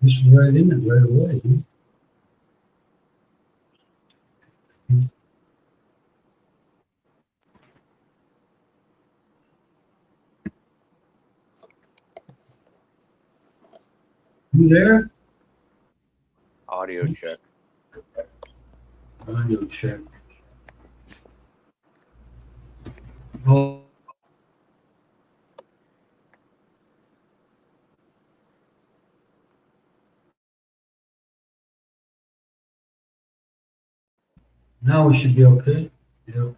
Just right in it right away. You there? Audio check. Audio check. Oh, now we should be okay. Yep.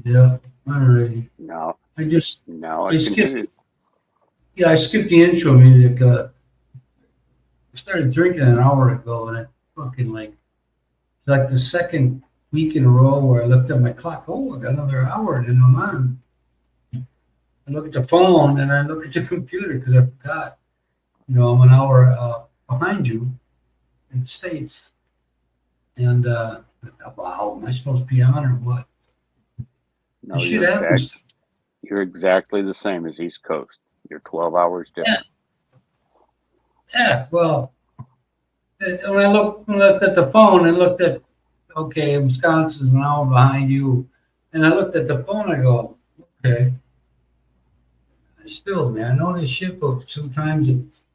Yeah. All righty. Now, I just now I I can hear skipped. you. Yeah, I skipped the intro music. I started drinking an hour ago, and I fucking it's like the second week in a row where I looked at my clock. Oh, I got another hour, and then I'm on. I look at the phone, and I look at the computer because I forgot. I'm an hour behind you in the States. And wow, am I supposed to be on or what? No, This shit happens. you're exactly the same as East Coast. You're 12 hours Yeah, different. yeah. Well, when I looked at the phone and looked at, okay, Wisconsin's an hour behind you, and I looked at the phone, I go, okay. Still, man, I know this shit, but sometimes it's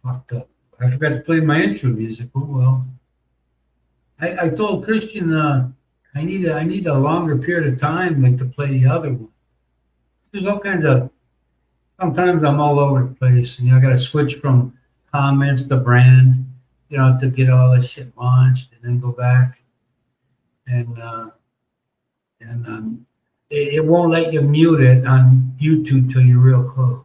fucked up. I forgot to play my intro music. Oh well. I told Christian I need a longer period of time like to play the other one. There's all kinds of sometimes I'm all over the place, and I got to switch from comments to brand, to get all this shit launched, and then go back and it won't let you mute it on YouTube till you're real close.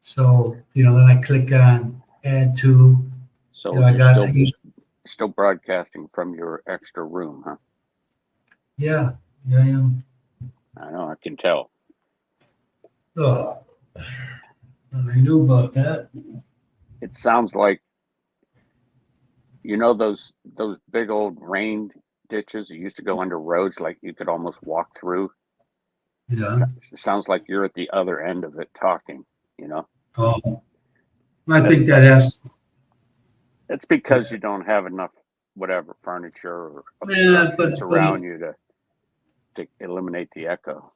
So then I click on add to. So I you're got still broadcasting from your extra room, huh? yeah, yeah, I am. I know, I can tell. Oh, what I knew about that. It sounds like those big old rain ditches that used to go under roads like you could almost walk through. Yeah. It sounds like you're at the other end of it talking, you know? Oh, I That's think that has. It's because you don't have enough whatever furniture or Yeah, obstructions but around you to eliminate the echo.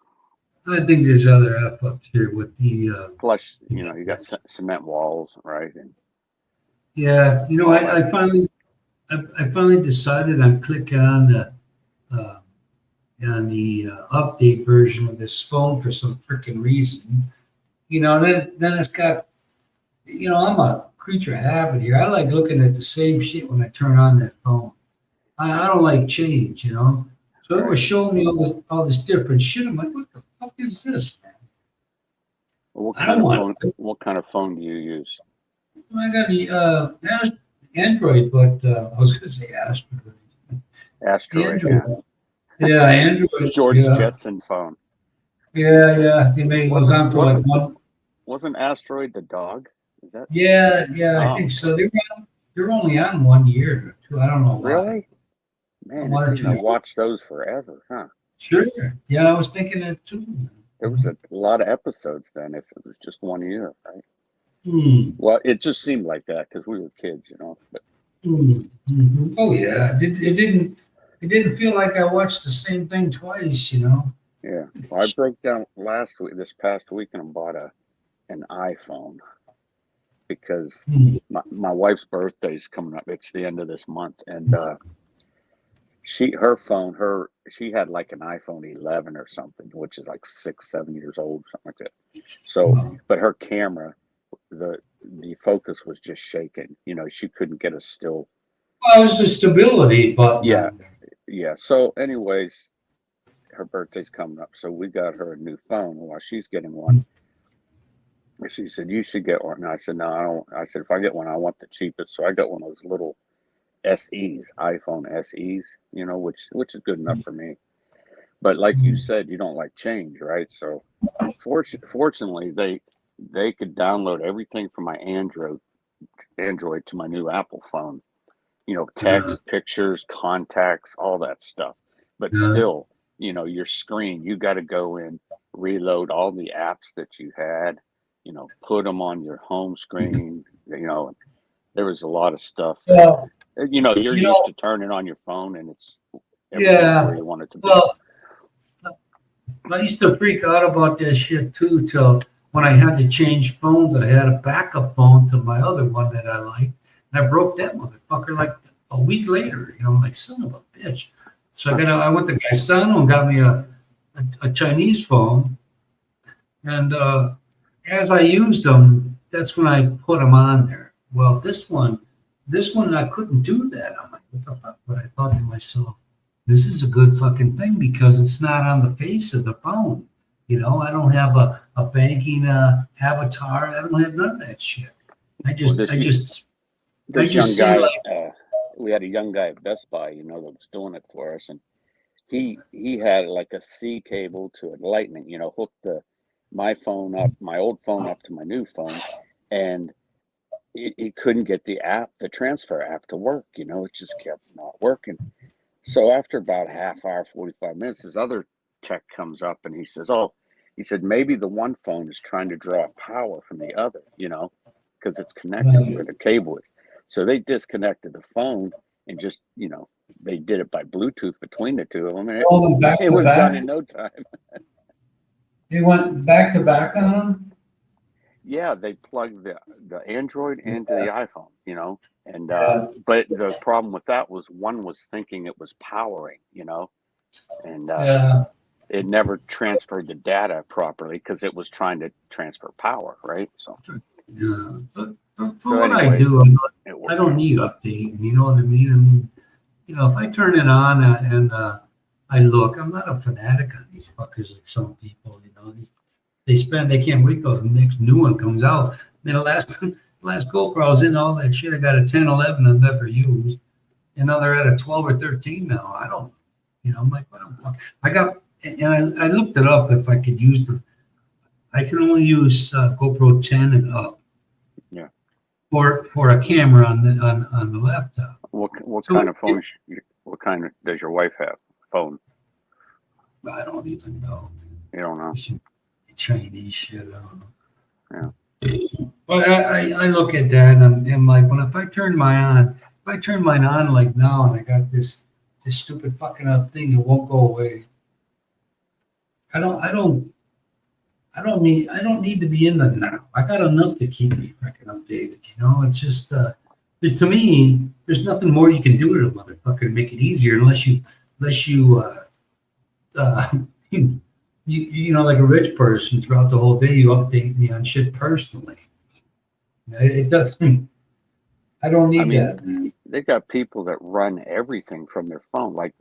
I think there's other F ups here with the. Plus, you got cement walls, right, and Yeah, all that. I finally decided on clicking uh, on the update version of this phone for some freaking reason. Then it's got. I'm a creature of habit here. I like looking at the same shit when I turn on that phone. I don't like change. So it was Right. showing me all this different shit. I'm like, what the fuck is this, man? Well, I don't want. What kind of phone do you use? I got the Android, but I was gonna say Asteroid. The Asteroid, yeah. Android. Yeah, Android. George Yeah, Jetson phone. yeah. They made it goes Wasn't on for like wasn't one. wasn't Asteroid the dog? Is that? Yeah. I Oh, think so. They're only on 1 year or two. I don't know why. really? Man, One it or seemed I 2 years. watched those forever, huh? Sure. Yeah, I was thinking that too. There was a lot of episodes then if it was just 1 year, right? Hmm. Well, it just seemed like that because we were kids. But Oh yeah. It didn't feel like I watched the same thing twice. yeah, well, I broke down this past weekend and bought an iPhone because Hmm. my wife's birthday is coming up. It's the end of this month, and she had like an iPhone 11 or something, which is like 6, 7 years old, something like that. So, Well, but her camera, the focus was just shaking. She couldn't get a still. it was the stability button Yeah, on there. yeah. So, anyways, her birthday's coming up, so we got her a new phone. While she's getting one, she said you should get one. And I said no, I don't. I said if I get one, I want the cheapest. So I got one of those little SEs, iPhone SEs. Which is good enough for me. But like you said, you don't like change, right? So fortunately, they could download everything from my Android to my new Apple phone. Uh, Text, pictures, contacts, all that stuff. But uh, still, your screen, you got to go in reload all the apps that you had, you know, put them on your home screen. You know, there was a lot of stuff that, Well, you know, you're you used know, to turning on your phone and it's everything's yeah. where you want it to be. Well, I used to freak out about that shit too till when I had to change phones. I had a backup phone to my other one that I liked, and I broke that motherfucker like a week later. You know, I'm like, son of a bitch. So I went to Gaisano and got me a Chinese phone, and as I used them, that's when I put them on there. Well, this one I couldn't do that. I'm like, what the fuck? But I thought to myself, this is a good fucking thing because it's not on the face of the phone. You know, I don't have a banking avatar. I don't have none of that shit. I Well, just, this I just, I this young just see guy, like, we had a young guy at Best Buy, you know, that was doing it for us, and he had like a C cable to a Lightning, you know, hooked my old phone up to my new phone, and he couldn't get the transfer app to work. You know, it just kept not working. So after about a half hour, 45 minutes, this other tech comes up and he says, "Oh," he said, "maybe the one phone is trying to draw power from the other, you know, because it's connected where the cable is." So they disconnected the phone and just, you know, they did it by Bluetooth between the two of them, and all them back it to was done back. in no time. They went back to back on them. Yeah, they plugged the Android into the iPhone, you know, and Yeah, but the problem with that was one was thinking it was powering, you know, and yeah, it never transferred the data properly because it was trying to transfer power, right? yeah. But for So what I anyways, do, it I worked. don't need updating. You know what I mean? I mean, you know, if I turn it on and I look, I'm not a fanatic on these fuckers like some people. You know, they can't wait till the next new one comes out. Then the last GoPro I was in all that shit. I got a 10, 11 I've never used, and now they're at a 12 or 13 now. I don't, you know, I'm like, what the fuck? I got, and I looked it up if I could use the. I can only use GoPro 10 and up Yeah. for a camera on the laptop. What So kind of phone? What kind does your wife have? Phone? I don't even know. You don't know. Chinese shit. I don't know. Yeah. But I look at that and I'm like, when if I turn mine on like now and I got this stupid fucking thing that won't go away. I don't I don't I don't need to be in the now. I got enough to keep me fucking updated. You know, it's just to me, there's nothing more you can do to the motherfucker to make it easier unless you uh, you know, like a rich person throughout the whole day, you update me on shit personally. It doesn't. I don't I need that. mean, they got people that run everything from their phone. Like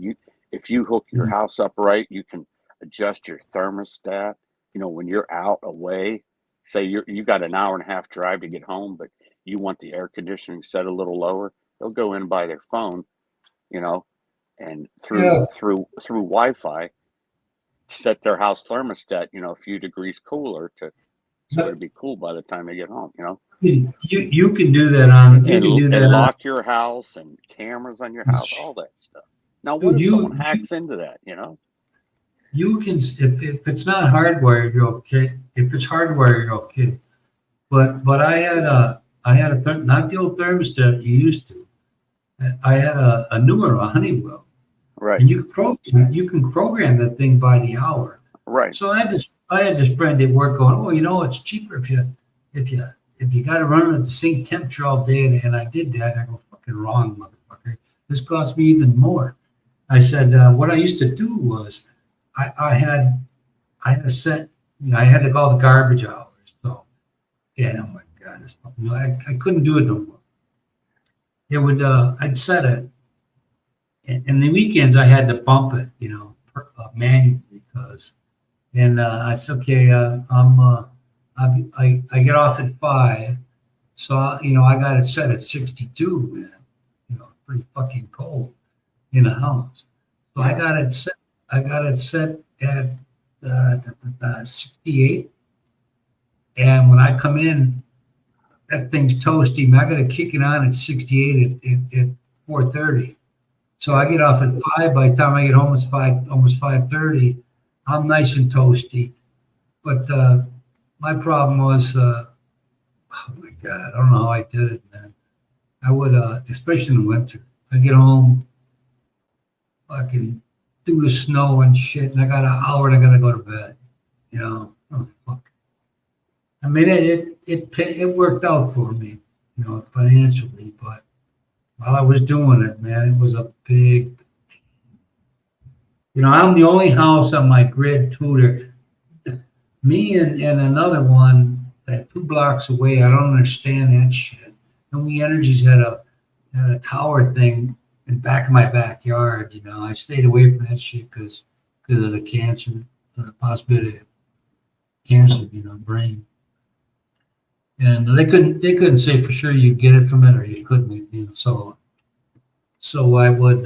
if you hook your Mhm. house up right, you can adjust your thermostat. You know, when you're out away, say you got an hour and a half drive to get home, but you want the air conditioning set a little lower, they'll go in by their phone, you know, and Yeah, through Wi-Fi set their house thermostat, you know, a few degrees cooler to so but it'll be cool by the time they get home, you know. you can do that on you can do And that on lock your house and cameras on your house, all that stuff. Now, what dude. if someone hacks into that? You know? You can if it's not hardwired, you're okay. If it's hardwired, you're okay. But I had not the old thermostat you used to. I had a newer a Honeywell, Right, and you can program that thing by the hour. right. So I had this friend at work going, oh, you know, it's cheaper if you if you got to run it at the same temperature all day, and I did that. I go, fucking wrong, motherfucker. This cost me even more. I said, what I used to do was I had a set, you know, I had to call the garbage hours. So yeah, oh my God, you know, I couldn't do it no more. It would I'd set it, and the weekends I had to bump it, you know, manually because. And I said, okay, I get off at 5, so you know I got it set at 62, man. You know, pretty fucking cold in the house. So I Yeah, got it set. I got it set at 68, and when I come in, that thing's toasty. Man, I got to kick it on at 68 at 4:30. So yeah, I get off at 5. By the time I get home, it's 5, almost 5:30. I'm nice and toasty. But my problem was, oh my God, I don't know how I did it, man. I would, especially in the winter, I'd get home, fucking through the snow and shit, and I got an hour and I gotta go to bed. You know, oh fuck. I mean, it worked out for me, you know, financially, but while I was doing it, man, it was a big. You know, I'm the only house on my grid tutor. Me and another one that 2 blocks away. I don't understand that shit. And We Energies had a tower thing in back of my backyard. You know, I stayed away from that shit because of the cancer, the possibility of cancer, you know, brain. And they couldn't say for sure you get it from it or you couldn't, you know. So I would.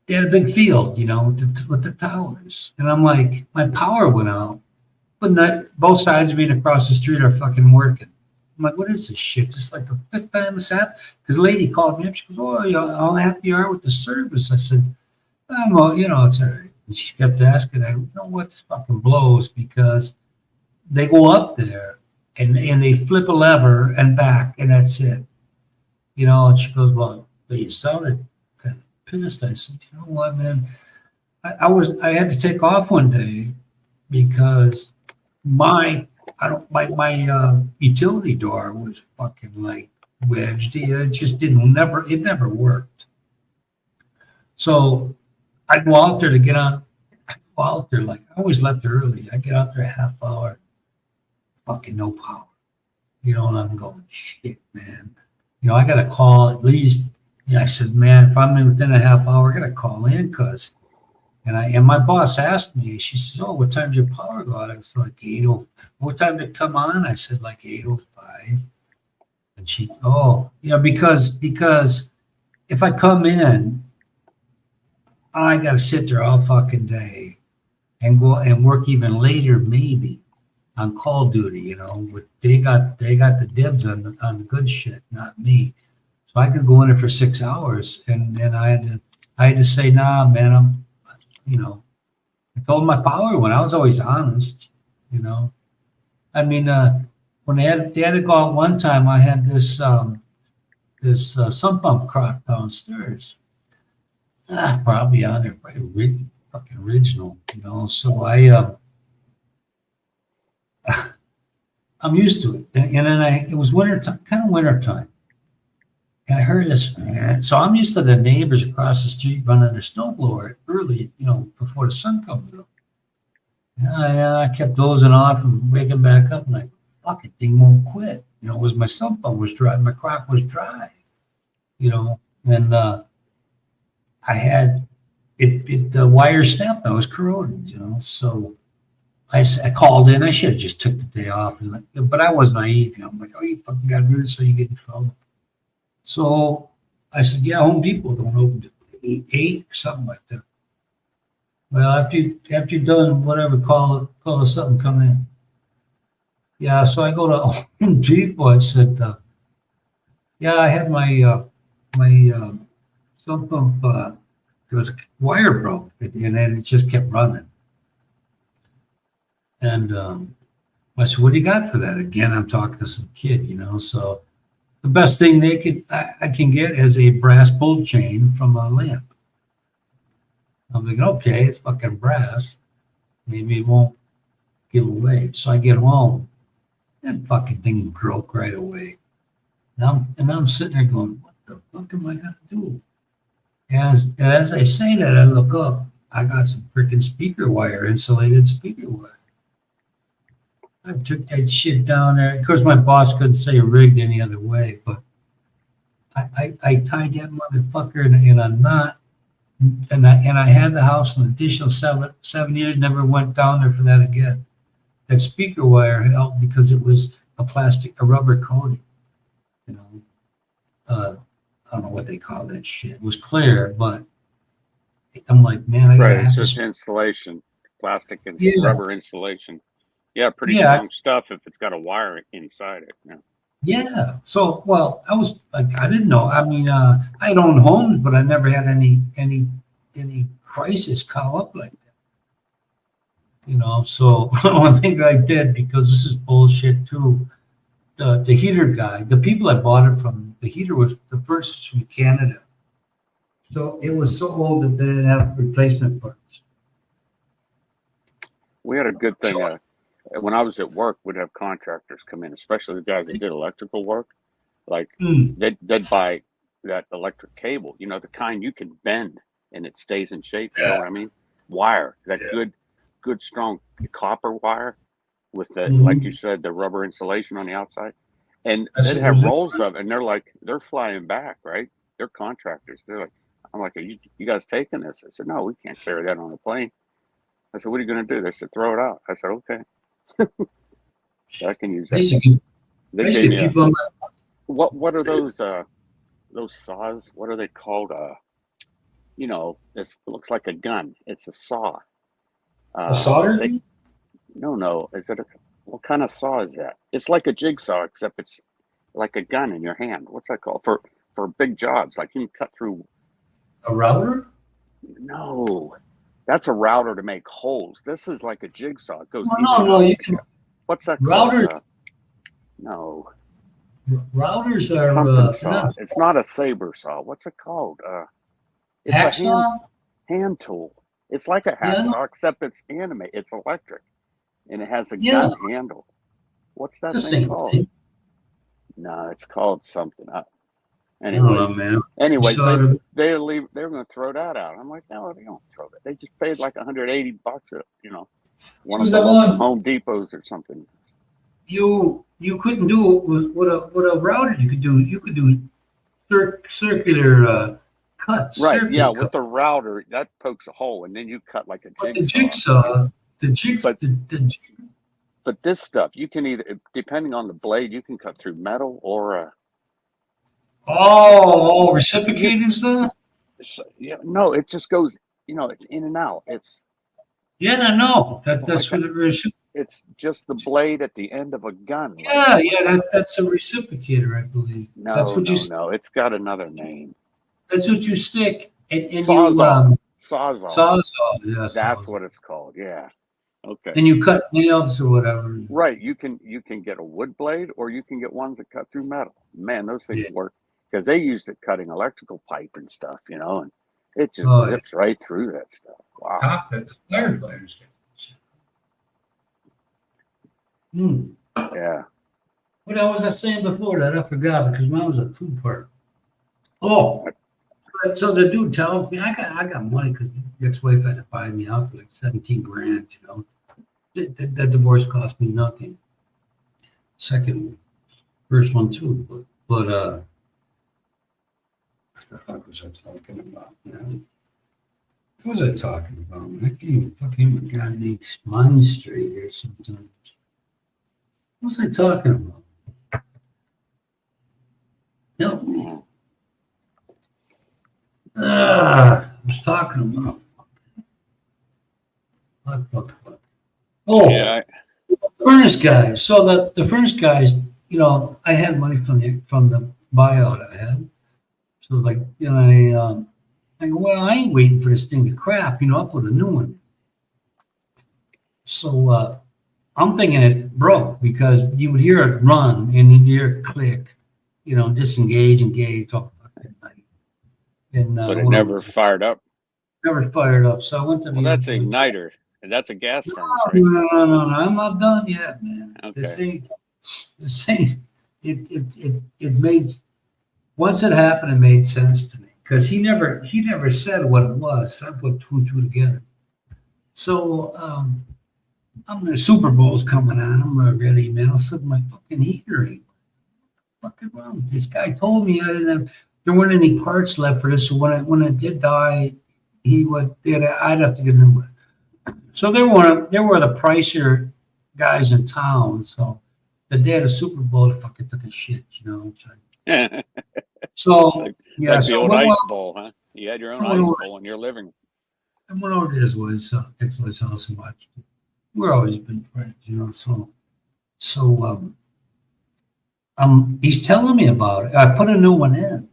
They had a big field, you know, with the towers, and I'm like, my power went out, but not both sides of me and across the street are fucking working. I'm like, what is this shit? This is like the 5th time it's happened. Because a lady called me up. She goes, "Oh, how happy you are with the service?" I said, "Well, you know, it's all right." And she kept asking, "I know what this fucking blows because they go up there and they flip a lever and back, and that's it, you know." And she goes, "Well, but you sounded kind of pissed." I said, "You know what, man? I had to take off one day because my utility door was fucking like wedged. It just it never worked. So I go out there to get on. I go out there like I always left early. I get out there a half hour, fucking no power. You know, and I'm going, shit, man. You know, I got to call at least. Yeah, I said, man, if I'm in within a half hour, I got to call in because. And my boss asked me, she says, "Oh, what time did your power go out?" I was like 8:00. What time did it come on? I said like 8:05. And she, oh, yeah, because if I come in, I got to sit there all fucking day and go and work even later, maybe on call duty. You know, but they got the dibs on the good shit, not me. So I could go in there for 6 hours, and then I had to say, nah, man, you know, I told my power when I was always honest, you know. I mean, when they had to go out one time, I had this sump pump crock downstairs. Probably on there, probably fucking original, you know. So I'm used to it, and then it was winter time, kind of winter time. And I heard this, so I'm used to the neighbors across the street running their snowblower early, you know, before the sun comes up. Yeah, I kept dozing off and waking back up, and like, fucking thing won't quit. You know, it was my sump pump was dry, my crock was dry, you know, and I had the wire snapped. I was corroded, you know, so I called in. I should have just took the day off, but I was naive, you know. I'm like, oh, you fucking got rid of it so you get in trouble. So I said, yeah, Home Depot don't open till 8 or something like that. Well, after you're done, whatever, call us up and come in. Yeah, so I go to Home Depot. I said, yeah, I had my sump pump. There was a wire broke, and then it just kept running. And I said, what do you got for that? Again, I'm talking to some kid, you know, so. The best thing I can get is a brass pull chain from a lamp. I'm thinking, okay, it's fucking brass. Maybe it won't give away. So I get home, that fucking thing broke right away. And I'm sitting there going, what the fuck am I gonna do? And as I say that, I look up. I got some freaking speaker wire, insulated speaker wire. I took that shit down there. Of course, my boss couldn't say rigged any other way, but I tied that motherfucker in a knot, and I had the house an additional 7 years. Never went down there for that again. That speaker wire helped because it was a rubber coating. You know, I don't know what they call that shit. It was clear, but I'm like, man, I gotta Right, have it's just this. insulation, plastic and Yeah. rubber insulation. Yeah, pretty Yeah. strong stuff if it's got a wire inside it. Yeah. Yeah. So, well, I was like, I didn't know. I mean, I'd owned homes, but I never had any crisis come up like that. you know. So one thing I did, because this is bullshit too. The heater guy, the people I bought it from, the heater was the first from Canada. So it was so old that they didn't have replacement parts. We had a good thing. When I was at work, we'd have contractors come in, especially the guys that did electrical work. Like Mm. they'd buy that electric cable, you know, the kind you can bend and it stays in shape. You know what I mean? Wire, that good strong copper wire with the, like you said, the rubber insulation on the outside. And they'd have rolls of it, and they're flying back, right? They're contractors. They're like, I'm like, are you guys taking this? I said, no, we can't carry that on a plane. I said, what are you going to do? They said, throw it out. I said, okay. I can use that. They gave me what are those saws? What are they called? You know, it looks like a gun. It's a saw. A solder thing? No. What kind of saw is that? It's like a jigsaw, except it's like a gun in your hand. What's that called? For big jobs, like you can cut through. A router? No, that's a router to make holes. This is like a jigsaw. It goes. No. You can. What's that router? Called? No. Routers are something saw. It's not a saber saw. What's it called? It's hacksaw? Hand tool. It's like a hacksaw, except it's animated. It's electric, and it has a gun handle. What's that thing called? No, it's called something. Anyways, they leave. They're going to throw that out. I'm like, no, they don't throw that. They just paid like $180, you know, one of the Home Depots or something. You couldn't do it with a router. You could do circular cuts. Right. Yeah. With the router, that pokes a hole, and then you cut like a jigsaw. But this stuff, you can either, depending on the blade, you can cut through metal or. Reciprocating stuff. Yeah. No, it just goes. You know, it's in and out. It's. Yeah, I know. That's what it is. It's just the blade at the end of a gun. That's a reciprocator, I believe. No, that's what no, it's got another name. That's what you stick and Sawzall. Sawzall. Yeah, that's what it's called. Yeah. Okay. And you cut nails or whatever. Right. You can get a wood blade, or you can get ones that cut through metal. Man, those things work, because they used it cutting electrical pipe and stuff, you know, and it just zips right through that stuff. Wow. Firefighters. Yeah. What was I saying before that? I forgot, because mine was a two-part. Oh, so the dude tells me I got money, because the ex-wife had to buy me out for like $17,000. You know, that divorce cost me nothing. First one too, but what the fuck was I talking about? What was I talking about? I can't even fucking goddamn mind straight here sometimes. What was I talking about? Help me. I was talking about. What? Oh, yeah. Furnace guys. So the furnace guys, you know, I had money from the buyout I had. So like, you know, I go, well, I ain't waiting for this thing to crap. You know, I'll put a new one. So I'm thinking it broke, because you would hear it run and you'd hear it click, you know, disengage, engage all fucking night. And but it never fired up. Never fired up. So I went to that's an igniter, and that's a gas furnace, right? No. I'm not done yet, man. Okay. This thing, it made, once it happened, it made sense to me, because he never said what it was. I put two and two together. So the Super Bowl's coming on. I'm ready, man. I'll set my fucking heater. Fucking wrong. This guy told me there weren't any parts left for this. So when it did die, I'd have to get a new one. So they were the pricier guys in town. So the day of the Super Bowl, they fucking took a shit, you know. So like the old ice bowl, huh? You had your own ice bowl in your living room. I went over to his ex-wife's house and watched it. We're always been friends, you know. So he's telling me about it. I put a new one in,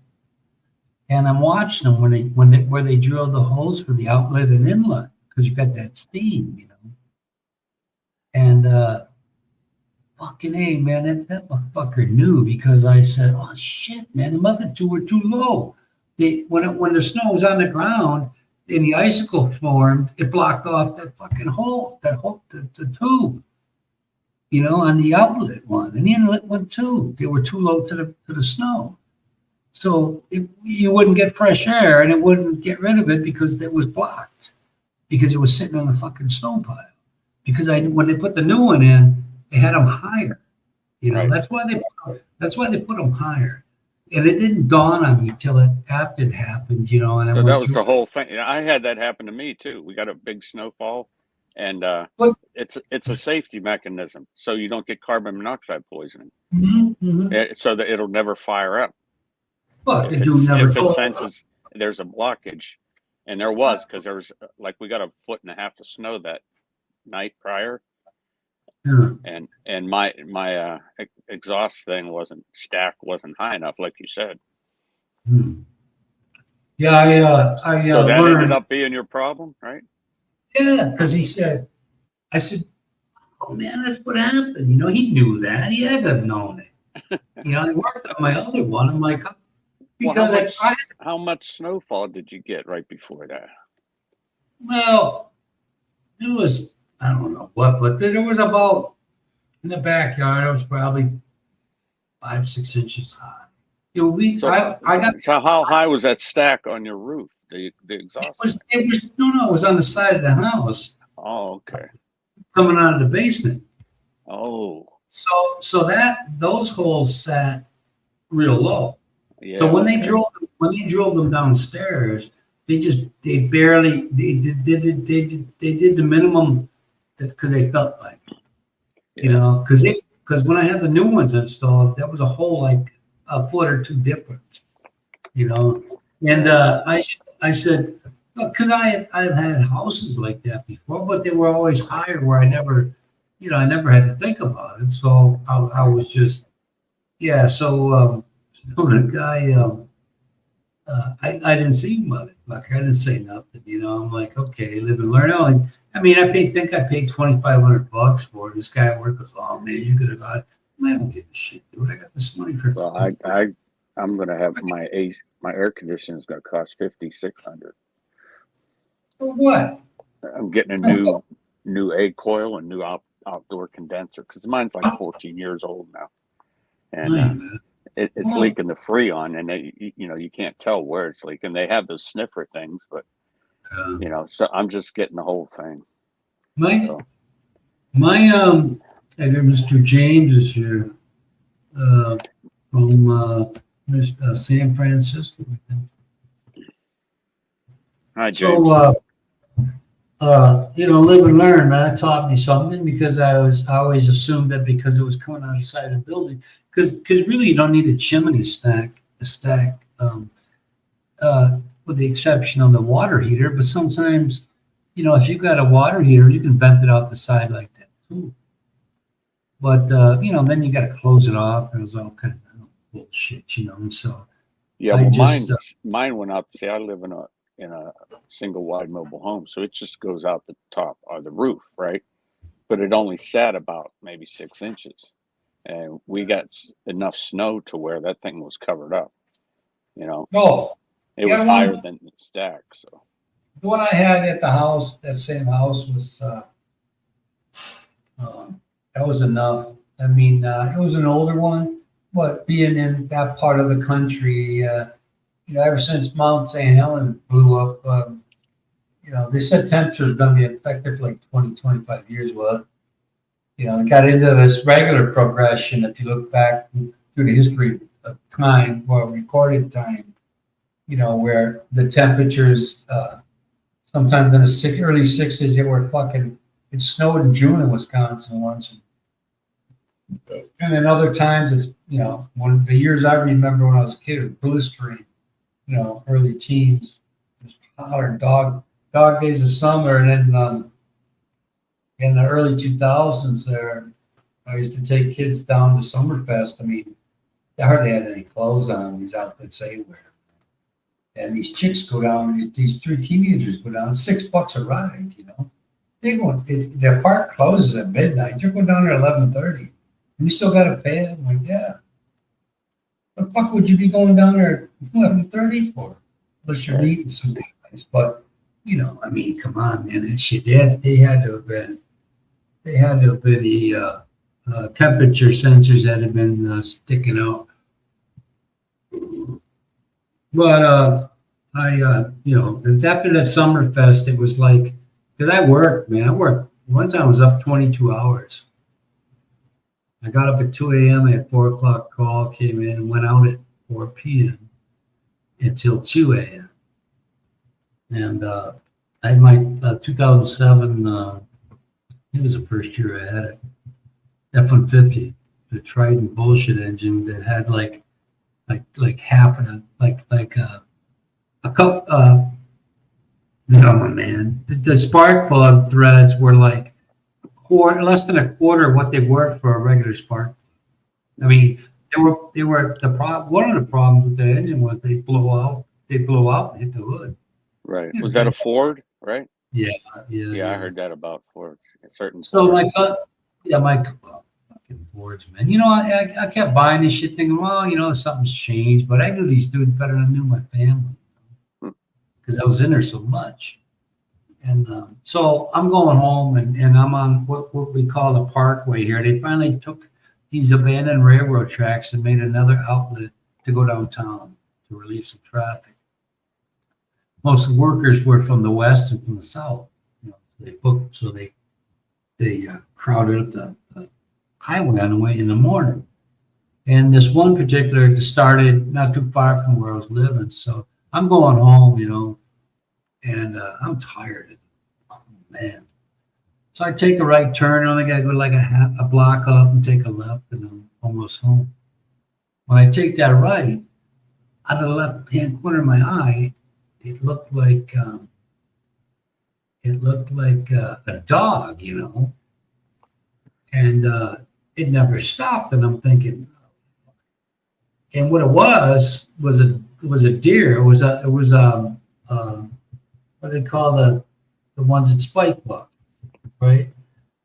and I'm watching them where they drill the holes for the outlet and inlet, because you got that steam, you know. And fucking A, man, that motherfucker knew because I said, oh shit, man, the other two were too low. When the snow was on the ground and the icicle formed, it blocked off that fucking hole, the tube, on the outlet one and the inlet one too. They were too low to the snow. So you wouldn't get fresh air and it wouldn't get rid of it because it was blocked, because it was sitting on the fucking snow pile. Because when they put the new one in, they had them higher. Right. That's why they put them higher. And it didn't dawn on me till after it happened, and so that was the whole thing. I had that happen to me too. We got a big snowfall, and But, it's a safety mechanism, so you don't get carbon monoxide poisoning. So that it'll never fire up. But the dude never If it told senses there's a blockage, and there was, because there was we got 1.5 foot of snow that night prior. Yeah. And my exhaust thing wasn't high enough, like you said. Yeah, so that learned. ended up being your problem, right? Yeah, because I said, oh man, that's what happened. He knew that. He had to have known it. I worked on my other one. I'm like, because how much snowfall did you get right before that? Well, it was, I don't know what, but there was about, in the backyard, it was probably 5-6 inches high. I got. So how high was that stack on your roof? The exhaust? It was on the side of the house. Oh, okay. Coming out of the basement. Oh. So those holes sat real low. Yeah. So when they drove them downstairs, they did the minimum because they felt like, because when I had the new ones installed, that was a hole like 1 foot or 2 difference, and I said, because I've had houses like that before, but they were always higher where I never had to think about it. So I was just, so the guy, I didn't see much. I didn't say nothing. I'm like, okay, live and learn. I paid $2,500 for it. This guy at work goes, oh man, you could have got it. I don't give a shit, dude. I got this money for. Well, I'm gonna have my air conditioning is gonna cost $5,600. For what? I'm getting a new egg coil and new outdoor condenser because mine's like 14 years old now, and it's leaking the Freon, and you can't tell where it's leaking. They have those sniffer things, but so I'm just getting the whole thing. Mr. James is here from San Francisco. Hi, James. So, live and learn. That taught me something because I always assumed that because it was coming out of the side of the building, because really you don't need a chimney stack, with the exception of the water heater. But sometimes, if you've got a water heater, you can vent it out the side like that too. But then you got to close it off. It was all kind of bullshit, So mine went out. See, I live in a single wide mobile home, so it just goes out the top or the roof, right? But it only sat about maybe 6 inches, and we got enough snow to where that thing was covered up. Oh, it was higher than the stack. So the one I had at the house, that same house, was that was enough. It was an older one, but being in that part of the country, ever since Mount St. Helens blew up, they said temperature is going to be effective for like 20-25 years. Well, it got into this regular progression. If you look back through the history of time, or recorded time, where the temperatures, sometimes in the early 60s, it snowed in June in Wisconsin once. And then other times it's, one of the years I remember when I was a kid, it was blistering, early teens, just hotter dog days of summer. And then in the early 2000s there, I used to take kids down to Summerfest. They hardly had any clothes on, these outfits they wear. And these chicks go down, these 3 teenagers go down, $6 a ride, their park closes at midnight. You're going down there at 11:30. We still got to pay it. I'm like, yeah. What the fuck would you be going down there at 11:30 for? Unless you're eating something nice. But, I mean, come on, man. That shit, they had to have been the temperature sensors that had been sticking out. But after that summer fest, it was like, because I worked, man. One time I was up 22 hours. I got up at 2 a.m. at 4 o'clock call, came in and went out at 4 p.m. until 2 a.m. And I had my 2007, it was the first year I had it, F-150, the Triton bullshit engine that had like half of a cup, man. The spark plug threads were like less than a quarter of what they were for a regular spark. I mean, they were the problem. One of the problems with the engine was they blow out and hit the hood. Right. Was that a Ford? Right. Yeah. I heard that about Fords. Certain. So my fucking Fords, man. I kept buying this shit, thinking, well, something's changed. But I knew these dudes better than I knew my family because I was in there so much. And so I'm going home, and I'm on what we call the Parkway here. They finally took these abandoned railroad tracks and made another outlet to go downtown to relieve some traffic. Most of the workers were from the west and from the south. They booked, so they crowded up the highway on the way in the morning. And this one particular started not too far from where I was living. So I'm going home, and I'm tired. Oh, man. So I take a right turn. I only got to go like a block up and take a left, and I'm almost home. When I take that right, out of the left-hand corner of my eye, it looked like a dog, and it never stopped. And I'm thinking, and what it was a deer. It was what they call the ones that spike buck, right?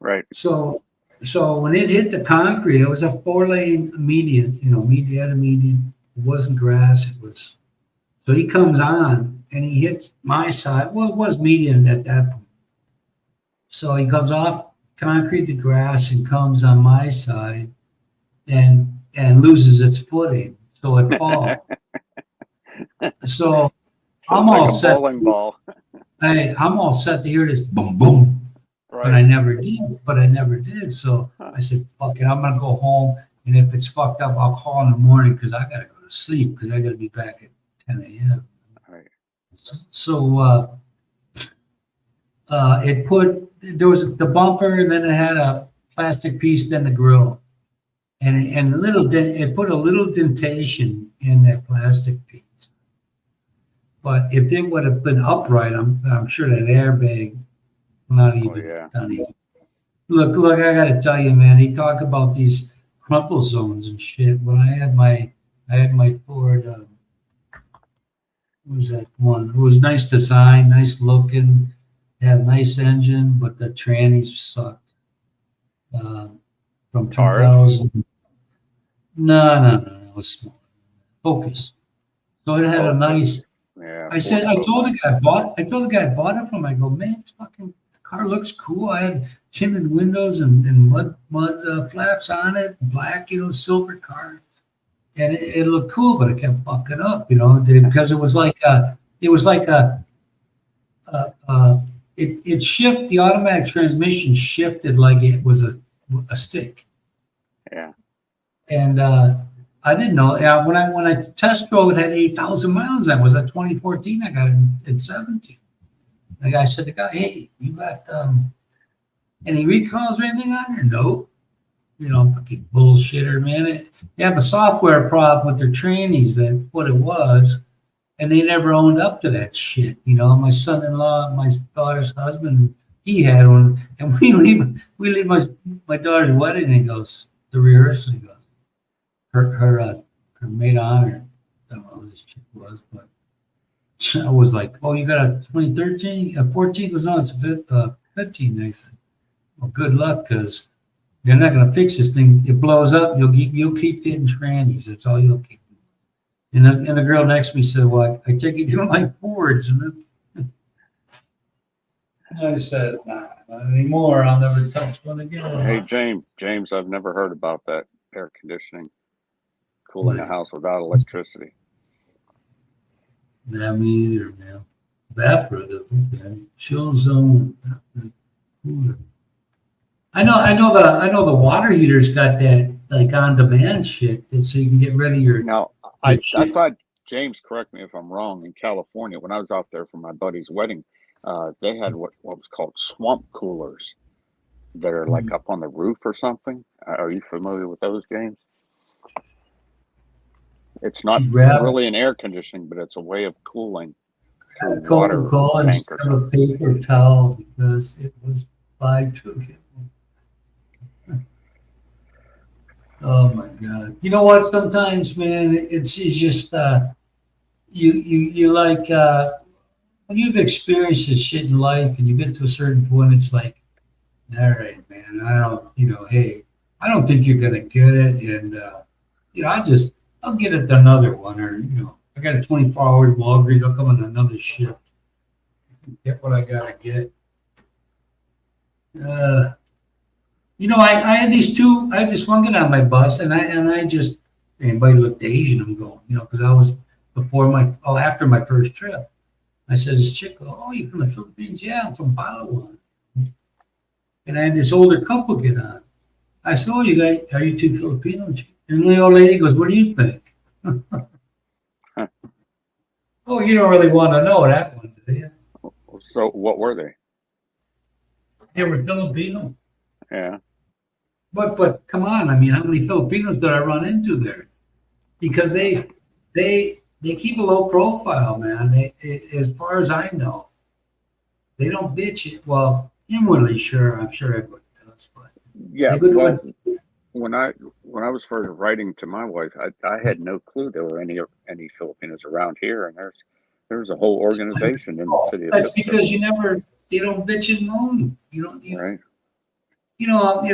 Right. So when it hit the concrete, it was a 4-lane median, median. It wasn't grass. It was. So he comes on and he hits my side. Well, it was median at that point. So he comes off concrete to grass and comes on my side and loses its footing. So it falls. So I'm all set. Bowling ball. Hey, I'm all set to hear this boom, boom. Right. But I never did. So I said, fuck it. I'm going to go home. And if it's fucked up, I'll call in the morning because I got to go to sleep because I got to be back at 10 a.m. Right. So there was the bumper, and then it had a plastic piece, then the grill. And it put a little dentation in that plastic piece. But if they would have been upright, I'm sure that airbag, not even. Look, I got to tell you, man. He talked about these crumple zones and shit. When I had my Ford, what was that one? It was nice design, nice looking, had a nice engine, but the trannies sucked. From 2000. No. It was small. Focus. So it had a nice. Yeah. I told the guy I bought it from. I go, man, this fucking car looks cool. I had tinted windows and mud flaps on it, black, silver car, and it looked cool, but it kept fucking up, because it was like the automatic transmission shifted like it was a stick. Yeah. And I didn't know. When I test drove it, had 8,000 miles. That was at 2014. I got it in 17. The guy said, the guy, hey, you got any recalls or anything on there? No. Fucking bullshitter, man. They have a software problem with their trainees. That's what it was. And they never owned up to that shit. My son-in-law, my daughter's husband, he had one. And we leave my daughter's wedding, and he goes, the rehearsal, he goes, her maid of honor, I don't know who this chick was, but I was like, oh, you got a 2013, 14 was on, it's 15. I said, well, good luck, because they're not going to fix this thing. It blows up. You'll keep getting trannies. That's all you'll keep. And the girl next to me said, well, I take it you don't like Fords. And then I said, nah, not anymore. I'll never touch one again. Hey, James, I've never heard about that air conditioning cooling a house without electricity. Not me either, man. Vapor, okay. Chill zone. I know the water heater's got that like on demand shit that so you can get rid of your. Now, I thought, James, correct me if I'm wrong, in California, when I was out there for my buddy's wedding, they had what was called swamp coolers that are like up on the roof or something. Are you familiar with those games? It's not really an air conditioning, but it's a way of cooling through water Coca-Cola tank or instead of a paper towel because it was 5 Oh my God! You know what? Sometimes, man, it's just you like when you've experienced this shit in life and you get to a certain point, it's like, all right, man, I don't, hey, I don't think you're gonna get it, and I'll get it another one, or I got a 24-hour Walgreens. I'll come on another shift, get what I gotta get. I had these two. I had this one get on my bus, and I just anybody looked Asian. I'm going, because I was after my first trip. I said, this chick, oh, you from the Philippines? Yeah, I'm from Palawan. And I had this older couple get on. I said, oh, are you two Filipinos? And the old lady goes, what do you think? Oh, you don't really want to know that one, do you? So what were they? They were Filipino. Yeah. But come on, I mean, how many Filipinos did I run into there? Because they keep a low profile, man. As far as I know, they don't bitch it. Well, inwardly, sure, I'm sure everybody does, but yeah. When I was first writing to my wife, I had no clue there were any Filipinos around here, and there's a whole organization in the city of That's Pittsburgh. because they don't bitch and moan. Right.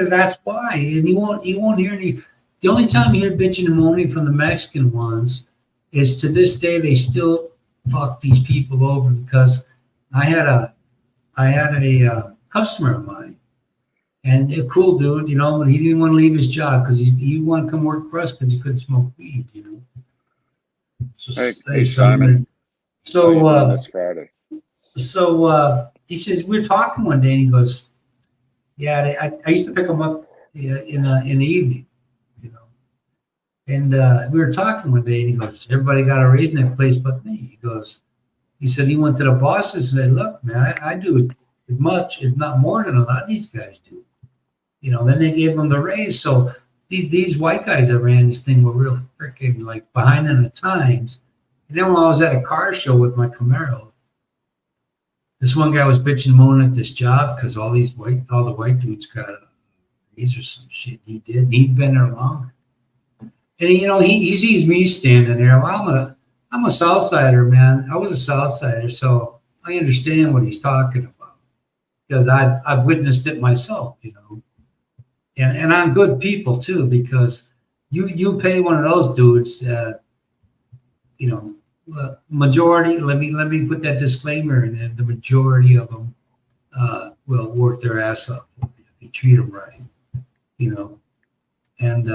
That's why. And you won't hear any. The only time you hear bitching and moaning from the Mexican ones is to this day they still fuck these people over, because I had a customer of mine, and a cool dude, but he didn't want to leave his job because he wanted to come work for us because he couldn't smoke weed, So, hey Simon. So this Friday. So he says, we're talking one day, and he goes, yeah, I used to pick him up in the evening, and we were talking one day, and he goes, everybody got a raise in that place but me. He said he went to the bosses and said, look, man, I do as much, if not more than a lot of these guys do. Then they gave him the raise. So these white guys that ran this thing were real freaking like behind in the times. And then when I was at a car show with my Camaro, this one guy was bitching and moaning at this job because all the white dudes got a raise or some shit he did. And he'd been there longer. And he sees me standing there. Well, I'm a Southsider, man. I was a Southsider, so I understand what he's talking about because I've witnessed it myself, And I'm good people too, because you pay one of those dudes, majority. Let me put that disclaimer in there. The majority of them will work their ass off if you treat them right, And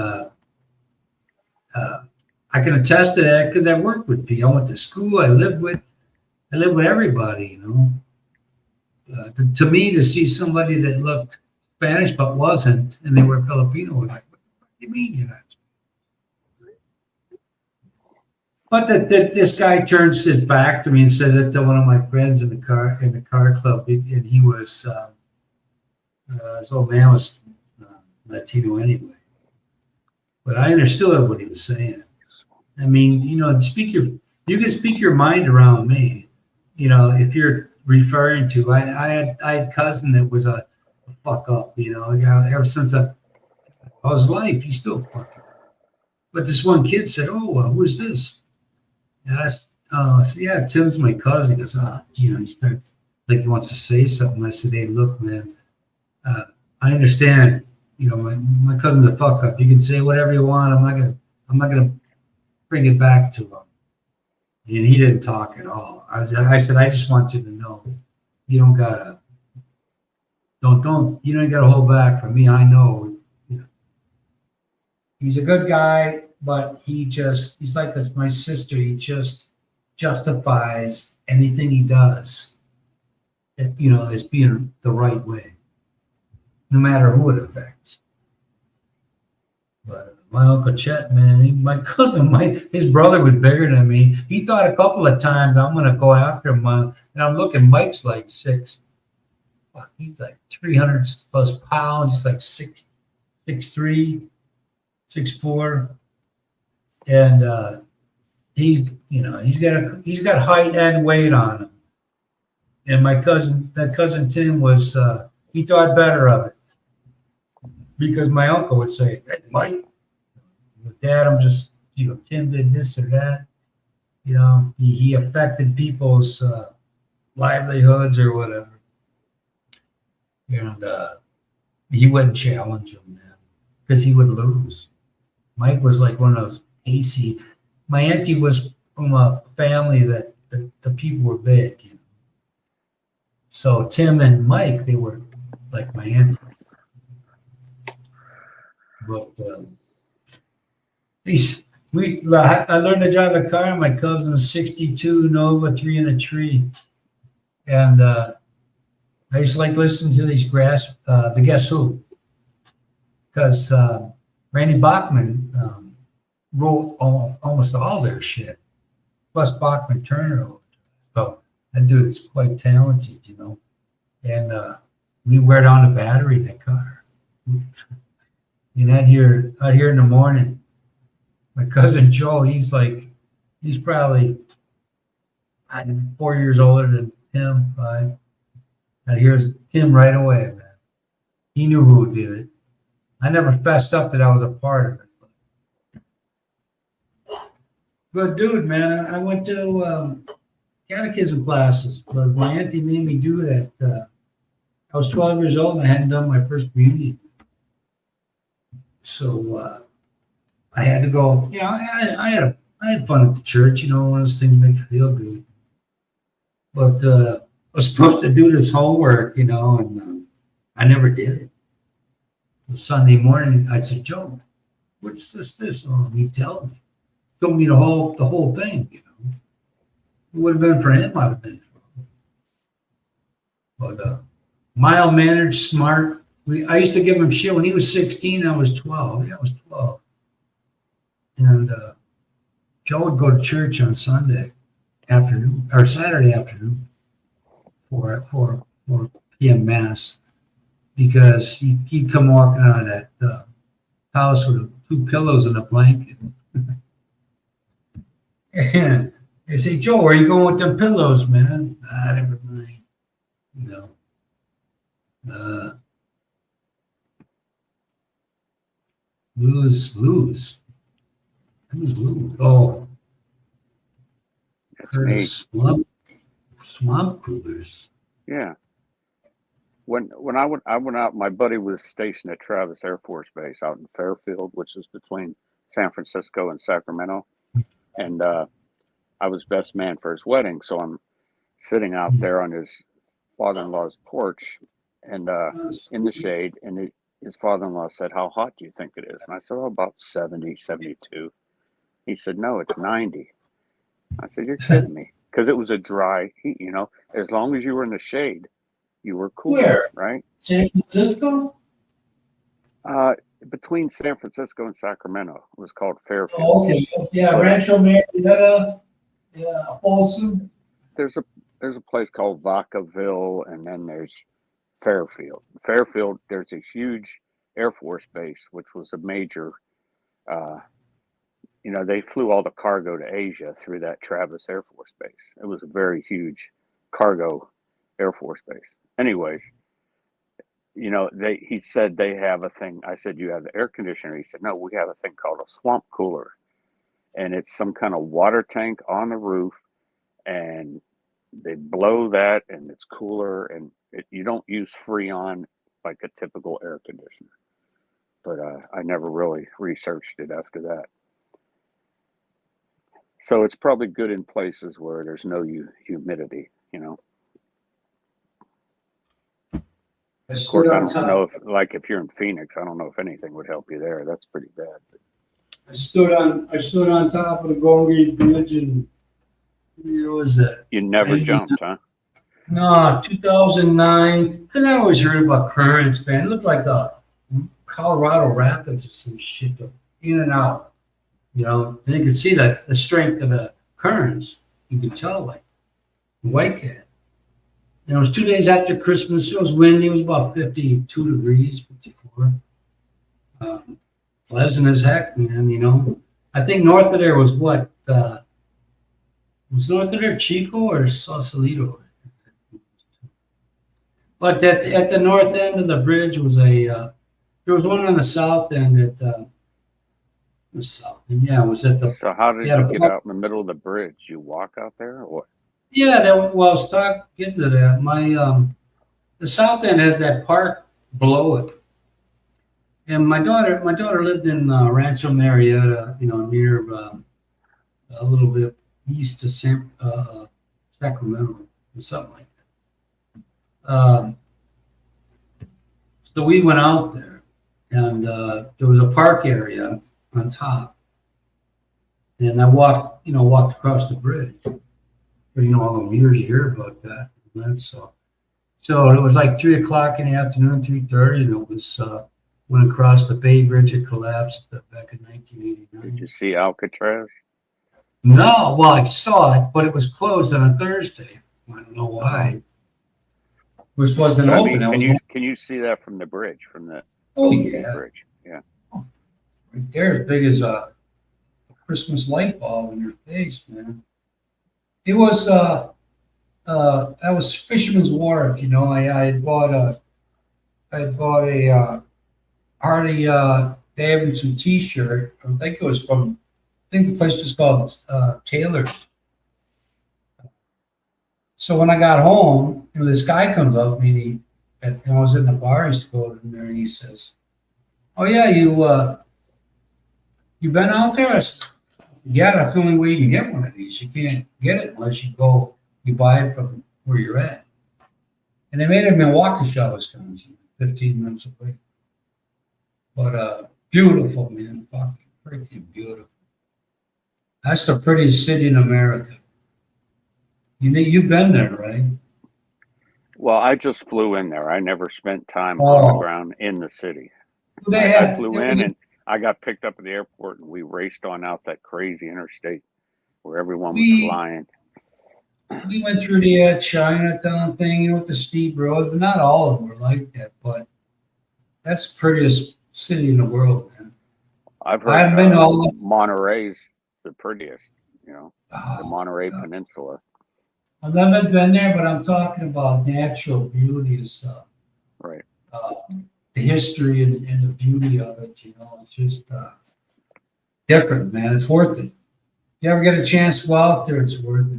I can attest to that because I worked with people. I went to school. I lived with everybody. To me, to see somebody that looked Spanish but wasn't, and they were Filipino, was like, what do you mean you're not? But this guy turns his back to me and says it to one of my friends in the car club, and he was his old man was Latino anyway. But I understood what he was saying. I mean, you can speak your mind around me. If you're referring to, I had a cousin that was a fuck up. Ever since I was life, he's still fucking. But this one kid said, "Oh, who's this?" And I said, "Yeah, Tim's my cousin." He goes, he starts like he wants to say something. I said, hey, look, man, I understand. You know, my cousin's a fuck up. You can say whatever you want. I'm not gonna bring it back to him. And he didn't talk at all. I said, I just want you to know, you don't gotta, you don't gotta hold back from me. I know, you know, he's a good guy, but he's like this, my sister. He just justifies anything he does, you know, as being the right way, no matter who it affects. But my Uncle Chet, man, my cousin Mike, his brother was bigger than me. He thought a couple of times I'm gonna go after him, and I'm looking. Mike's like he's like 300 plus pounds. He's like 6'3", 6'4", and he's he's got height and weight on him. And that cousin Tim was he thought better of it because my uncle would say, hey, Mike. Dad, I'm just, Tim did this or that. You know, he affected people's livelihoods or whatever. And he wouldn't challenge him, man, because he would lose. Mike was like one of those AC. My auntie was from a family that the people were big. You know? So Tim and Mike, they were like my auntie. But I learned to drive a car. My cousin's 62 Nova, 3 in a tree, and I used to like listening to these the Guess Who, because Randy Bachman wrote almost all their shit, plus Bachman Turner. So that dude is quite talented, you know. And we wear down the battery in that car. And out here in the morning. My cousin Joe, he's probably 4 years older than Tim, 5. And here's Tim right away, man. He knew who did it. I never fessed up that I was a part of it. Good dude, man. I went to catechism classes because my auntie made me do that. I was 12 years old and I hadn't done my first communion. So I had to go. You know, I had fun at the church. You know, one of those things make you feel good. But I was supposed to do this homework, you know, and I never did it. Sunday morning, I said, Joe, what's this? Oh, he told me. Told me the whole thing, you know. It would have been for him, I'd have been in trouble. But mild-mannered, smart. I used to give him shit when he was 16. I was 12. Yeah, I was 12. And Joe would go to church on Sunday afternoon or Saturday afternoon for 4 p.m. mass because he'd come walking out of that house with 2 pillows and a blanket. And they say, Joe, where are you going with them pillows, man? Never mind. You know. Lose. Who's lose? Oh, That's me. Swamp coolers. Yeah. When I went out, my buddy was stationed at Travis Air Force Base out in Fairfield, which is between San Francisco and Sacramento. And I was best man for his wedding. So I'm sitting out there on his father-in-law's porch and in the shade. And his father-in-law said, how hot do you think it is? And I said, oh, about 70, 72. He said, no, it's 90. I said, you're kidding me. Because it was a dry heat, you know. As long as you were in the shade, you were cool. Where? Right? San Francisco? Between San Francisco and Sacramento. It was called Fairfield. Oh, okay. Yeah, Rancho Marietta, Folsom. There's a place called Vacaville, and then there's Fairfield. Fairfield, there's a huge Air Force base, which was a major, you know, they flew all the cargo to Asia through that Travis Air Force Base. It was a very huge cargo Air Force base. Anyways, you know, he said they have a thing. I said, you have the air conditioner. He said, no, we have a thing called a swamp cooler. And it's some kind of water tank on the roof. And they blow that, and it's cooler, and you don't use Freon like a typical air conditioner. But I never really researched it after that. So it's probably good in places where there's no humidity, you know. Of course, I don't know if, like, if you're in Phoenix, I don't know if anything would help you there. That's pretty bad. I stood on top of the Golden Gate Bridge, and it was that? You never jumped, huh? No, 2009. Because I always heard about currents, man. It looked like the Colorado Rapids or some shit, in and out. You know, and you could see that the strength of the currents. You could tell, like, White Cat. And it was 2 days after Christmas. It was windy. It was about 52 degrees, 54. Pleasant as heck, man, you know. I think north of there was what? Was north of there Chico or Sausalito? But at the north end of the bridge was there was one on the south end the south end, yeah, it was at the. So how did you get out in the middle of the bridge? You walk out there or what? Yeah, well, I was getting to that. The south end has that park below it. And my daughter lived in Rancho Marietta, you know, near a little bit east of Sacramento or something like that. So we went out there, and there was a park area on top, and I walked across the bridge. But you know, all the years you hear about that, and so it was like 3:00 in the afternoon, 3:30, and it was. Went across the Bay Bridge. It collapsed back in 1989. Did you see Alcatraz? No, well, I saw it, but it was closed on a Thursday. I don't know why. Which wasn't open. Can you see that from the bridge? From the bridge? Yeah. Right there, as big as a Christmas light bulb in your face, man. It was that was Fisherman's Wharf. You know, I had bought a Harley Davidson T-shirt. I think it was from. I think the place was called Taylor's. So when I got home, you know, this guy comes up to me. I was in the bar. I used to go in there, and he says, "Oh yeah, you been out there?" I said, "Yeah, that's the only way you can get one of these. You can't get it unless you buy it from where you're at." And they made it in Waukesha, Wisconsin, 15 minutes away. But beautiful, man, fucking freaking beautiful. That's the prettiest city in America. You've been there, right? Well, I just flew in there. I never spent time on the ground in the city. I flew in and I got picked up at the airport, and we raced on out that crazy interstate where everyone was flying. We went through the Chinatown thing, you know, with the steep road, but not all of them were like that. But that's the prettiest city in the world, man. I've heard Monterey's the prettiest, you know, the Monterey Peninsula. I've never been there, but I'm talking about natural beauty and stuff. Right. The history and the beauty of it, you know, it's just different, man. It's worth it. If you ever get a chance to go out there, it's worth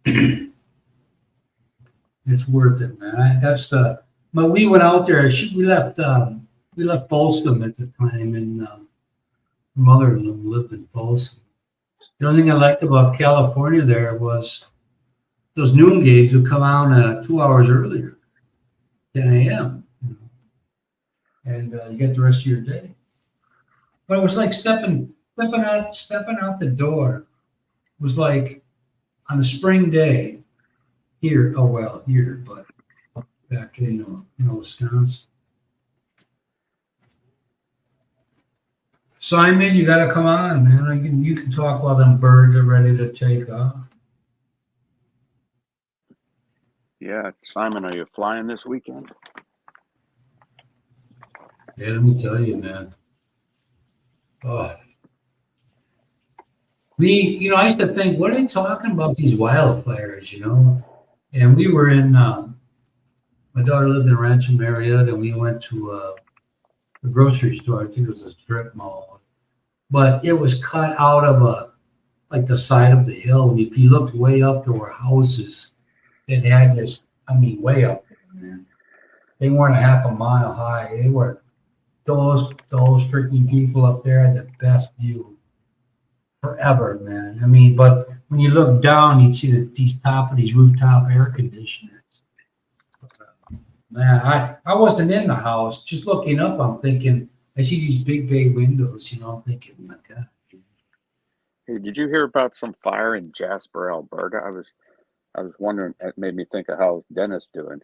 it. It's worth it, man. But we went out there. We left Folsom at the time, and my mother-in-law lived in Folsom. The only thing I liked about California there was those noon games would come out 2 hours earlier, 10 a.m. You know, and you get the rest of your day. But it was like stepping out the door. It was like on a spring day here. Oh well, here, but back in Wisconsin. Simon, you got to come on, man. You can talk while them birds are ready to take off. Yeah, Simon, are you flying this weekend? Yeah, let me tell you, man. Oh, I used to think, what are they talking about these wildfires, you know? And we were in. My daughter lived in Rancho Marietta, and we went to a grocery store. I think it was a strip mall, but it was cut out of the side of the hill. And if you looked way up, there were houses that had this, I mean, way up there, man. They weren't a half a mile high. They were those freaking people up there had the best view forever, man. I mean, but when you look down, you'd see these rooftop air conditioners. Man, I wasn't in the house. Just looking up, I'm thinking, I see these big bay windows, you know, I'm thinking, my God. Hey, did you hear about some fire in Jasper, Alberta? I was wondering. It made me think of how Dennis doing.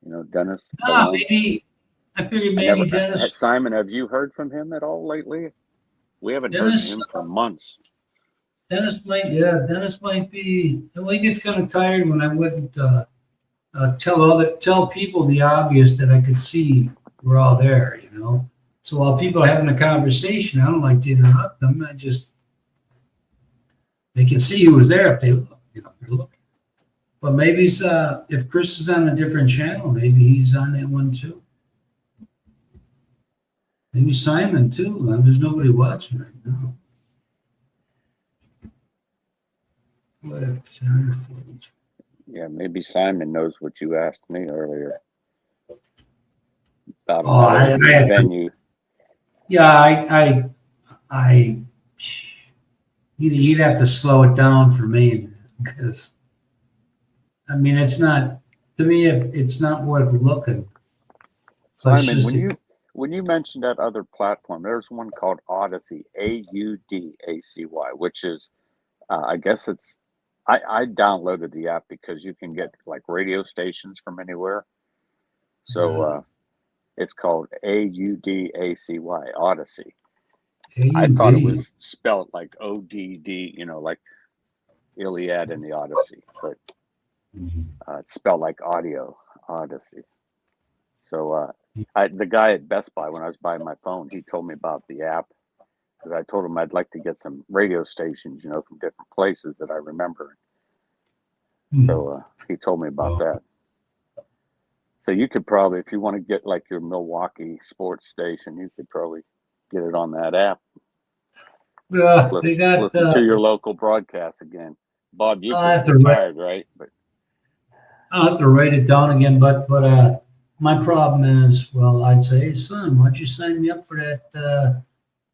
You know, Dennis Ah, Balone. maybe, I figured I never. maybe Dennis, Simon, have you heard from him at all lately? We haven't heard from Dennis, him for months. Dennis might be, well, he gets kind of tired when I wouldn't, tell people the obvious that I could see we're all there, you know. So while people are having a conversation, I don't like to interrupt them. They can see who was there if they look, you know, if they're looking. But maybe if Chris is on a different channel, maybe he's on that one too. Maybe Simon too. There's nobody watching right now. Yeah, maybe Simon knows what you asked me earlier about Oh, another venue. Yeah, I he'd have to slow it down for me because I mean it's not to me it's not worth looking. But Simon, when you mentioned that other platform, there's one called Odyssey, Audacy, which is I guess I downloaded the app because you can get like radio stations from anywhere. So it's called Audacy, Odyssey. I thought it AUD. was spelled like ODD, you know, like Iliad and the Odyssey, but it's spelled like audio, Odyssey. So the guy at Best Buy, when I was buying my phone, he told me about the app because I told him I'd like to get some radio stations, you know, from different places that I remember. So he told me about that. So you could probably, if you want to get like your Milwaukee sports station, you could probably get it on that app. Yeah, they got. Listen to your local broadcast again. Bob, you've I'll have to retired, right? But I'll have to write it down again. But my problem is, well, I'd say, hey, son, why don't you sign me up for that?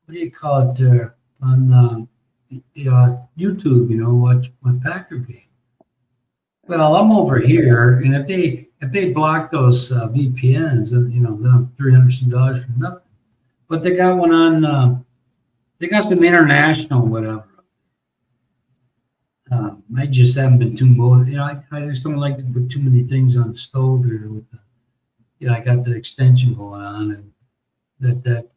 What do you call it on YouTube? You know, watch my Packer game. Well, I'm over here, and if they block those VPNs, you know, then I'm $300 some dollars for nothing. But they got one on. They got some international whatever. I just haven't been too motivated. You know, I just don't like to put too many things on the stove here. You know, I got the extension going on, and that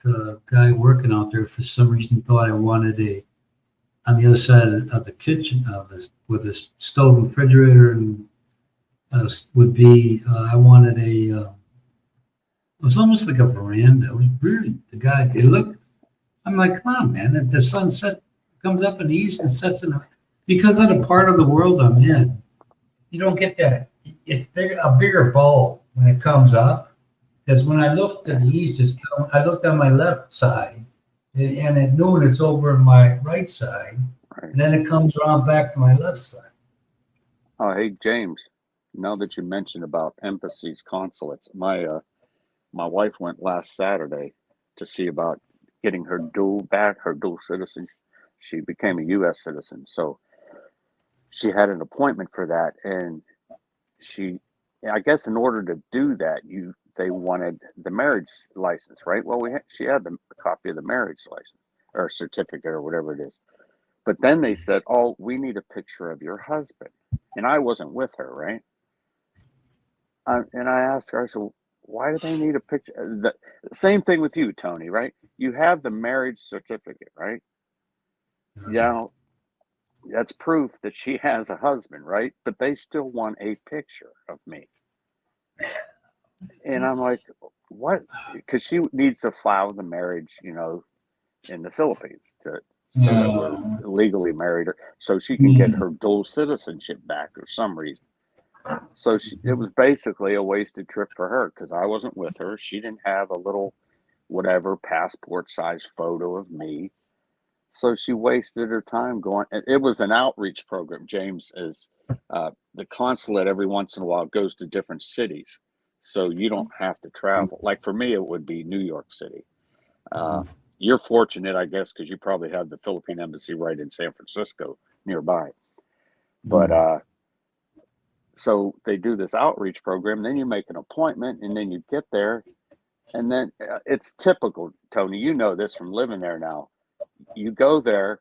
guy working out there for some reason thought I wanted on the other side of the kitchen with a stove and refrigerator and would be I wanted it was almost like a veranda. It was really the guy. They look. I'm like, come on, man. The sunset comes up in the east and sets in because of the part of the world I'm in. You don't get that. It's a bigger bulb when it comes up. Because when I look to the east, I looked on my left side, and at noon it's over on my right side, and then it comes around back to my left side. oh, hey James, now that you mentioned about embassies, consulates, my wife went last Saturday to see about getting her dual citizenship. She became a U.S. citizen, so she had an appointment for that, and I guess in order to do that, they wanted the marriage license, right? Well, she had a copy of the marriage license or certificate or whatever it is. But then they said, "Oh, we need a picture of your husband," and I wasn't with her, right? And I asked her, I said, "Why do they need a picture?" The same thing with you, Tony, right? You have the marriage certificate, right? Yeah, that's proof that she has a husband, right? But they still want a picture of me. And I'm like, what? Because she needs to file the marriage, you know, in the Philippines so that we're legally married, so she can get her dual citizenship back for some reason. So it was basically a wasted trip for her because I wasn't with her. She didn't have a little whatever passport size photo of me. So she wasted her time going. It was an outreach program. James is the consulate every once in a while goes to different cities, so you don't have to travel. Like for me, it would be New York City. Uh, you're fortunate, I guess, because you probably have the Philippine embassy right in San Francisco nearby. But so they do this outreach program. Then you make an appointment, and then you get there, and then it's typical, Tony. You know this from living there now. You go there,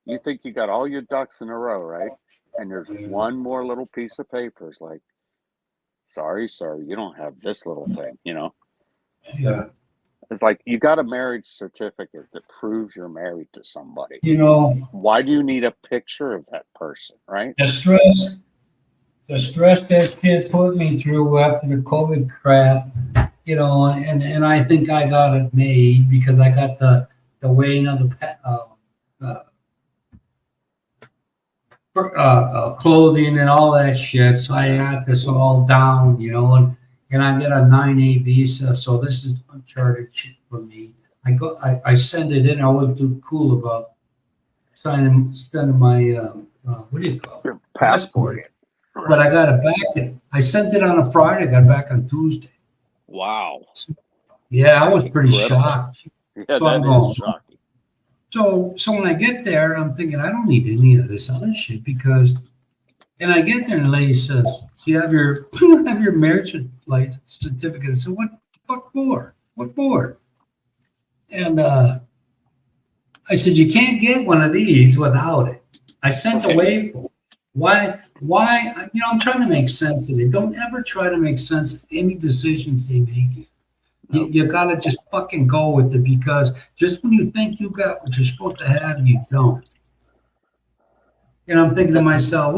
you think you got all your ducks in a row, right? And there's one more little piece of paper. It's like, sorry, sir, you don't have this little thing, you know? Yeah. It's like you got a marriage certificate that proves you're married to somebody. You know, Why do you need a picture of that person, right? the stress that shit put me through after the COVID crap, you know, and I think I got it made because I got the weighing of the clothing and all that shit. So I had this all down, you know, and I get a 9A visa. So this is uncharted shit for me. I send it in. I wasn't too cool about sending my, what do you call it? Your passport. But I got it back. I sent it on a Friday. I got it back on Tuesday. Wow. Yeah, I was pretty shocked. Yeah, so that is shocking. So when I get there, I'm thinking I don't need any of this other shit because, and I get there and the lady says, "Do you have your marriage certificate?" I said, "What the fuck for? What for?" And I said, "You can't get one of these without it." I sent away for why? You know, I'm trying to make sense of it. Don't ever try to make sense of any decisions they make. You gotta just fucking go with it because just when you think you got what you're supposed to have, you don't. And I'm thinking to myself,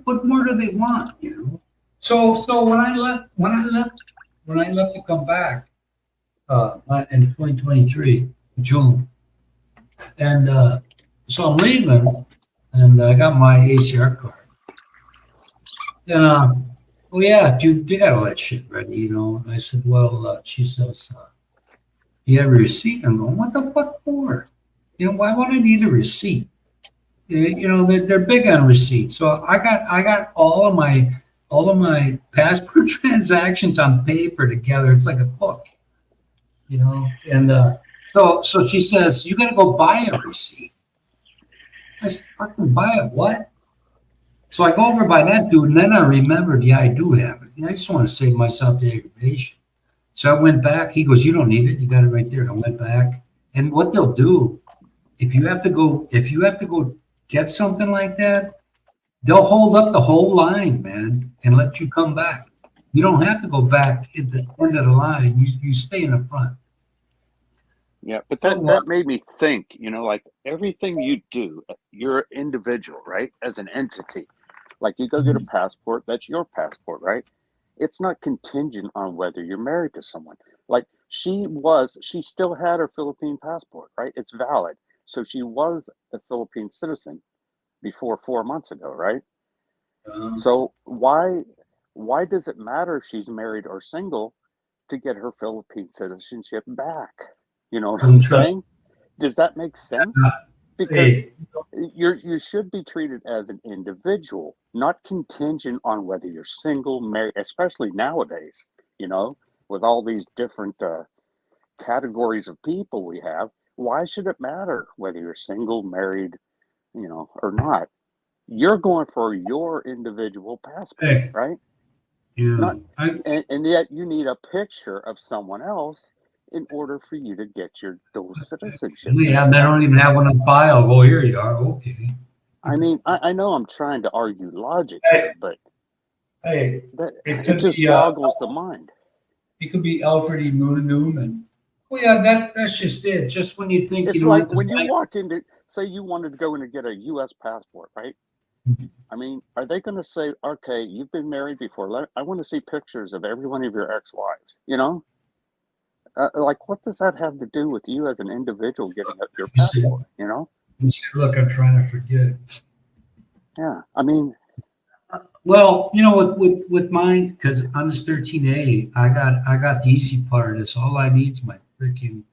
what more do they want? You know. So when I left to come back in 2023 June, and so I'm leaving, and I got my ACR card, and oh yeah, you got all that shit ready, you know. And I said, well, she says, you have a receipt? I'm going, what the fuck for? You know, why would I need a receipt? You know, they're big on receipts. So I got all of my passport transactions on paper together. It's like a book, you know. And so she says, you got to go buy a receipt. I said, fucking buy it? What? So I go over by that dude, and then I remembered, yeah, I do have it. And I just want to save myself the aggravation. So I went back. He goes, you don't need it. You got it right there. I went back. And what they'll do, if you have to go get something like that, they'll hold up the whole line, man, and let you come back. You don't have to go back at the end of the line. You stay in the front. Yeah, but that made me think, you know, like everything you do, you're an individual, right? As an entity. Like you go get a passport, that's your passport, right? It's not contingent on whether you're married to someone. Like she still had her Philippine passport, right? It's valid. So she was a Philippine citizen before 4 months ago, right? So why does it matter if she's married or single to get her Philippine citizenship back? You know what I'm saying? Does that make sense? Because you should be treated as an individual, not contingent on whether you're single, married, especially nowadays, you know, with all these different categories of people we have. Why should it matter whether you're single, married, you know, or not? You're going for your individual passport, right? Yeah. And yet you need a picture of someone else in order for you to get your dual citizenship. Yeah, they don't even have one on file. Oh, here you are. Okay. I mean, I know I'm trying to argue logic here, but it just boggles the mind. It could be Alfred E. Newman. Well, yeah, that's just it. Just when you think, it's like when you walk into, say you wanted to go in and get a U.S. passport, right? I mean, are they going to say, okay, you've been married before. I want to see pictures of every one of your ex-wives, you know? Like, what does that have to do with you as an individual getting your passport, you know? Look, I'm trying to forget. Yeah, I mean. Well, you know, with mine, because on this 13A, I got the easy part. It's all I need is my freaking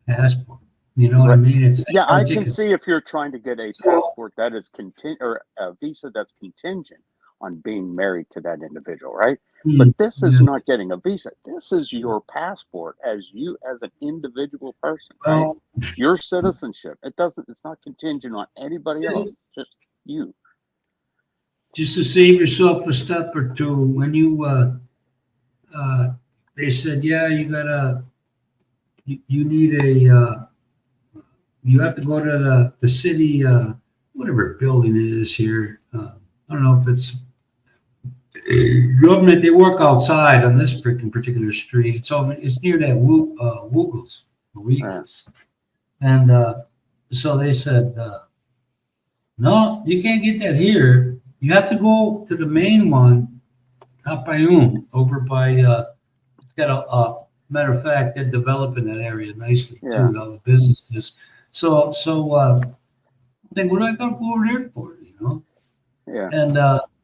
passport. You know what I mean? It's Yeah, I can ridiculous. see if you're trying to get a passport that is contingent, or a visa that's contingent on being married to that individual, right? But this is Yeah. not getting a visa. This is your passport as you as an individual person, right? Well, Your citizenship. It's not contingent on anybody else, just you. just to save yourself a step or two, when uh, they said, yeah, you need you have to go to the city, whatever building it is here. I don't know if it's government. They work outside on this particular street. It's near that Woogles, Yeah, Weagles. And so they said, no, you can't get that here. You have to go to the main one, Papayum, over by, it's got a matter of fact, they're developing that area nicely too, yeah, with all the businesses. So I think, what do I got to go over there for, you know? yeah, And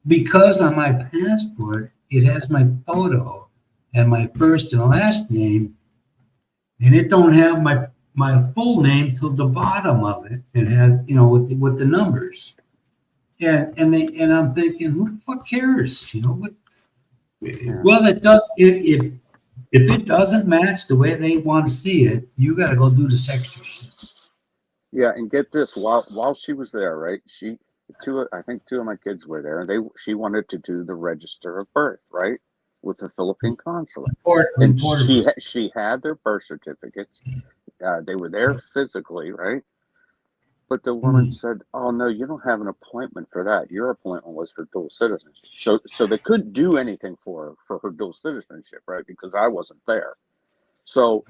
because on my passport, it has my photo and my first and last name, and it don't have my full name till the bottom of it. It has, you know, with the numbers. And I'm thinking, who the fuck cares? You know what? yeah. Well, it does. If it doesn't match the way they want to see it, you got to go do the extra shit. Yeah, and get this, while she was there, right? I think two of my kids were there, and she wanted to do the register of birth, right, with the Philippine consulate, and Reporter. she had their birth certificates. They were there physically, right? But the woman said, "Oh no, you don't have an appointment for that. Your appointment was for dual citizenship." So they couldn't do anything for her dual citizenship, right? Because I wasn't there. So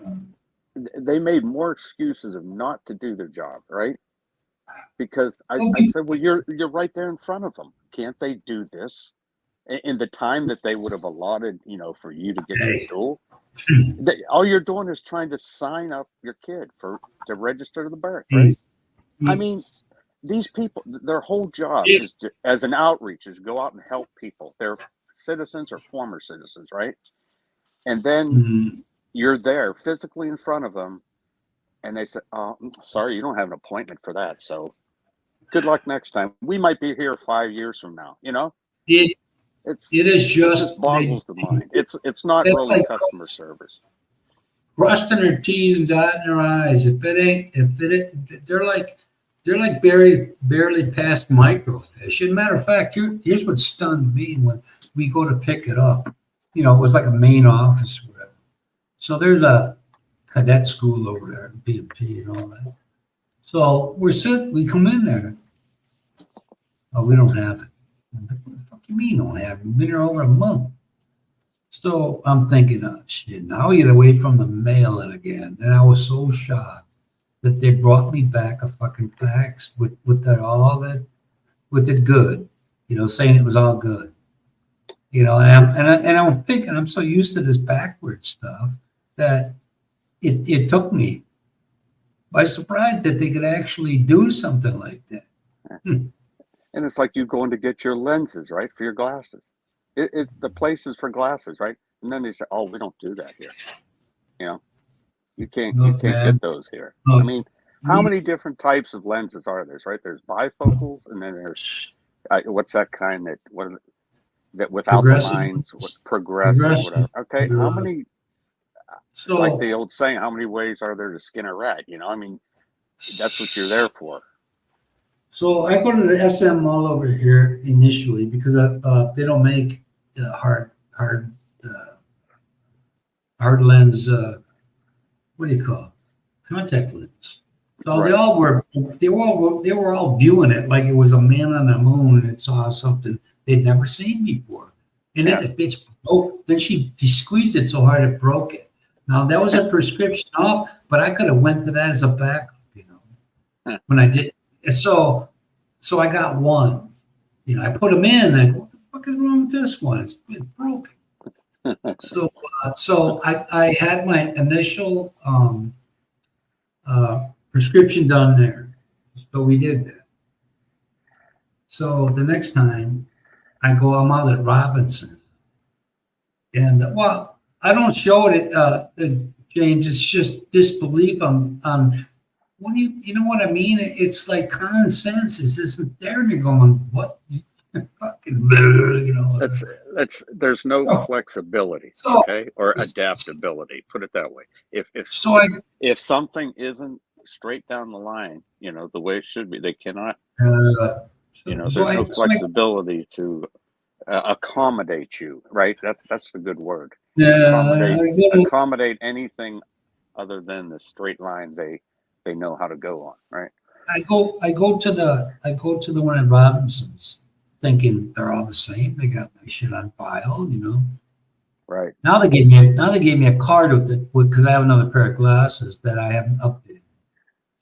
they made more excuses of not to do their job, right? Because I said, well, you're right there in front of them. Can't they do this in the time that they would have allotted, for you to get your Hey, dual? All you're doing is trying to sign up your kid to register to the birth, right? I mean, these people, their whole job if is as an outreach, is go out and help people. They're citizens or former citizens, right? And then you're there physically in front of them, and they say, "Oh, sorry, you don't have an appointment for that. So good luck next time. We might be here 5 years from now." it It's it is it just just boggles the mind. It's not that's really like customer service. crossing their T's and dotting their I's. They're like barely past microfiche. As a matter of fact, here's what stunned me when we go to pick it up. You know, it was like a main office or whatever. So there's a cadet school over there, B&P and all that. So we come in there. Oh, we don't have it. I'm like, what the fuck you mean don't have it? We've been here over a month. So I'm thinking, oh shit, now you gotta wait from the mail it again. And I was so shocked that they brought me back a fucking fax with that all that with it good, saying it was all good. And I'm thinking I'm so used to this backward stuff that it took me by surprise that they could actually do something like that. And it's like you going to get your lenses, right, for your glasses. The place is for glasses, right? And then they say, "Oh, we don't do that here." You know, you Look, can't man, get those here. I look, mean, how many different types of lenses are there? Right? There's bifocals, and then there's what's that kind that without the progressive, lines, progressive, progressive. whatever. Okay, how Uh, many? Like the so old saying, "How many ways are there to skin a rat?" I mean, that's what you're there for. So I go to the SM Mall over here initially because they don't make uh, hard lens. What do you call it? Contact lens. So Right. they were all viewing it like it was a man on the moon and it saw something they'd never seen before. And then Yeah. the bitch broke. Then she squeezed it so hard it broke it. Now that was a prescription off, but I could have went to that as a backup, when I did. So I got one. I put them in. And I go, what the fuck is wrong with this one? It's broken. So I had my initial prescription done there. So we did that. So the next time I'm out at Robinson, and I don't show it, James. It's just disbelief on what do you know what I mean? It's like common sense is isn't there, and you're going, what? Fucking, you know. There's no Oh, flexibility, so, okay, or adaptability. Put it that way. so I, If something isn't straight down the line, the way it should be, they cannot. uh, There's no flexibility to accommodate you, right? That's the good word. yeah, Accommodate anything other than the straight line they know how to go on, right? I go to the one at Robinson's, thinking they're all the same. They got my shit on file, you know. Right. Now they gave me a card with it because I have another pair of glasses that I haven't updated.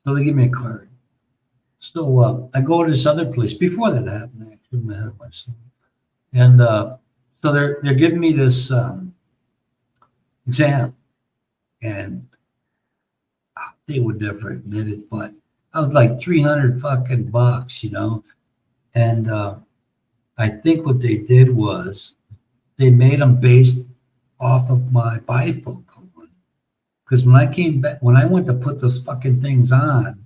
So they give me a card. So I go to this other place before that happened. Actually, I'm ahead of myself. And so they're giving me this exam, and they would never admit it, but I was like 300 fucking bucks, you know. And I think what they did was they made them based off of my bifocal one. Because when I came back, when I went to put those fucking things on,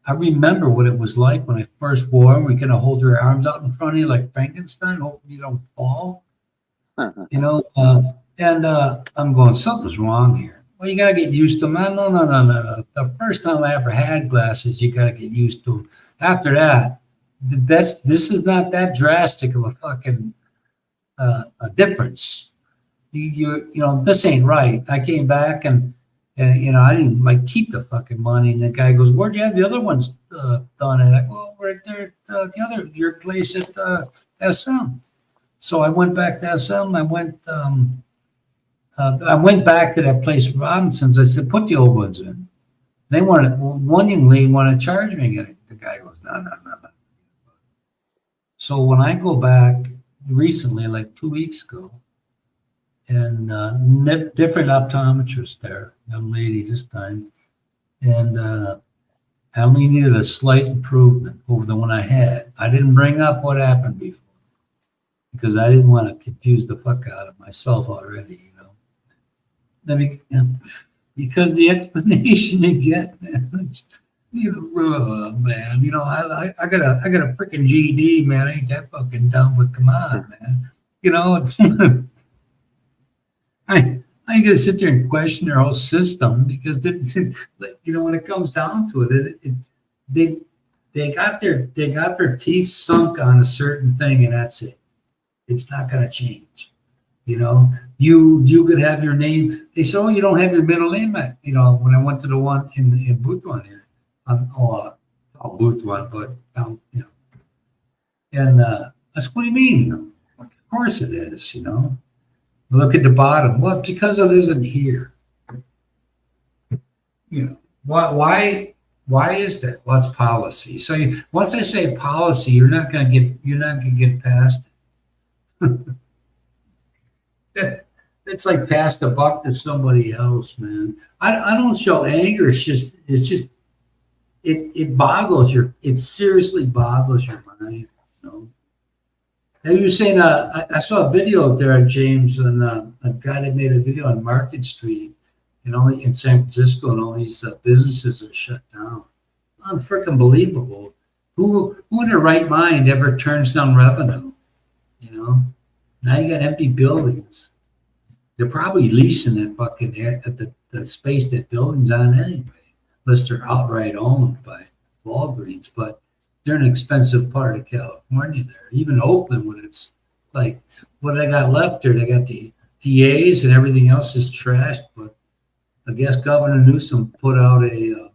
I remember what it was like when I first wore them. We're gonna hold your arms out in front of you like Frankenstein, hoping you don't fall. You know, and I'm going, something's wrong here. Well, you gotta get used to them. No. The first time I ever had glasses, you gotta get used to them. After that, this is not that drastic of a fucking a difference. You know, this ain't right. I came back and you know, I didn't like keep the fucking money. And the guy goes, "Where'd you have the other ones done?" And I go, "Well, right there, your place at SM." So I went back to SM. I went back to that place, Robinson's. I said, "Put the old ones in." They wanted, one young lady wanted to charge me. And the guy goes, "No." So when I go back recently, like 2 weeks ago, and different optometrist there, young lady this time, and I only needed a slight improvement over the one I had. I didn't bring up what happened before because I didn't want to confuse the fuck out of myself already, you know. Because the explanation they get, man, man, you know, I got a freaking GED, man. I ain't that fucking dumb, but come on, man, you know. I ain't gonna sit there and question their whole system because you know, when it comes down to it, they got their teeth sunk on a certain thing, and that's it. It's not gonna change. You know, you could have your name. They say, "Oh, you don't have your middle name." You know, when I went to the one in Butuan here, all Butuan, but you know, and I said, "What do you mean?" Like, of course it is. You know. Look at the bottom. Well, because it isn't here. You know, why is that? What's policy? So once I say policy, you're not gonna get past it. It's like pass the buck to somebody else, man. I don't show anger. It's just it seriously boggles your mind, you know. And you were saying, I saw a video up there, James, and a guy that made a video on Market Street, and only in San Francisco, and all these businesses are shut down. Unfreaking believable. Who in their right mind ever turns down revenue? You know, now you got empty buildings. They're probably leasing that fucking the space that building's on anyway, unless they're outright owned by Walgreens, but they're an expensive part of California there. Even Oakland, when it's like, what do they got left there? They got the PAs and everything else is trashed. But I guess Governor Newsom put out a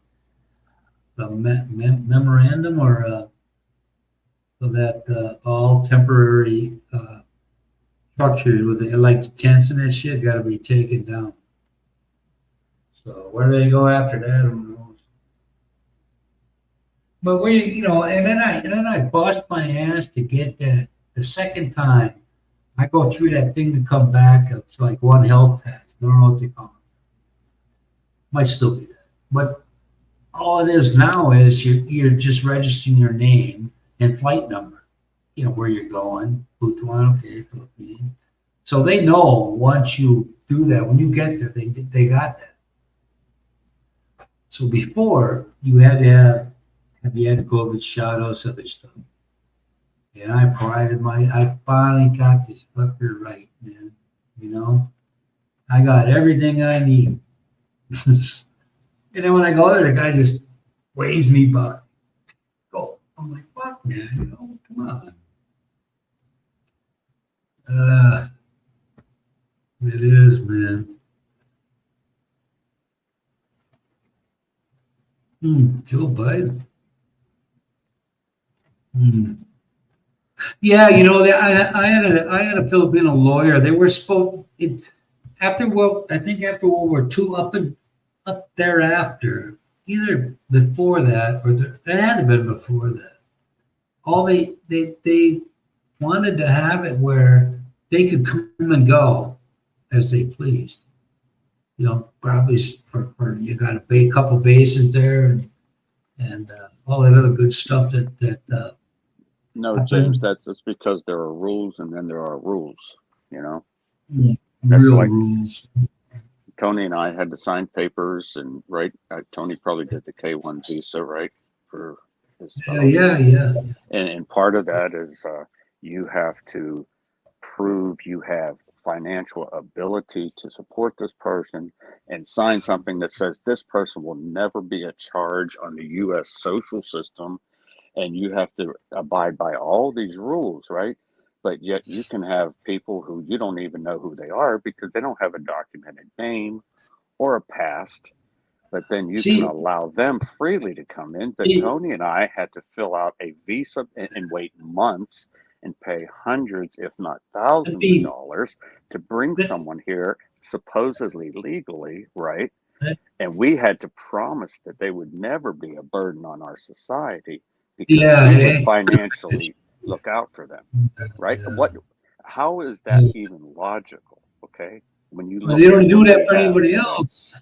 memorandum or so that all temporary structures with like tents and that shit got to be taken down. So where do they go after that? Who knows? But you know, and then I bust my ass to get that the second time. I go through that thing to come back. It's like one health pass. I don't know what they call it. Might still be that. But all it is now is you're just registering your name and flight number. You know, where you're going. Butuan, okay, Philippines. So they know once you do that, when you get there, they got that. So before, you had to have you had to COVID shot, all this other stuff. And I finally got this fucker right, man. You know, I got everything I need. And then when I go there, the guy just waves me by. Go. I'm like, fuck, man, you know, come on. It is, man. Joe Biden. Yeah, you know, I had a Filipino lawyer. They were supposed after after World War II, up thereafter, either before that or it had to have been before that. All they wanted to have it where they could come and go as they pleased. You know, probably for you got to pay a couple bases there and all that other good stuff that. No, James, that's because there are rules and then there are rules, you know? That's real like rules. Tony and I had to sign papers and Tony probably did the K-1 visa, right? For his spouse. Yeah. And part of that is you have to prove you have financial ability to support this person and sign something that says this person will never be a charge on the U.S. social system. And you have to abide by all these rules, right? But yet you can have people who you don't even know who they are because they don't have a documented name or a past. But then you can allow them freely to come in. But Tony and I had to fill out a visa and wait months and pay hundreds, if not thousands of dollars to bring someone here supposedly legally, right? And we had to promise that they would never be a burden on our society because we would financially look out for them, right? How is that even logical? Okay, when you they don't do that for anybody else,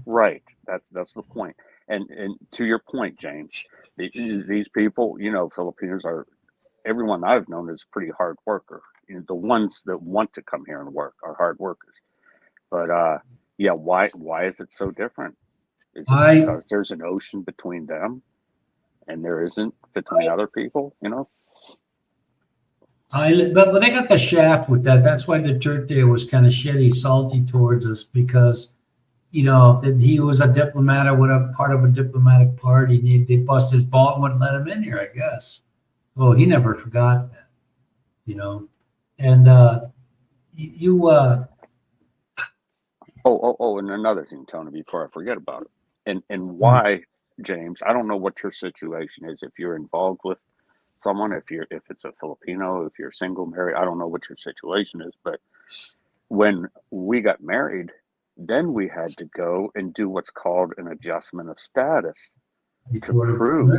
right? That's the point. And to your point, James, these people, you know, Filipinos are. Everyone I've known is a pretty hard worker. You know, the ones that want to come here and work are hard workers. But yeah, why is it so different? Is it because there's an ocean between them? And there isn't between other people, you know. But they got the shaft with that. That's why the Turk there was kind of shitty, salty towards us because, you know, he was a diplomat or whatever, part of a diplomatic party. They bust his ball and wouldn't let him in here, I guess. Well, he never forgot that, you know. And and another thing, Tony, before I forget about it, and why. James, I don't know what your situation is. If you're involved with someone, if it's a Filipino, if you're single, married, I don't know what your situation is. But when we got married, then we had to go and do what's called an adjustment of status to prove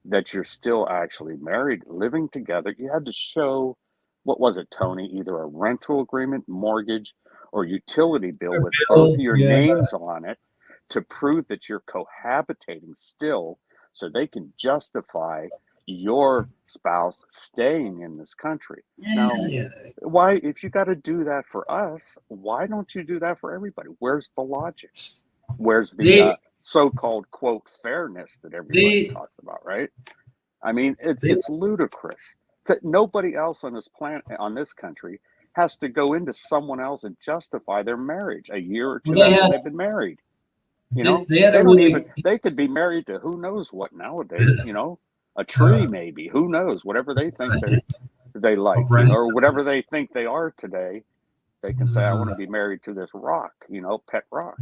that you're still actually married, living together. You had to show, what was it, Tony? Either a rental agreement, mortgage, or utility bill with both of your names on it, to prove that you're cohabitating still so they can justify your spouse staying in this country. Why, if you got to do that for us, why don't you do that for everybody? Where's the logic? Where's the so-called, quote, fairness that everybody talks about, right? I mean, it's ludicrous that nobody else on this planet, on this country, has to go into someone else and justify their marriage a year or two after they've been married. You know, they could be married to who knows what nowadays, you know, a tree maybe, who knows, whatever they think they like, you know, or whatever they think they are today, they can say, I want to be married to this rock, you know, pet rock.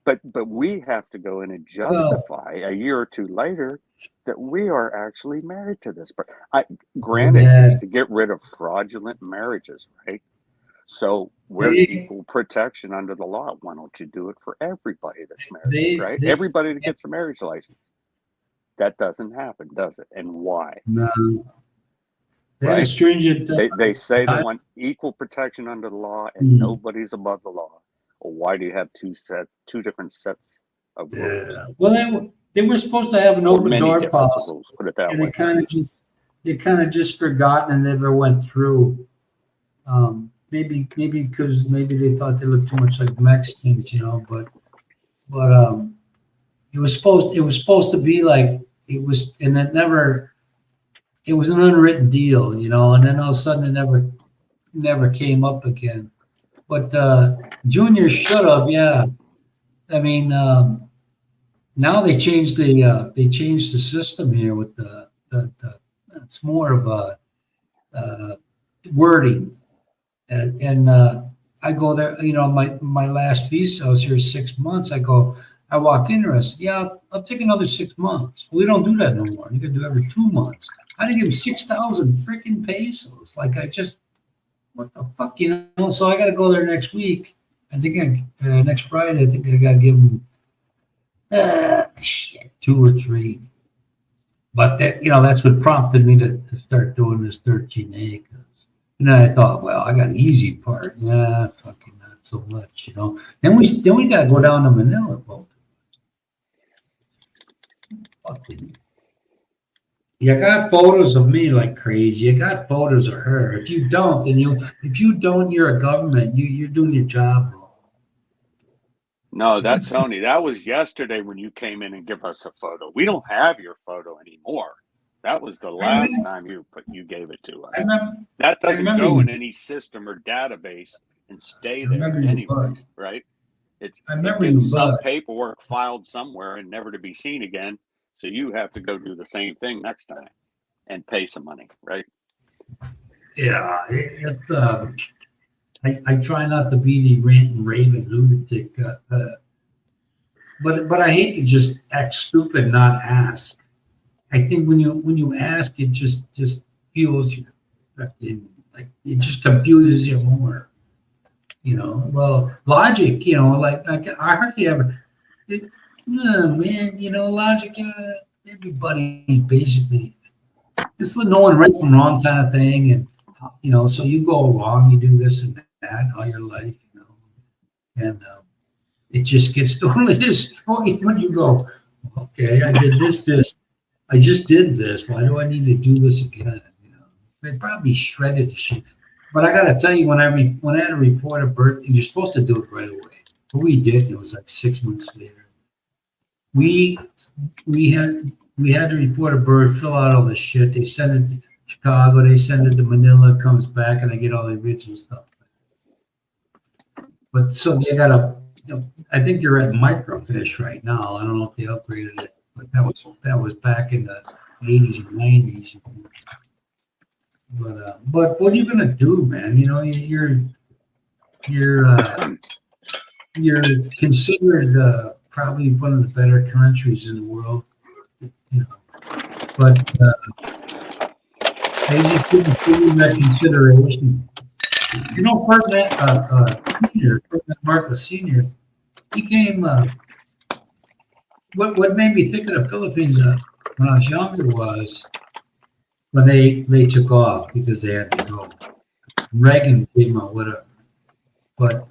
But we have to go in and justify a year or two later that we are actually married to this. Granted, it's to get rid of fraudulent marriages, right? So where's equal protection under the law? Why don't you do it for everybody that's married, right? Everybody that gets a marriage license. That doesn't happen, does it? And why? No. Right? Stringent. They say they want equal protection under the law, and nobody's above the law. Well, why do you have two different sets of rules? Well, they were supposed to have an open door policy. Rules, put it that and way. They kind of just forgotten and never went through. Maybe because maybe they thought they looked too much like Mexicans, you know. But it was supposed to be like it was, and it was an unwritten deal, and then all of a sudden it never came up again. But Junior should have, yeah. I mean, now they changed the system here with the it's more of a wording, and I go there. My last visa, I was here 6 months. I walk in there. I said, yeah, I'll take another 6 months. We don't do that no more. You can do every 2 months. I had to give him 6,000 freaking pesos. Like what the fuck, So I got to go there next week. I think next Friday. I think I got to give him shit, 2 or 3. But that's what prompted me to start doing this 13A. I thought, well, I got an easy part. Nah, fucking not so much. Then we got to go down to Manila, folks. Fucking. You got photos of me like crazy. You got photos of her. If you don't, you're a government. You're doing your job wrong. No, that's Tony. That was yesterday when you came in and give us a photo. We don't have your photo anymore. That was the last time you gave it to us. That doesn't go in any system or database and stay there anyway, right? It's some paperwork filed somewhere and never to be seen again. So you have to go do the same thing next time and pay some money, right? Yeah, I try not to be the rant and raving lunatic, but I hate to just act stupid and not ask. I think when you ask, it just fuels you. Like it just confuses you more. Well, logic. Like I hardly ever. Man, logic. Everybody basically it's the knowing right from wrong kind of thing, and so you go along, you do this and that all your life, and it just gets totally destroyed when you go, okay, I did this. I just did this. Why do I need to do this again? They probably shredded the shit. But I got to tell you, when I had to report a birthday, you're supposed to do it right away. But we did. It was like 6 months later. We had to report a birth, fill out all the shit. They send it to Chicago. They send it to Manila. It comes back, and I get all the original stuff. But so they got I think they're at microfiche right now. I don't know if they upgraded it. But that was back in the 80s and 90s. But what are you gonna do, man? You're considered probably one of the better countries in the world, but they just didn't give you that consideration. Ferdinand Marcos Senior, he came. What made me think of the Philippines when I was younger was when they took off because they had to go. Reagan came out with but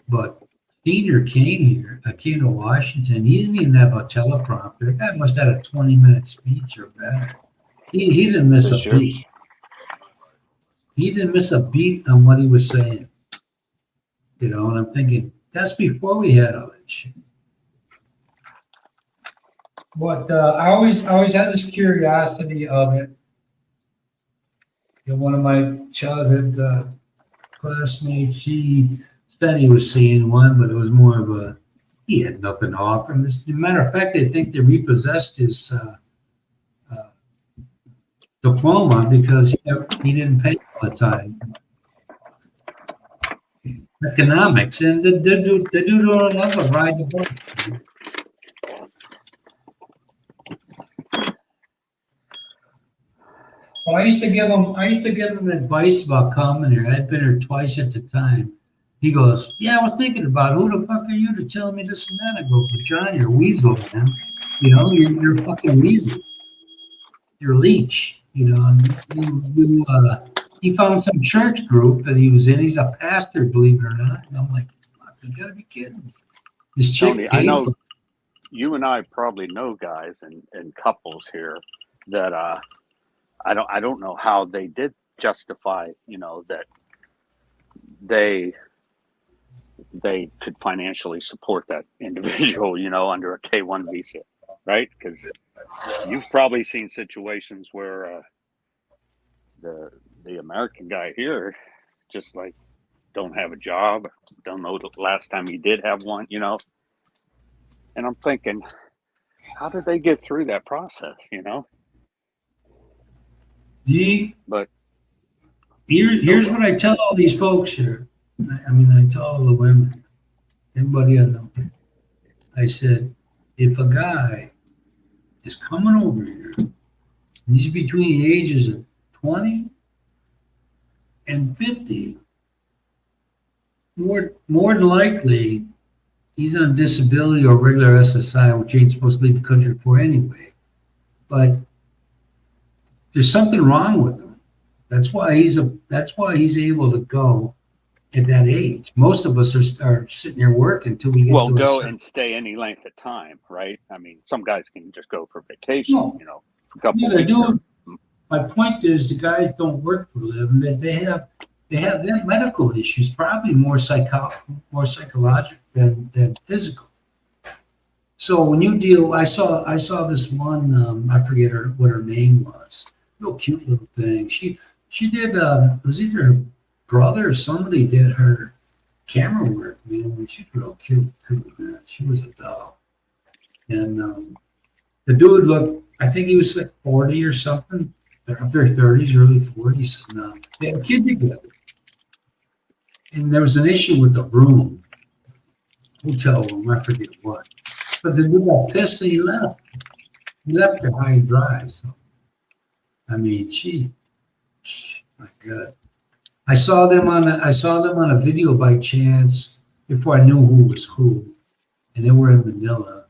Senior came to Washington. He didn't even have a teleprompter. The guy must have had a 20-minute speech or better. He didn't miss a beat. He didn't miss a beat on what he was saying. And I'm thinking that's before we had all that shit. But I always had this curiosity of it. One of my childhood classmates, he said he was seeing one, but it was more of he had nothing to offer. As a matter of fact, I think they repossessed his diploma because he didn't pay all the time. Economics, and the dude don't have a ride the boat. Well, I used to give him advice about coming here. I'd been here twice at the time. He goes, yeah, I was thinking about who the fuck are you to tell me this and that? I go, but John, you're a weasel, man. You're a fucking weasel. You're a leech. He found some church group that he was in. He's a pastor, believe it or not. And I'm like, fuck, you gotta be kidding me. This chick Tony, I know you and I probably know guys and couples here that I don't know how they did justify, that they could financially support that individual, under a K-1 visa. right? Because you've probably seen situations where the American guy here just like don't have a job, don't know the last time he did have one, you know. And I'm thinking, how did they get through that process, you know? But Here's what I tell all these folks here. I mean, I tell all the women, everybody I know. I said, if a guy is coming over here, he's between the ages of 20 and 50, more than likely, he's on disability or regular SSI, which ain't supposed to leave the country for anyway. But there's something wrong with him. That's why he's able to go at that age. Most of us are sitting here working until we get well, to go and stay any length of time, right? I mean, some guys can just go for vacation, No. you know, for a couple Yeah, of they weeks. do. My point is, the guys don't work for a living. They have their medical issues, probably more psychological than physical. So when you deal, I saw this one. I forget what her name was. Real cute little thing. She did. It was either her brother or somebody did her camera work. Man, she's real cute too. Man, she was a doll. And the dude looked. I think he was like 40 or something. They're up their 30s, early 40s, and they had a kid together. And there was an issue with the room, hotel room, I forget what. But the dude got pissed and he left. He left her high and dry. So, I mean, my God. I saw them on a video by chance before I knew who was who, and they were in Manila.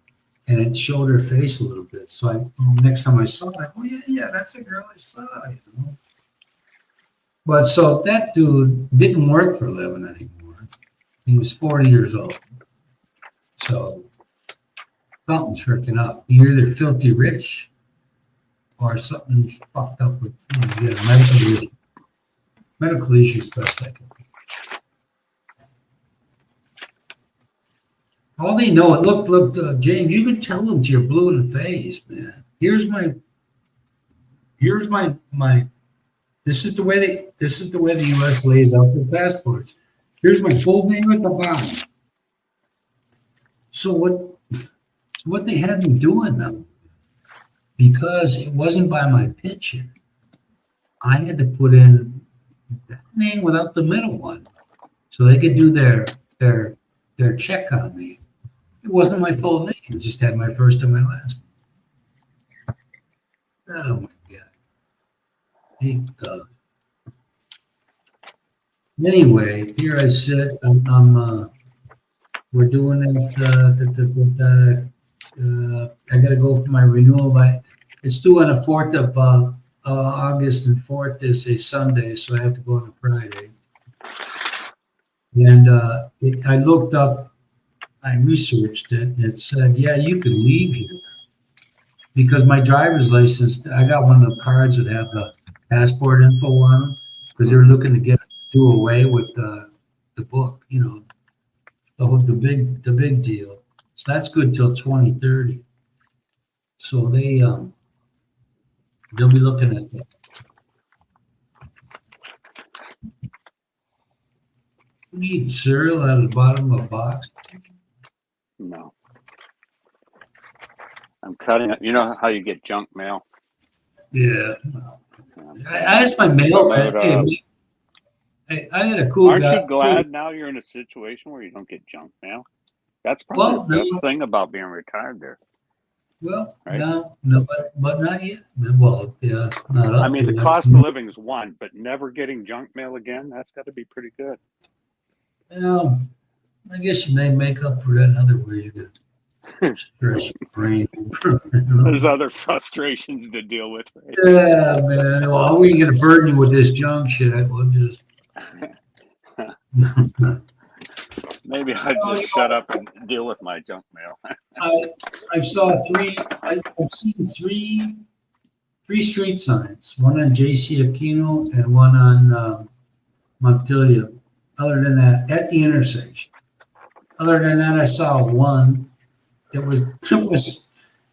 And it showed her face a little bit. So next time I saw it, oh yeah, that's the girl I saw, you know. But so that dude didn't work for a living anymore. He was 40 years old. So something's freaking up. You're either filthy rich or something's fucked up with medical issues, best I can. All they know, look, James, you can tell them you're blue in the face, man. Here's my. This is the way the U.S. lays out their passports. Here's my full name at the bottom. So what they had me doing now, because it wasn't by my picture, I had to put in that name without the middle one, so they could do their check on me. It wasn't my full name. It just had my first and my last name. Oh my God. Thank God. Anyway, here I sit. We're doing it. I got to go for my renewal. It's due on the 4th of August, and 4th is a Sunday, so I have to go on a Friday. And I looked up. I researched it, and it said, yeah, you can leave here. Because my driver's license, I got one of the cards that have the passport info on them, because they were looking to do away with the book, you know, the big deal. So that's good till 2030. So they'll be looking at that. You need cereal out of the bottom of a box? No. I'm cutting it. You know how you get junk mail? Yeah. I asked my mail. Hey, I had a cool Aren't guy. you glad now you're in a situation where you don't get junk mail? That's probably the best thing about being retired there. Well, right? no, but not yet. Well, yeah, not up. I mean, the cost of living is one, but never getting junk mail again, that's got to be pretty good. Well, I guess you may make up for that in other ways. You get stress your brain. There's other frustrations to deal with. Right? Yeah, man. Well, how are you going to burden you with this junk shit? We'll just. Maybe I'd just shut up and deal with my junk mail. I've seen three street signs, one on J.C. Aquino and one on Montpelier. Other than that, at the intersection. Other than that, I saw one. It was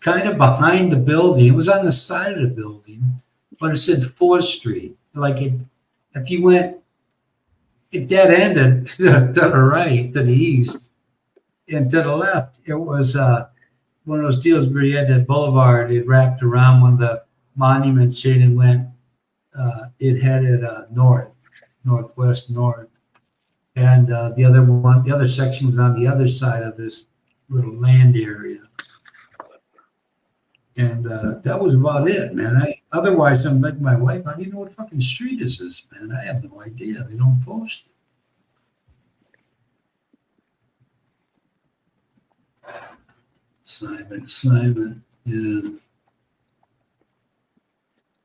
kind of behind the building. It was on the side of the building, but it said 4th Street. Like if you went, it dead ended to the right, to the east, and to the left, it was one of those deals where you had that boulevard. It wrapped around one of the monuments and went. It headed northwest, north, and the other section was on the other side of this little land area. And that was about it, man. Otherwise, I'm like my wife. How do you know what fucking street is this, man? I have no idea. They don't post it. Simon, yeah.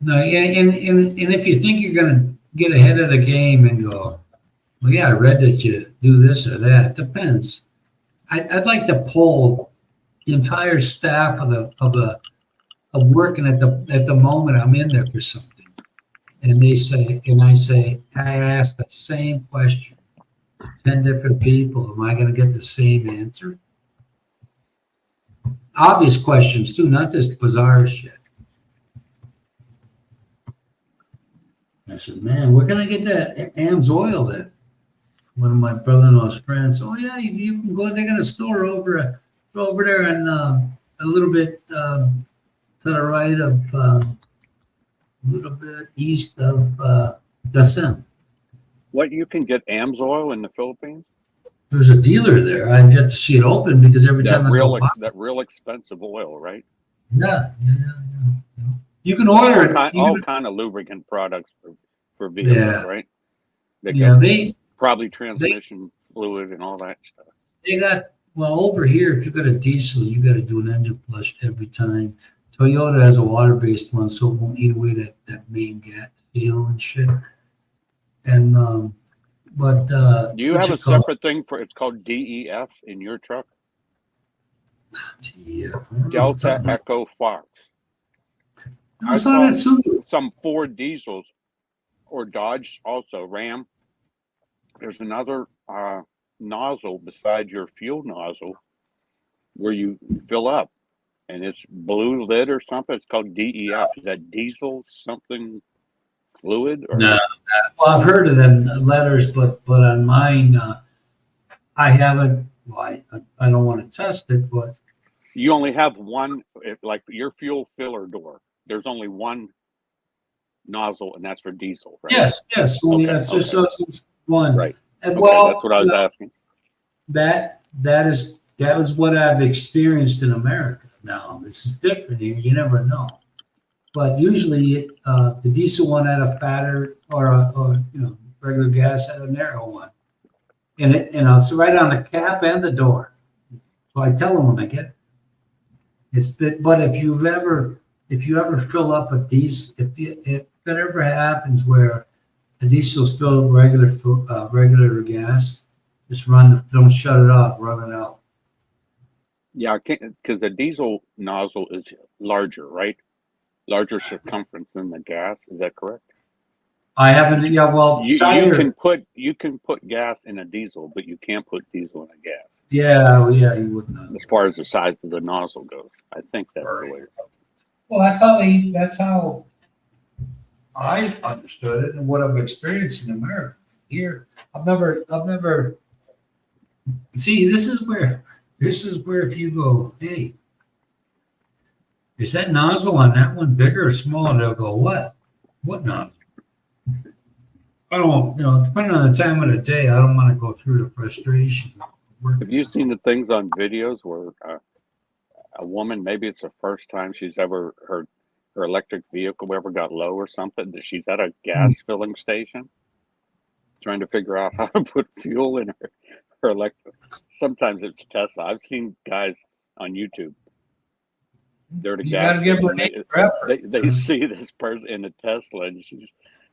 No, yeah, and if you think you're gonna get ahead of the game and go, well, yeah, I read that you do this or that. Depends. I'd like to poll the entire staff of working at the moment I'm in there for something, and I ask the same question, 10 different people. Am I going to get the same answer? Obvious questions too, not this bizarre shit. I said, man, we're going to get that AMSOIL that one of my brother-in-law's friends. Oh yeah, you can go. They got a store over there and a little bit to the right of a little bit east of Gasem. What, you can get AMSOIL in the Philippines? There's a dealer there. I've yet to see it open because every time I go by, that real expensive oil, right? yeah. You can order it. All kind of lubricant products for vehicles, right? They probably transmission fluid and all that stuff. They got, well, over here, if you got a diesel, you got to do an engine flush every time. Toyota has a water-based one, so it won't eat away that main gas seal and shit. And but do you have a separate thing for? It's called DEF in your truck. Delta Echo Fox. I saw that soon. Some Ford diesels or Dodge, also Ram. There's another nozzle beside your fuel nozzle where you fill up, and it's blue lid or something. It's called DEF. Is that diesel something fluid? Or? No. Well, I've heard of them letters, but on mine, I haven't. Well, I don't want to test it, but you only have one. Like your fuel filler door, there's only one nozzle, and that's for diesel, right? Yes. Well, okay, yes, there's one. Right. And okay, well, that's what I was asking. That is what I've experienced in America. Now this is different here. You never know, but usually the diesel one had a fatter or regular gas had a narrow one, and it's right on the cap and the door. So I tell them when I get it. But if you ever fill up a diesel, if that ever happens where the diesel's filled with regular gas, just don't shut it off, run it out. Yeah, I can't, because the diesel nozzle is larger, right? Larger circumference than the gas. Is that correct? I haven't. Yeah, well, you can put gas in a diesel, but you can't put diesel in a gas. Yeah, you wouldn't know. As far as the size of the nozzle goes, I think that's the way. Well, that's how I understood it and what I've experienced in America. Here, I've never. See, this is where if you go, hey, is that nozzle on that one bigger or smaller? They'll go, what nozzle? I don't, depending on the time of the day, I don't want to go through the frustration. Have you seen the things on videos where a woman, maybe it's the first time she's ever her electric vehicle ever got low or something, that she's at a gas filling station trying to figure out how to put fuel in her electric. Sometimes it's Tesla. I've seen guys on YouTube. They're at a gas station. They see this person in a Tesla, and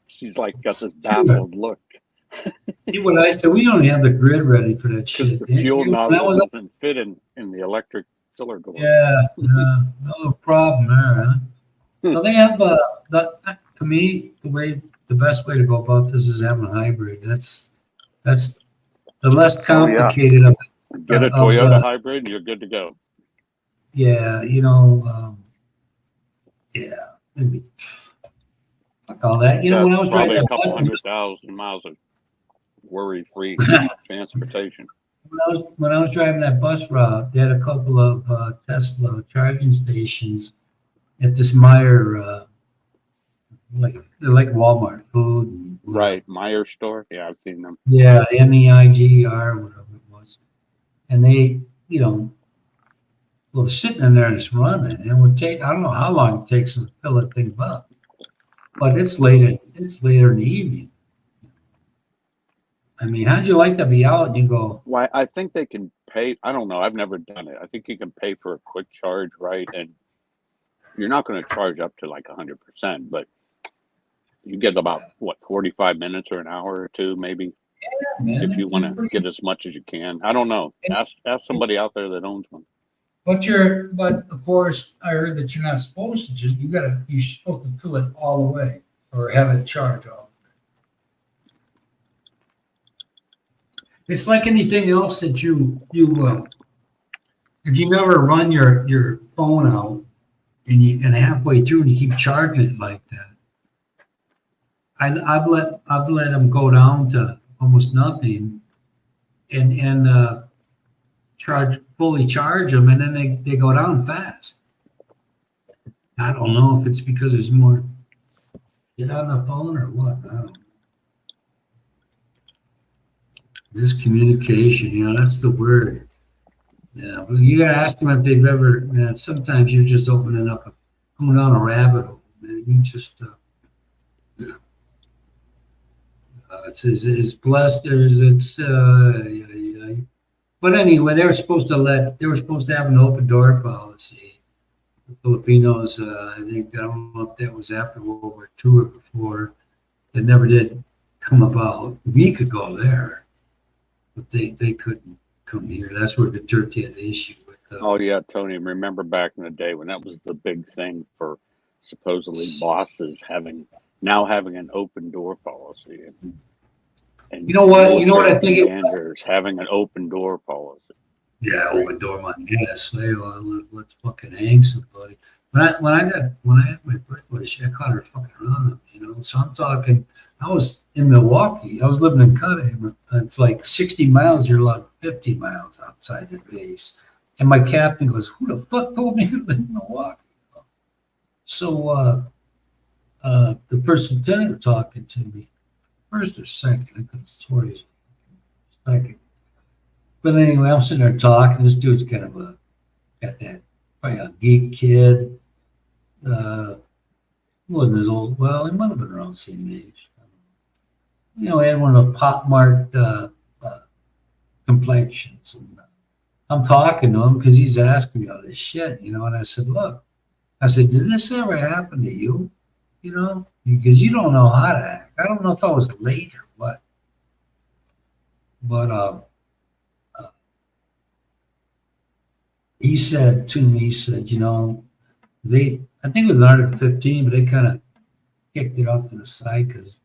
she's like got this baffled look. See what I said? We don't have the grid ready for that shit. Because the fuel nozzle doesn't fit in the electric filler door. Yeah, no problem there, huh? So they have to me, the best way to go about this is having a hybrid. That's the less complicated of it. Get a Toyota hybrid and you're good to go. yeah, yeah, maybe, fuck all that. Got When I was driving probably a that couple bus, 100,000 miles of worry-free transportation. when I was driving that bus route, they had a couple of Tesla charging stations at this Meyer, like they're like Walmart food. And, Right, Meyer store. Yeah, I've seen them. yeah, MEIGER, whatever it was, and they, well, sitting in there and it's running, and it would take, I don't know how long it takes them to fill that thing up, but it's later in the evening. I mean, how'd you like to be out and you go, Why? I think they can pay. I don't know. I've never done it. I think you can pay for a quick charge, right? And you're not going to charge up to like 100%, but you get about what 45 minutes or an hour or two, maybe, man, if you want to get as much as you can. I don't know. Ask somebody out there that owns one. but of course, I heard that you're not supposed to you're supposed to fill it all the way or have it charge all. It's like anything else that if you never run your phone out and halfway through and you keep charging it like that. I've let them go down to almost nothing and fully charge them, and then they go down fast. I don't know if it's because there's more get on the phone or what. I don't know. This communication, that's the word. Yeah, well, you gotta ask them if they've ever. Sometimes you're just opening up, going down a rabbit hole, man. You just. It's blessed. Yeah. But anyway, they were supposed to have an open door policy. The Filipinos, I think, I don't know if that was after World War II or before. That never did come about. We could go there, but they couldn't come here. That's where Duterte had the issue with. Oh yeah, Tony. Remember back in the day when that was the big thing for supposedly bosses having an open door policy, and you know what I think commanders having an open door policy. Yeah, open door my ass. Hey, let's fucking hang somebody. When I had my birthday, I caught her fucking around, So I'm talking. I was in Milwaukee. I was living in Cudahy. It's like 60 miles. You're allowed 50 miles outside the base. And my captain goes, "Who the fuck told me to live in Milwaukee?" So the first lieutenant was talking to me, first or second. I could have sworn he's second. But anyway, I'm sitting there talking. This dude's kind of got that probably a geek kid. Wasn't as old. Well, he might have been around the same age. He had one of the pop-marked complexions. And I'm talking to him because he's asking me all this shit, And I said, look, did this ever happen to you? Because you don't know how to act. I don't know if I was late or what. But he said to me, I think it was in Article 15, but they kind of kicked it off to the side because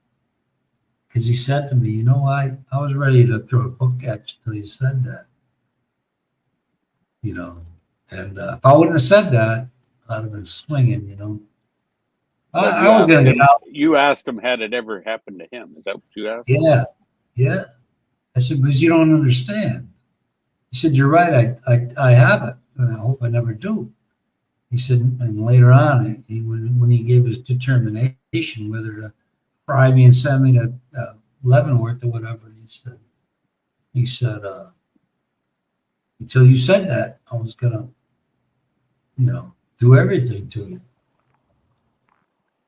he said to me, I was ready to throw a book at you till you said that. And if I wouldn't have said that, I'd have been swinging, I was going to get out. You asked him, had it ever happened to him? Is that what you asked? Yeah. I said, because you don't understand. He said, you're right. I haven't, and I hope I never do. He said, and later on, when he gave his determination whether to fry me and send me to Leavenworth or whatever, he said, until you said that, I was gonna, do everything to you.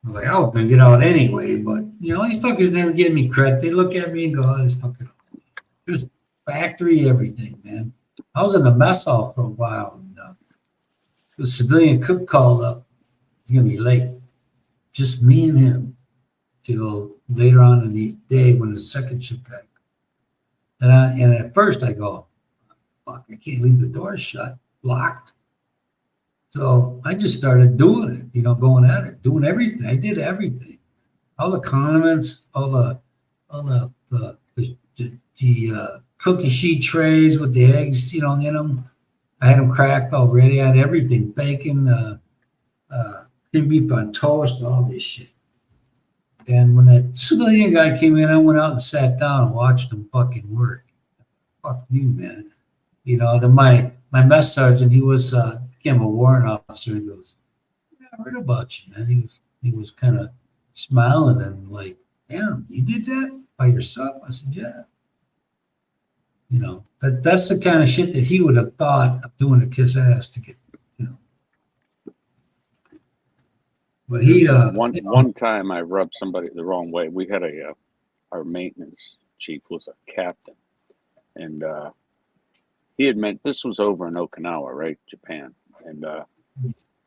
I was like, I was gonna get out anyway, but these fuckers never give me credit. They look at me and go, "Oh, this fucking just factory everything, man." I was in the mess hall for a while, and the civilian cook called up. He's gonna be late. Just me and him till later on in the day when the second shift back. And at first I go, fuck, I can't leave the door shut, locked. So I just started doing it, going at it, doing everything. I did everything, all the condiments, all the cookie sheet trays with the eggs, in them. I had them cracked already. I had everything, bacon, cream beef on toast, all this shit. And when that civilian guy came in, I went out and sat down and watched him fucking work. Fuck you, man. You know, then my mess sergeant, he was became a warrant officer. He goes, "Yeah, I heard about you, man." He was kind of smiling and like, "Damn, you did that by yourself?" I said, "Yeah." You know, that's the kind of shit that he would have thought of doing to kiss ass to get, you know. But he, one time I rubbed somebody the wrong way. We had our maintenance chief was a captain, and he had meant this was over in Okinawa, right, Japan, and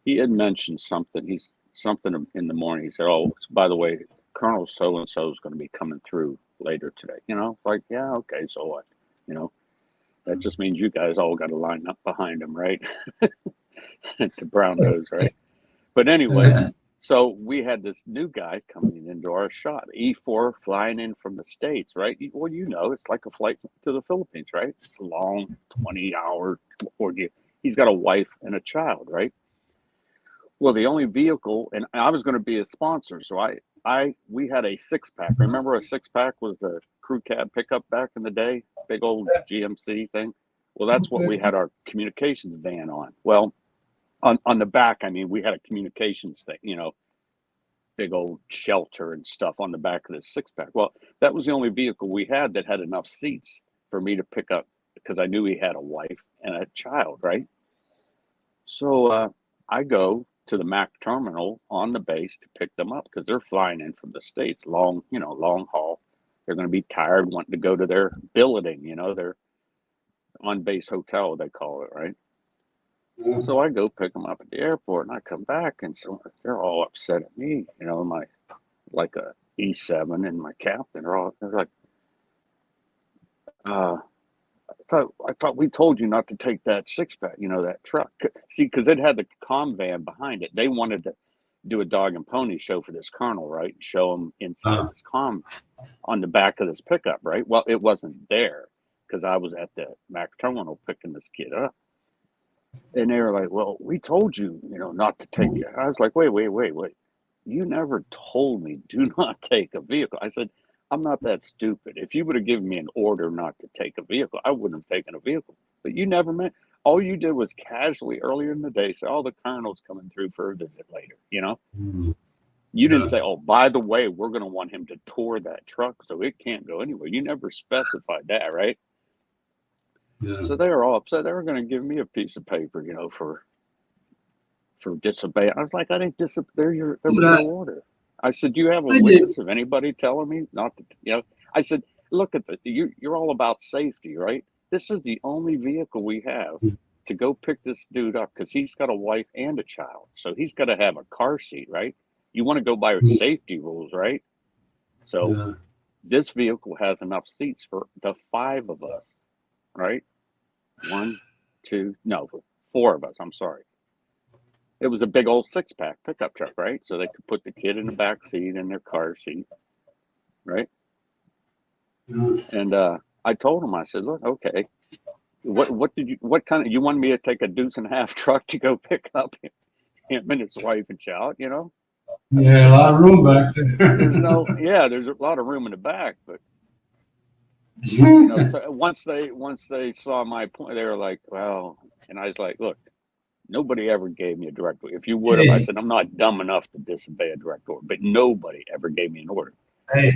he had mentioned something. Something in the morning. He said, "Oh, by the way, Colonel so and so is going to be coming through later today." You know, like, yeah, okay, so what? You know, that just means you guys all got to line up behind him, right? To brown nose, right? But anyway, so we had this new guy coming into our shop, E4 flying in from the States, right? Well, you know, it's like a flight to the Philippines, right? It's a long 20-hour, or he's got a wife and a child, right? Well, the only vehicle, and I was going to be a sponsor, so we had a 6-pack. Remember, a 6-pack was the crew cab pickup back in the day, big old GMC thing. Well, that's what we had our communications van on. Well, on the back, I mean, we had a communications thing, you know, big old shelter and stuff on the back of the 6-pack. Well, that was the only vehicle we had that had enough seats for me to pick up, because I knew he had a wife and a child, right? So I go to the Mac terminal on the base to pick them up, because they're flying in from the States, long haul. They're going to be tired, wanting to go to their billeting, you know, their on-base hotel, they call it, right? So I go pick them up at the airport, and I come back, and so they're all upset at me, you know, my like a E7 and my captain they're like, I thought we told you not to take that 6-pack, you know, that truck. See, because it had the comm van behind it. They wanted to do a dog and pony show for this colonel, right? And show him inside this comm on the back of this pickup, right? Well, it wasn't there, because I was at the Mac terminal picking this kid up. And they were like, "Well, we told you, you know, not to take it." I was like, wait. You never told me do not take a vehicle. I said, I'm not that stupid. If you would have given me an order not to take a vehicle, I wouldn't have taken a vehicle. But you never meant. All you did was casually earlier in the day say, "Oh, the colonel's coming through for a visit later." You know, you didn't say, "Oh, by the way, we're going to want him to tour that truck so it can't go anywhere." You never specified that, right? Yeah. So they were all upset. They were going to give me a piece of paper, you know, for disobeying. I was like, I didn't disobey. There was no order. I said, "Do you have a witness of anybody telling me not to?" You know, I said, "Look at you're all about safety, right? This is the only vehicle we have to go pick this dude up, because he's got a wife and a child, so he's got to have a car seat, right? You want to go by safety rules, right? So this vehicle has enough seats for the 5 of us, right? 4 of us. I'm sorry." It was a big old 6-pack pickup truck, right? So they could put the kid in the back seat in their car seat, right? And I told him, I said, "Look, okay, what kind of, you wanted me to take a 2.5 truck to go pick up him and his wife and child, you know?" Yeah, a lot of room back there. There's a lot of room in the back, but you know, so once they saw my point, they were like, "Well," and I was like, "Look, nobody ever gave me a direct order. If you would have," I said, "I'm not dumb enough to disobey a direct order, but nobody ever gave me an order.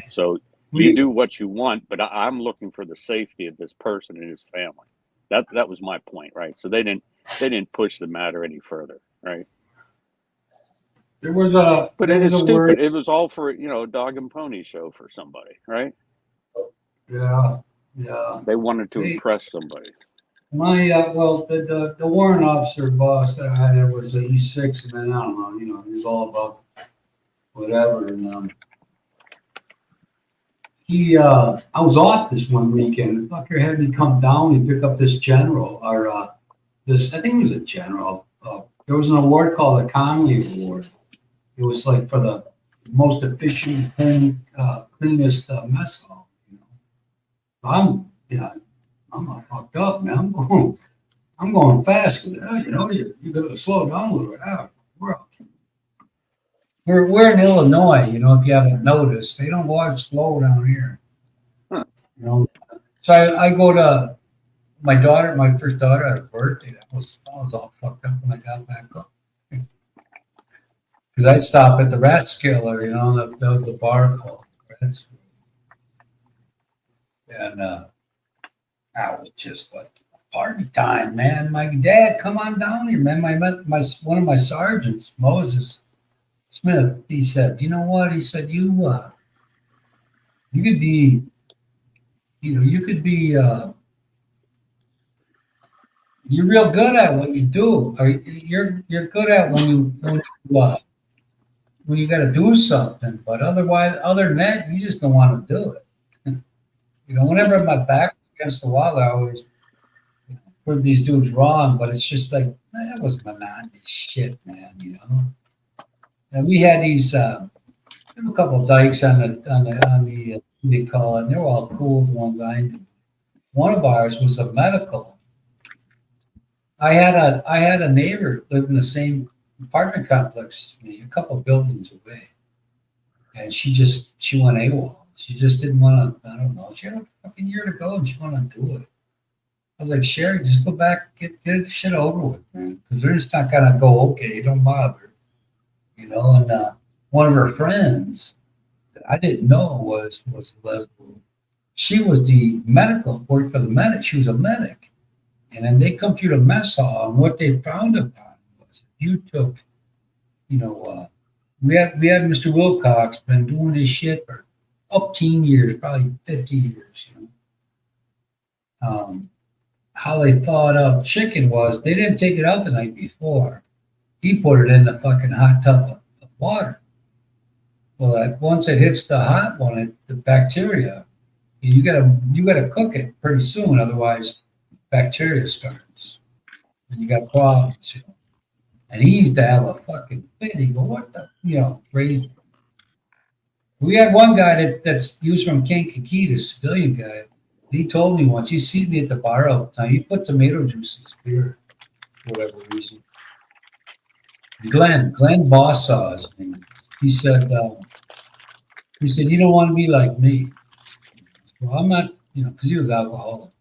So you do what you want, but I'm looking for the safety of this person and his family." That was my point, right? So they didn't push the matter any further, right? But it is stupid. Word. It was all for, you know, a dog and pony show for somebody, right? Yeah. They wanted to impress somebody. My the warrant officer boss that I had was an E6, and then I don't know, you know, he was all about whatever. And I was off this one weekend. The fucker had me come down and pick up this general, or I think it was a general. There was an award called the Conley Award. It was like for the most efficient, cleanest mess hall. You know, I'm not fucked up, man. I'm going fast. You got to slow down a little bit. We're in Illinois, if you haven't noticed. They don't walk slow down here. Huh. So I go to my first daughter had a birthday. I was all fucked up when I got back up. Because I'd stop at the Rat Skiller, that was the bar called Rat Skiller. And that was just like party time, man. My dad, come on down here, man. One of my sergeants, Moses Smith, he said, you know what? He said, you could be, you're real good at what you do. Or you're good at when you got to do something. But other than that, you just don't want to do it. Whenever my back was against the wall, I always prove these dudes wrong. But it's just like, man, that was monotonous shit, man. And we had these. There were a couple of dykes on the they call it. And they were all cool ones. One of ours was a medical. I had a neighbor live in the same apartment complex as me, a couple of buildings away, and she went AWOL. She just didn't want to. I don't know. She had a fucking year to go, and she wanted to do it. I was like, Sherry, just go back, get the shit over with, man, because they're just not gonna go. Okay, don't bother, And one of her friends that I didn't know was lesbian. She was the worked for the medic. She was a medic. And then they come through the mess hall, and what they found upon was you took, we had Mr. Wilcox been doing this shit for up teen years, probably 50 years. How they thawed up chicken was they didn't take it out the night before. He put it in the fucking hot tub of water. Well, once it hits the hot one, the bacteria, you gotta cook it pretty soon, otherwise bacteria starts, and you got problems. And he used to have a fucking fit. He go, what the, crazy. We had one guy he was from Kankakee, a civilian guy. He told me once, he sees me at the bar all the time. He put tomato juice in his beer for whatever reason. Glenn Bossaw is his name. He said, you don't want to be like me. Well, I'm not, because he was alcoholic.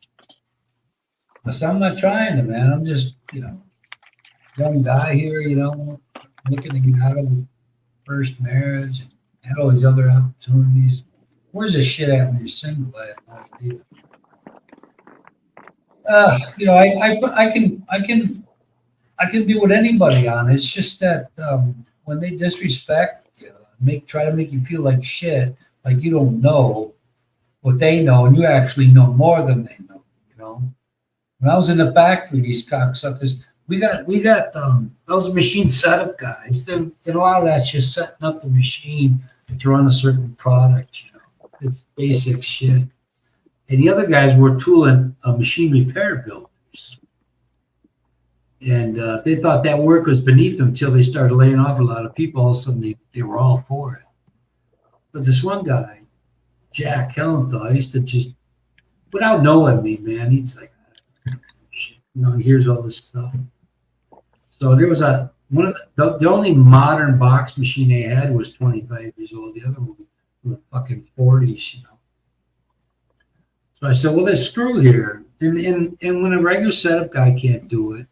I said, I'm not trying to, man. I'm just, young guy here, looking to get out of the first marriage and had all these other opportunities. Where's this shit at when you're single? I have no idea. I can be with anybody on. It's just that when they disrespect you, try to make you feel like shit, like you don't know what they know, and you actually know more than they know. When I was in the factory, these cocksuckers, we got those machine setup guys. Then a lot of that's just setting up the machine to run a certain product. It's basic shit. And the other guys were tooling machine repair builders. And they thought that work was beneath them until they started laying off a lot of people. All of a sudden, they were all for it. But this one guy, Jack Hellenthal, used to just, without knowing me, man, he's like, shit, he hears all this stuff. So there was the only modern box machine they had was 25 years old. The other one was fucking 40s, So I said, well, there's screw here. And when a regular setup guy can't do it,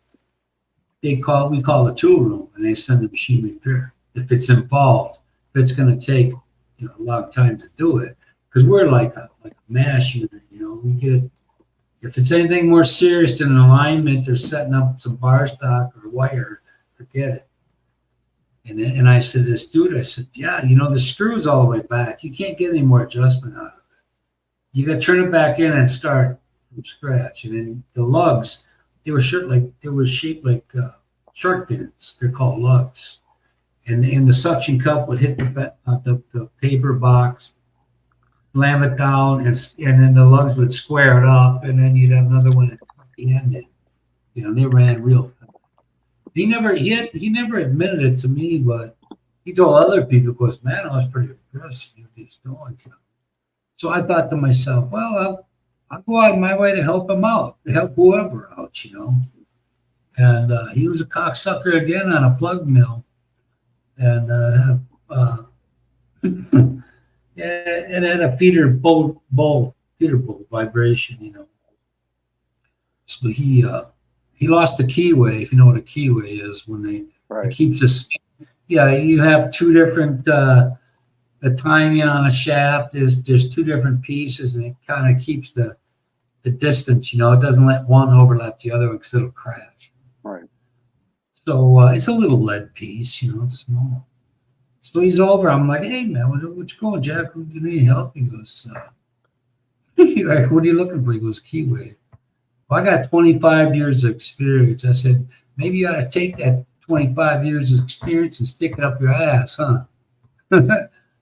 we call the tool room, and they send the machine repair. If it's involved, if it's going to take a long time to do it, because we're like a mash unit, we get it. If it's anything more serious than an alignment or setting up some bar stock or wire, forget it. And I said to this dude, I said, yeah, the screw's all the way back. You can't get any more adjustment out of it. You got to turn it back in and start from scratch. And then the lugs, they were shaped like shark fins. They're called lugs. And the suction cup would hit the paper box, slam it down, and then the lugs would square it up, and then you'd have another one at the end. They ran real fast. He never admitted it to me, but he told other people, because man, I was pretty impressed with what he's doing. So I thought to myself, well, I'll go out of my way to help him out, to help whoever out, And he was a cocksucker again on a plug mill. And yeah, it had a feeder bolt vibration, you know. So he lost the keyway, if you know what a keyway is, when it Right. keeps us. Yeah, you have two different the timing on a shaft is there's two different pieces, and it kind of keeps the distance. You know, it doesn't let one overlap the other because it'll crash. Right. So it's a little lead piece, you know, it's small. So he's over. I'm like, hey man, what you going, Jack? Do you need help? He goes, like, what are you looking for? He goes, keyway. Well, I got 25 years of experience. I said, maybe you ought to take that 25 years of experience and stick it up your ass, huh?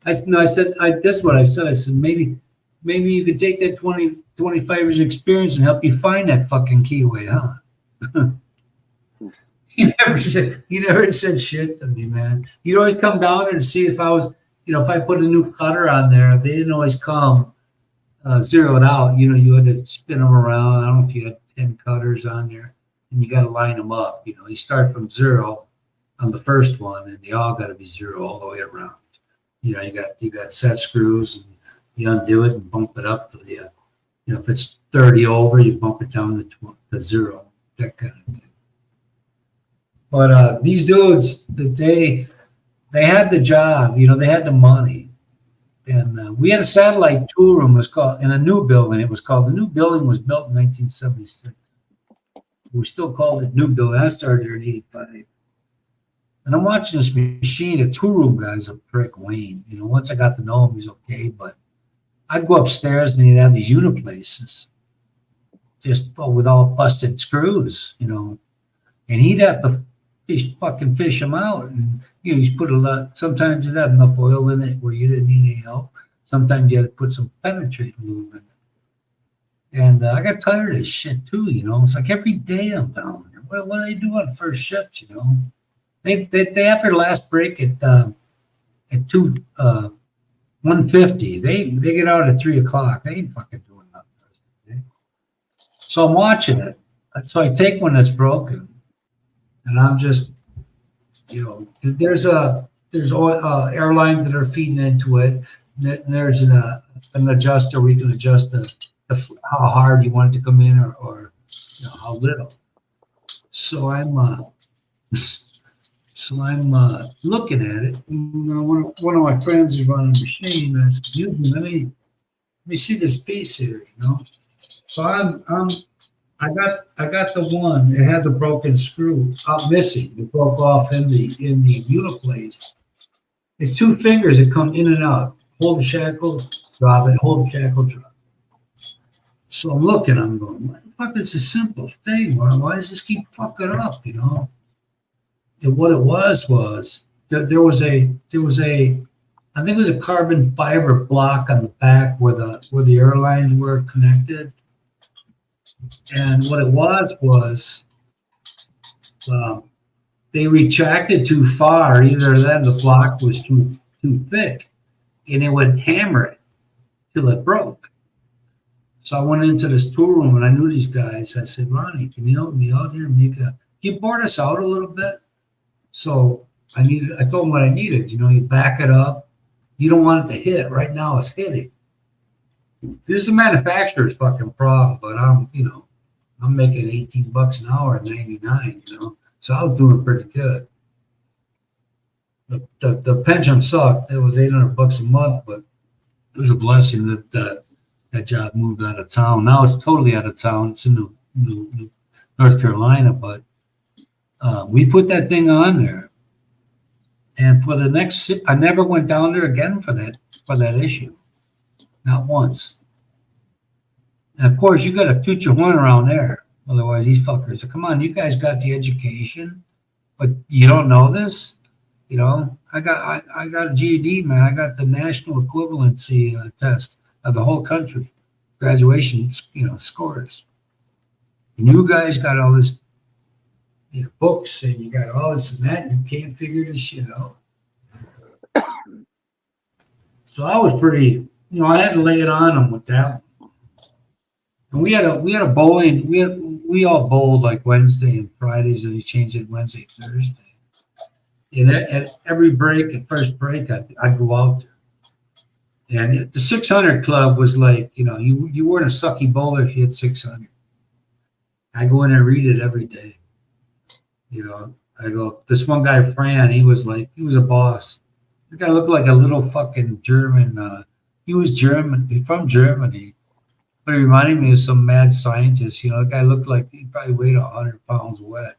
I said, that's what I said. I said, maybe you could take that 25 years of experience and help you find that fucking keyway, huh? He never said shit to me, man. He'd always come down and see if I was, you know, if I put a new cutter on there. They didn't always come zeroed out. You know, you had to spin them around. I don't know if you had 10 cutters on there, and you got to line them up. You know, you start from zero on the first one, and they all got to be zero all the way around. You know, you got set screws, and you undo it and bump it up to the, you know, if it's 30 over, you bump it down to zero, that kind of thing. But these dudes, they had the job, you know, they had the money. And we had a satellite tool room, was called, in a new building. It was called, the new building was built in 1976. We still called it new building. I started here in 85. And I'm watching this machine, a tool room guy's a prick, Wayne. You know, once I got to know him, he's okay. But I'd go upstairs and he'd have these uniplaces, just with all busted screws, you know. And he'd have to fish them out. And, you know, he's put a lot, sometimes you'd have enough oil in it where you didn't need any help. Sometimes you had to put some penetrating lube in it. And I got tired of this shit too, you know. It's like every day I'm down there. What do they do on first shift, you know? They after the last break at 1:50, they get out at 3:00. They ain't fucking doing nothing. So I'm watching it. So I take one that's broken, and I'm just, you know, there's airlines that are feeding into it. And there's an adjuster where you can adjust how hard you want it to come in, or you know, how little. So I'm looking at it. And, one of my friends is running a machine. And I said, let me see this piece here, you know. So I got the one. It has a broken screw out missing. It broke off in the uniplace. It's two fingers that come in and out. Hold the shackle, drop it. Hold the shackle, drop it. So I'm looking. I'm going, what the fuck is a simple thing? Why does this keep fucking up? You know. And what it was there was a I think it was a carbon fiber block on the back where the airlines were connected. And what it was they retracted too far. Either then the block was too thick, and it would hammer it till it broke. So I went into this tool room and I knew these guys. I said, Ronnie, can you help me out here? Can you board us out a little bit? So I told them what I needed. You know, you back it up. You don't want it to hit. Right now it's hitting. This is the manufacturer's fucking problem, but I'm making $18 an hour at 99, you know. So I was doing pretty good. The pension sucked. It was $800 a month, but it was a blessing that job moved out of town. Now it's totally out of town. It's in New North Carolina, but we put that thing on there, and for the next, I never went down there again for that issue, not once. And of course, you got to toot your horn around there, otherwise these fuckers say, "Come on, you guys got the education, but you don't know this." You know, I got a GED, man. I got the national equivalency test of the whole country, graduation, you know, scores, and you guys got all this. Books, and you got all this and that, and you can't figure this shit out. So I was pretty, you know, I had to lay it on them with that one. And we had a bowling, we we all bowled like Wednesday and Fridays, and he changed it Wednesday, Thursday. And at every break, at first break, I'd go out there. And the 600 club was like, you weren't a sucky bowler if you had 600. I go in and read it every day. I go, this one guy, Fran, he was a boss. The guy looked like a little fucking German. He was German, from Germany. But he reminded me of some mad scientist. The guy looked like he probably weighed 100 pounds wet.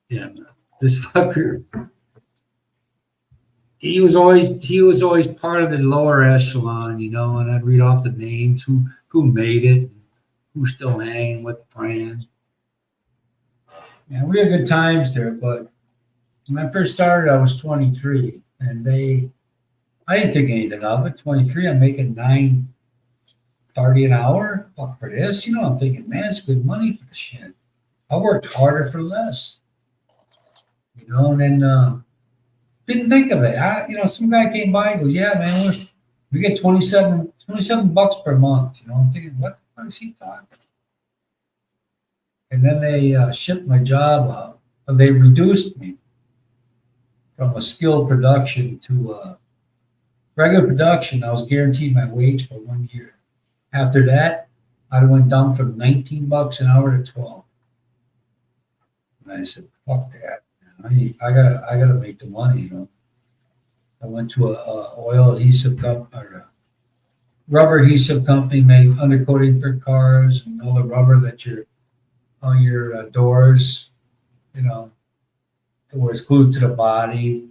Yeah, this fucker. He was always part of the lower echelon, and I'd read off the names, who made it, who's still hanging with Fran. Yeah, we had good times there, but when I first started, I was 23, and I didn't think anything of it. 23, I'm making $9.30 an hour. Fuck for this, I'm thinking, man, it's good money for the shit. I worked harder for less, and then didn't think of it. Some guy came by and goes, yeah, man, we get 27 bucks per month. I'm thinking, what the fuck is he talking? And then they shipped my job up. They reduced me from a skilled production to regular production. I was guaranteed my wage for 1 year. After that, I went down from 19 bucks an hour to 12. And I said, fuck that. I gotta make the money, I went to a oil adhesive company, or a rubber adhesive company, made undercoating for cars and all the rubber that on your doors, where it's glued to the body,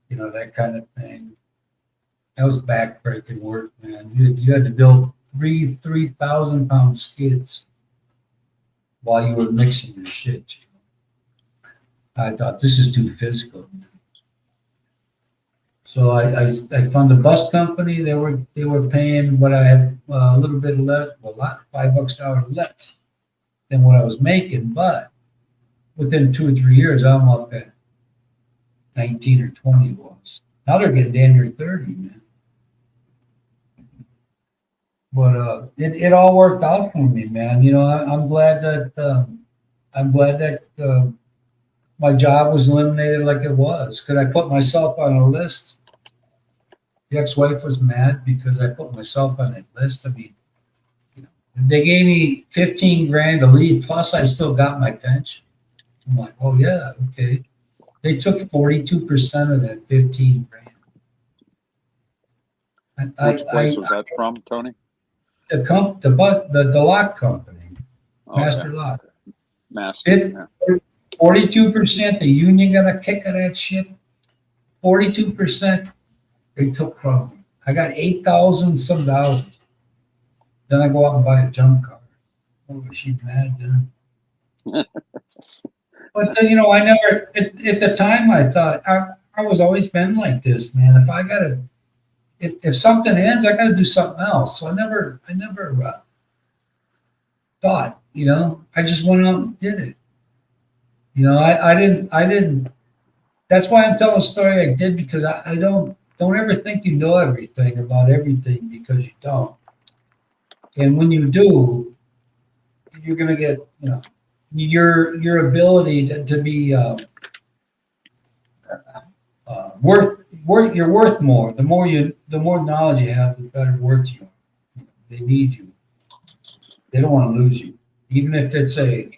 that kind of thing. That was backbreaking work, man. You had to build 3,000-pound skids while you were mixing your shit. I thought, this is too physical. So I found a bus company. They were paying what I had a little bit less, $5 an hour less than what I was making. But within 2 or 3 years, I'm up at 19 or 20 was. Now they're getting down near 30, man. But it all worked out for me, man. I'm glad that my job was eliminated like it was. Could I put myself on a list? The ex-wife was mad because I put myself on that list. I mean, they gave me 15 grand to leave, plus I still got my pension. I'm like, oh yeah, okay. They took 42% of that 15 grand. Which place was that from, Tony? The lock company, Okay. Master Lock. Master. 42%, the union got a kick of that shit. 42% they took from me. I got $8,000 some dollars. Then I go out and buy a junk car. Oh, she's mad, dude. But then, I never, at the time, I thought, I was always been like this, man. If something ends, I got to do something else. So I never thought, I just went out and did it. I didn't, that's why I'm telling a story I did, because I don't ever think you know everything about everything, because you don't. And when you do, you're going to get, your ability to be you're worth more. The more knowledge you have, the better worth you are. They need you. They don't want to lose you, even if it's a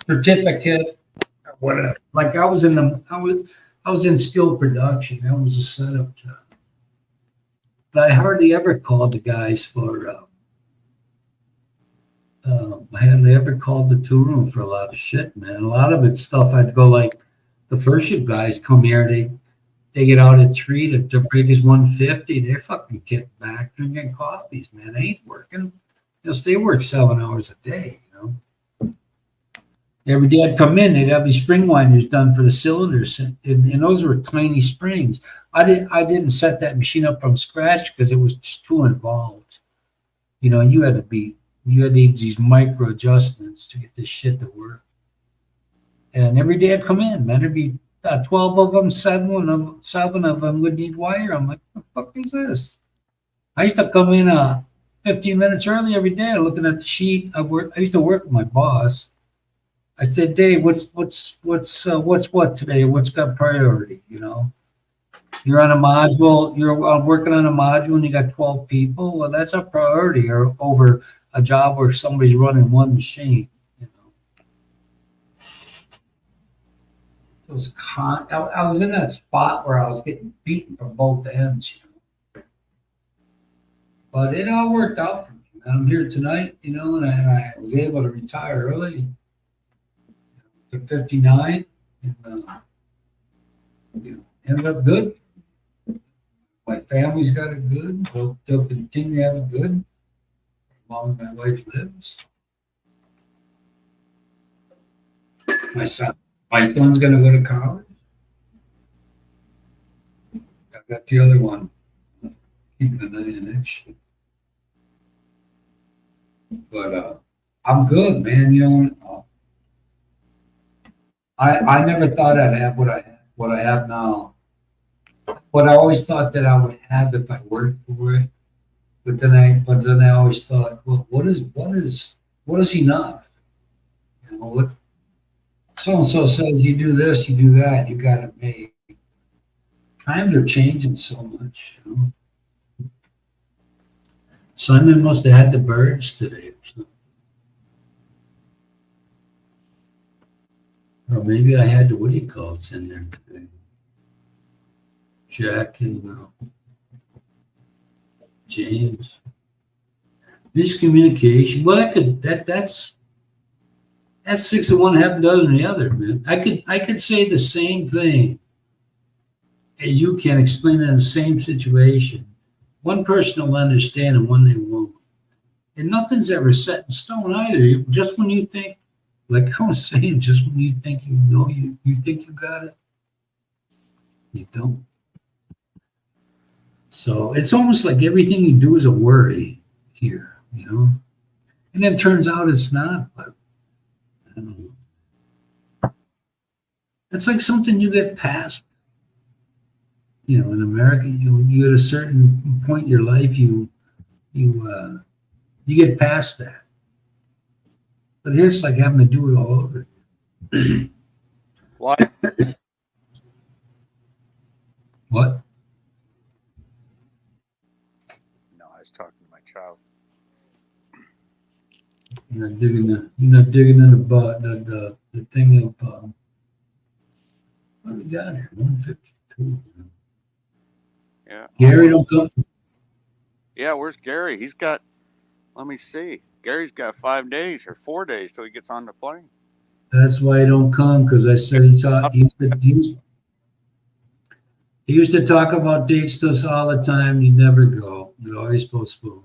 certificate or whatever. Like I was in skilled production. That was a setup job, but I hardly ever called the guys for. I hardly ever called the tool room for a lot of shit, man. A lot of it's stuff I'd go like, the first shift guys come here, they get out at 3, the break is 1:50. They're fucking kicked back drinking coffees, man. They ain't working. They work 7 hours a day, Every day I'd come in, they'd have these spring winders done for the cylinders, and those were tiny springs. I didn't set that machine up from scratch because it was just too involved. You had to these micro adjustments to get this shit to work. And every day I'd come in, man, there'd be 12 of them, seven of them would need wire. I'm like, what the fuck is this? I used to come in 15 minutes early every day, looking at the sheet. I used to work with my boss. I said, Dave, what's what today? What's got priority? You know, you're on a module. You're working on a module, and you got 12 people. Well, that's a priority, or over a job where somebody's running one machine. You know, it was I was in that spot where I was getting beaten from both ends. You know, but it all worked out for me. I'm here tonight, you know, and I was able to retire early. To 59, and you know, ended up good. My family's got it good. They'll continue to have it good as long as my wife lives. My son's gonna go to college. I got the other one keeping an eye on that shit. But I'm good, man. You know. I never thought I'd have what I have now. What I always thought that I would have if I worked for it. But then I always thought, well, what is enough? You know, what so and so says you do this, you do that, you gotta make. Times are changing so much, you know. Simon must have had the birds today or something. Or maybe I had the, what do you call it's in there today? Jack and James. Miscommunication. Well, that's 6 of one, half a dozen of the other, man. I could say the same thing, and you can explain it in the same situation. One person will understand and one they won't. And nothing's ever set in stone either. Just when you think, like I was saying, just when you think you know, you think you got it, you don't. So it's almost like everything you do is a worry here, you know? And then it turns out it's not, but I don't know. It's like something you get past. You know, in America, you at a certain point in your life, you get past that. But here it's like having to do it all over. Why? What? No, I was talking to my child. You're not digging in the thing of what do we got here? 152. Yeah. Gary don't come. Yeah, where's Gary? He's got. Let me see. Gary's got 5 days or 4 days till he gets on the plane. That's why he don't come, because I said he used to talk about dates to us all the time. He'd never go. He'd always postpone.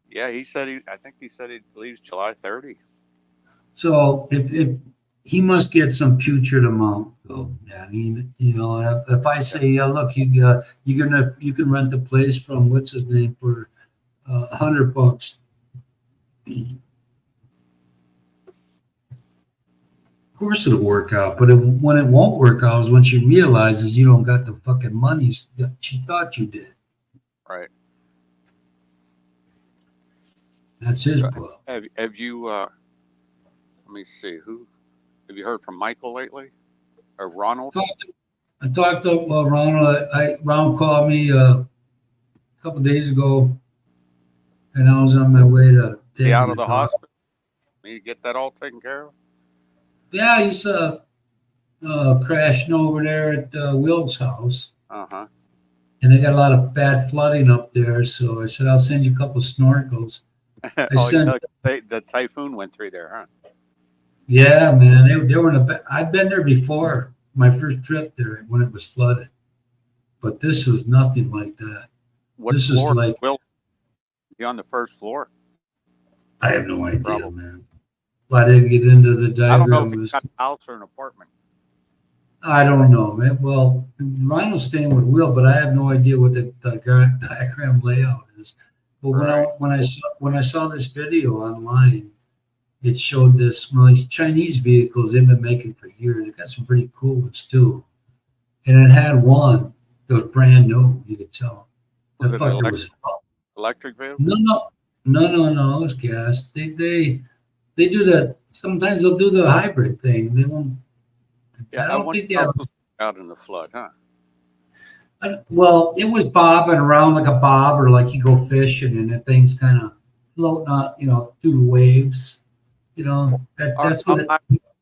Yeah, I think he said he leaves July 30. So if he must get some putrid amount, though. Yeah, if I say, yeah, look, you can rent a place from what's his name for $100. Of course it'll work out, but when it won't work out is when she realizes you don't got the fucking money that she thought you did. Right. That's his problem. Have you? Let me see. Have you heard from Michael lately, or Ronald? I talked to Ronald. Ron called me a couple of days ago, and I was on my way to Be out of the hospital. You get that all taken care of? Yeah, he's crashing over there at Will's house. Uh-huh. And they got a lot of bad flooding up there, so I said I'll send you a couple snorkels. The typhoon went through there, huh? Yeah, man, they were in I've been there before, my first trip there when it was flooded, but this was nothing like that. This floor? Is like, Will, is he on the first floor? I have no idea, probably. Man. I didn't get into the diagram. I don't know if it's a house or an apartment. I don't know, man. Well, Rhino's staying with Will, but I have no idea what the diagram layout is. But right. when I saw this video online, it showed this these Chinese vehicles they've been making for years. They got some pretty cool ones too, and it had one that was brand new. You could tell. Was it Electric vehicle? No. It's gas. They do that. Sometimes they'll do the hybrid thing. They won't. Yeah, I I don't wonder think they how have. those out in the flood, huh? Well, it was bobbing around like a bobber, like you go fishing, and the thing's kind of floating out, through the waves. All right, That's what I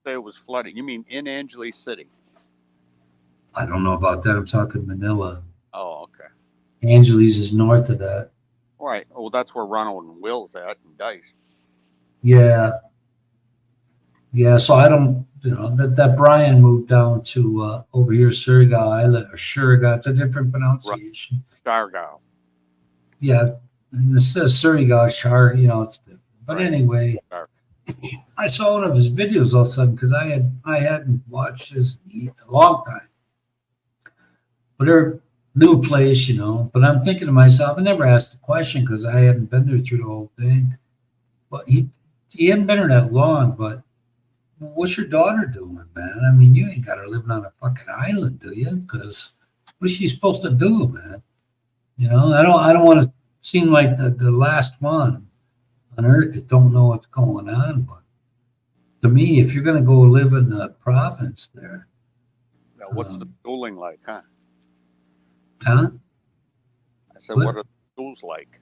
say it was flooding. You mean in Angeles City? I don't know about that. I'm talking Manila. Oh, okay. Angeles is north of that. All right. Well, that's where Ronald and Will's at, and Dice. Yeah, yeah. So I don't, that Brian moved down to over here, Surigao Island or Surigao. It's a different Right. pronunciation. Dargao. Yeah, and it says Surigao, Shar. It's different. But Right. anyway, Dar- I saw one of his videos all of a sudden because I hadn't watched his in a long time. But they're new place, But I'm thinking to myself, I never asked the question because I hadn't been there through the whole thing. But he hadn't been there that long. But what's your daughter doing, man? I mean, you ain't got her living on a fucking island, do you? Because what's she supposed to do, man? I don't want to seem like the last one on earth that don't know what's going on. But to me, if you're gonna go live in the province there, Now, what's the schooling like, huh? huh? I said, What? what are the schools like?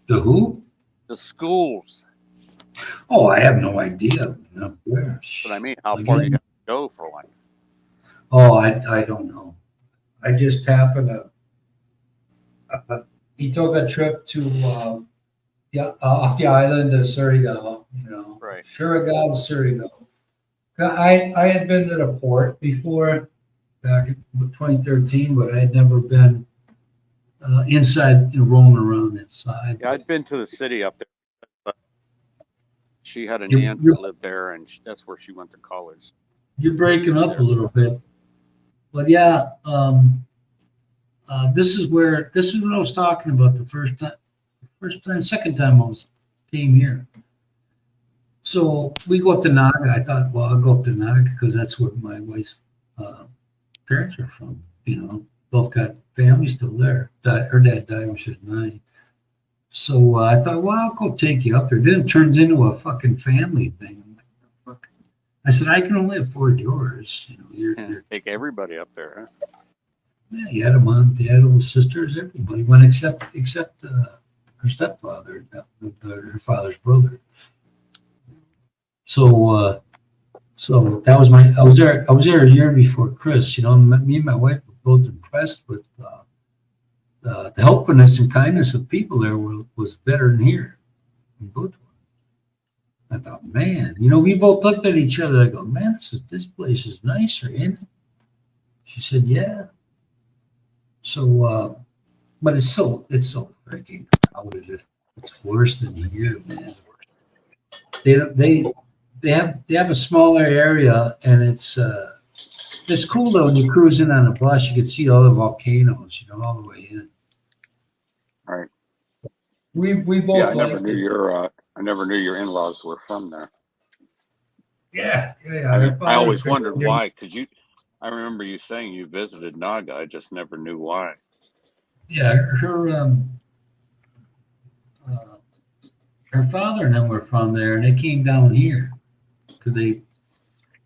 The who? The schools. Oh, I have no idea. Where? But I mean, how far do you have to go for one? Oh, I don't know. I just happened to. He took a trip to off the island to Surigao. Right. Surigao to Surigao. I had been to the port before back in 2013, but I had never been inside and rolling around inside. Yeah, I'd been to the city up there. She had an You- aunt you- that lived there, and that's where she went to college. You're breaking up a little bit, but yeah, this is what I was talking about the first time, second time came here. So we go up to Naga. I thought, well, I'll go up to Naga because that's where my wife's parents are from. Both got families still there. Her dad died when she was 9. So I thought, well, I'll go take you up there. Then it turns into a fucking family thing. I'm like, fuck. I said, I can only afford yours. You're Take everybody up there, huh? yeah, you had a mom, dad, little sisters, everybody went except her stepfather, her father's brother. So that was I was there a year before Chris. Me and my wife were both impressed with the helpfulness and kindness of people there was better than here in Boothwood. I thought, man, we both looked at each other. I go, man, this place is nicer, isn't it? She said, yeah. So, but it's so freaking crowded. It's worse than here, man. They have a smaller area, and it's cool though. When you cruise in on a bus, you can see all the volcanoes, all the way in. Right. We both Yeah, I never liked knew it. I never knew your in-laws were from there. Yeah. I always wondered why, because I remember you saying you visited Naga. I just never knew why. Yeah, her father and them were from there, and they came down here because they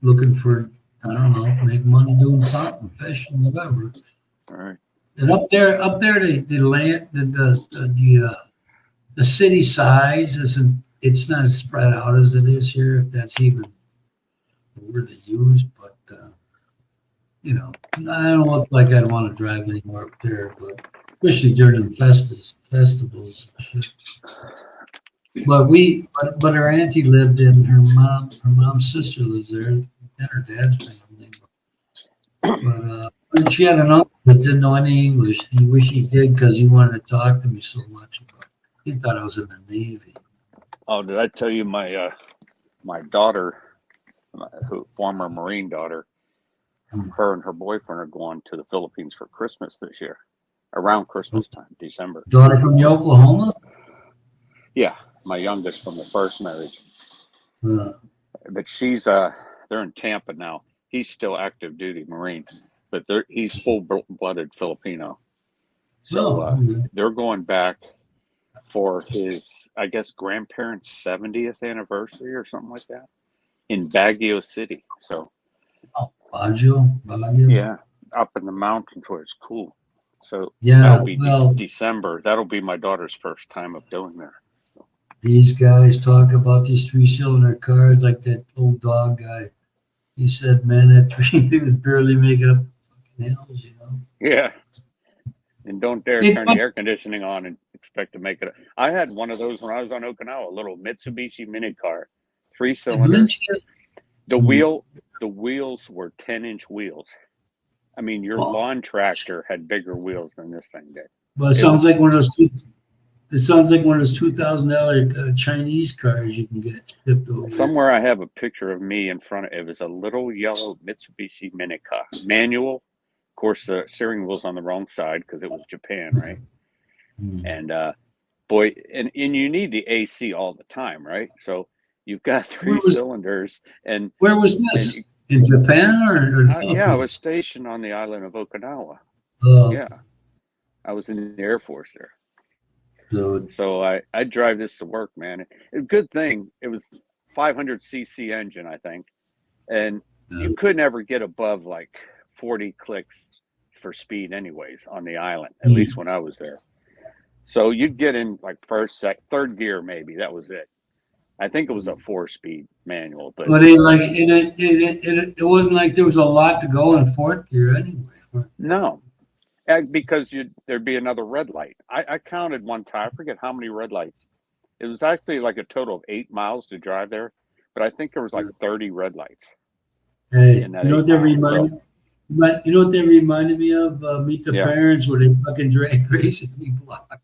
looking for, I don't know, make money doing something, fishing, whatever. All right. And up there, the land, the city size isn't. It's not as spread out as it is here. If that's even the word to use, but I don't look like I'd want to drive anywhere up there, but especially during the festivals. And shit. But her auntie lived in her mom's sister lives there, and her dad's family. But she had an uncle that didn't know any English. He wished he did because he wanted to talk to me so much. He thought I was in the Navy. Oh, did I tell you my daughter, former Marine daughter, her and her boyfriend are going to the Philippines for Christmas this year, around Christmas time, December. Daughter from Oklahoma? Yeah, my youngest from the first marriage. But she's they're in Tampa now. He's still active duty Marine, but he's full-blooded Filipino. So No. they're going back for his, I guess, grandparents' 70th anniversary or something like that in Baguio City. So Oh, Baguio. yeah, up in the mountains where it's cool. So Yeah, that'll be well, December. That'll be my daughter's first time of doing there. these guys talk about these 3-cylinder cars like that old dog guy. He said, man, that thing was barely making up fucking hills, you know. Yeah. And don't dare Hey, turn but the air conditioning on and expect to make it. I had one of those when I was on Okinawa, a little Mitsubishi mini car, 3-cylinder. The Hmm. wheels were 10-inch wheels. I mean, your Well, lawn tractor had bigger wheels than this thing did. well, it It sounds was like one of those it sounds like one of those $2,000 Chinese cars you can get shipped over there. somewhere I have a picture of me in front of it. It was a little yellow Mitsubishi mini car, manual. Of course, the steering wheel's on the wrong side because it was Japan, right? Hmm. And boy, and you need the AC all the time, right? So you've got Where three was cylinders, and where was and this? In Japan or the yeah, I was Philippines? stationed on the island of Okinawa. Oh, Yeah, I was in the Air Force there. so So I drive this to work, man. A good thing it was 500cc engine, I think, and you could never get above like 40 clicks for speed, anyways, on the island. At least when I was there. So you'd get in like third gear, maybe that was it. I think it was a 4-speed manual, but but it wasn't like there was a lot to go in fourth gear anyway. no, because there'd be another red light. I counted one time. I forget how many red lights. It was actually like a total of 8 miles to drive there, but I think there was like 30 red lights Hey, in that you know what eight they miles. So reminded you know what they reminded me of? Meet the yeah, Parents where they fucking drag races me block.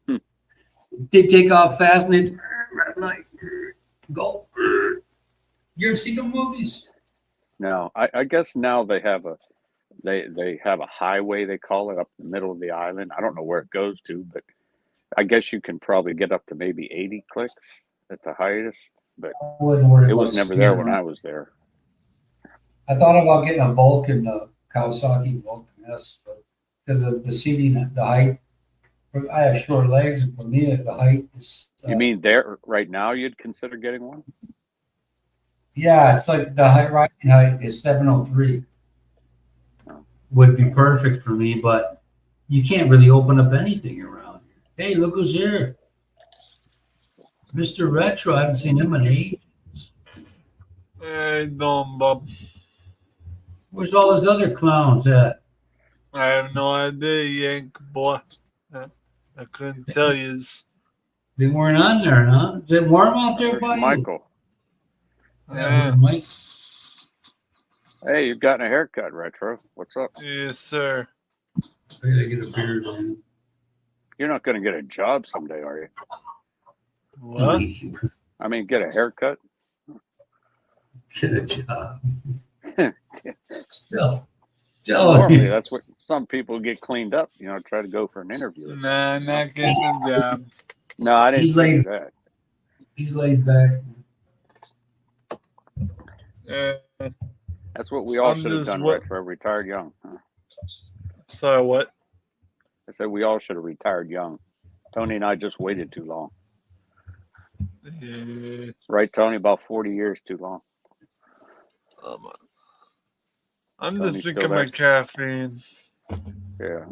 Hmm. They take off fast and they red light, go. You ever seen the movies? no, I guess now they have a highway, they call it, up the middle of the island. I don't know where it goes to, but I guess you can probably get up to maybe 80 clicks at the highest, but I wouldn't worry it about was never there speed. when I was there. I thought about getting a Vulcan, Kawasaki Vulcan S, but because of the seating, the height. I have short legs, and for me, the height is. You mean there right now you'd consider getting one? Yeah, it's like the riding height is 703. No. Would be perfect for me, but you can't really open up anything around here. Hey, look who's here, Mr. Retro. I haven't seen him in ages. Hey, doing, Bob? Where's all those other clowns at? I have no idea, Yank boy. I couldn't tell you. They weren't on there, huh? Is it warm out there There's by you? Michael. Yeah, Mike. Hey, you've gotten a haircut, Retro. What's up? Yes, sir. I gotta get a beard, man. You're not going to get a job someday, are you? What? I mean, get a haircut? Get a job. Still, Normally, that's what some people get cleaned up, try to go for an interview. Nah, not getting a job. No, I didn't figure that. He's laid back. That's what we all I'm should have just done, what- Retro. Retired young. Huh? Sorry, what? I said we all should have retired young. Tony and I just waited too long. Yeah. Right, Tony? About 40 years too long. I'm Tony's just still drinking my there? caffeine. Yeah.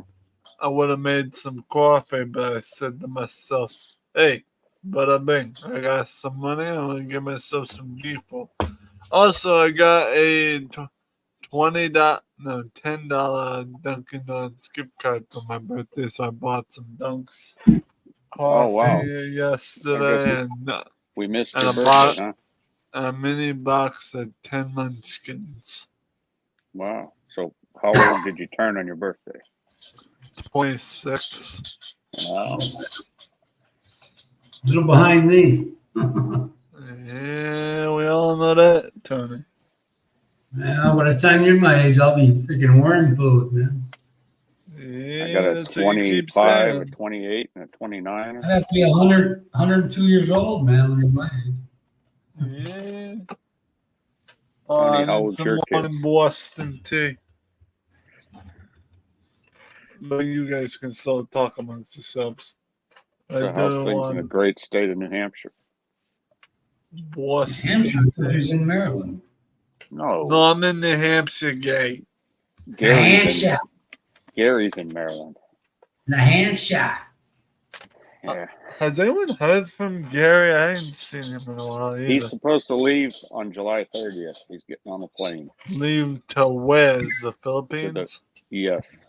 I would have made some coffee, but I said to myself, hey, bada bing, I got some money. I'm going to give myself some default. Also, I got a $10 Dunkin' Donuts gift card for my birthday, so I bought some Dunks coffee wow. yesterday and We missed and your a birthday, box, huh? a mini box of 10 munchkins. Wow. So how old did you turn on your birthday? 26. Wow. A little behind me. Yeah, we all know that, Tony. Well, by the time you're my age, I'll be freaking worm food, man. Yeah, I got a that's what you keep 25, a saying. 28, and a 29. I'd have to be 102 years old, man, when you're my age. Yeah. Tony, I how need old's some your more kids? in Boston tea. but you guys can still talk amongst yourselves. I So how's do things in the want great state of New Hampshire? Boston. Hampshire is in Maryland. No, No, I'm in New Hampshire, gay. Hampshire. Gary's in Maryland. New Hampshire. Yeah. Has anyone heard from Gary? I ain't seen him in a while either. He's supposed to leave on July 30th. He's getting on the plane. Leave to where's the Philippines? Yes.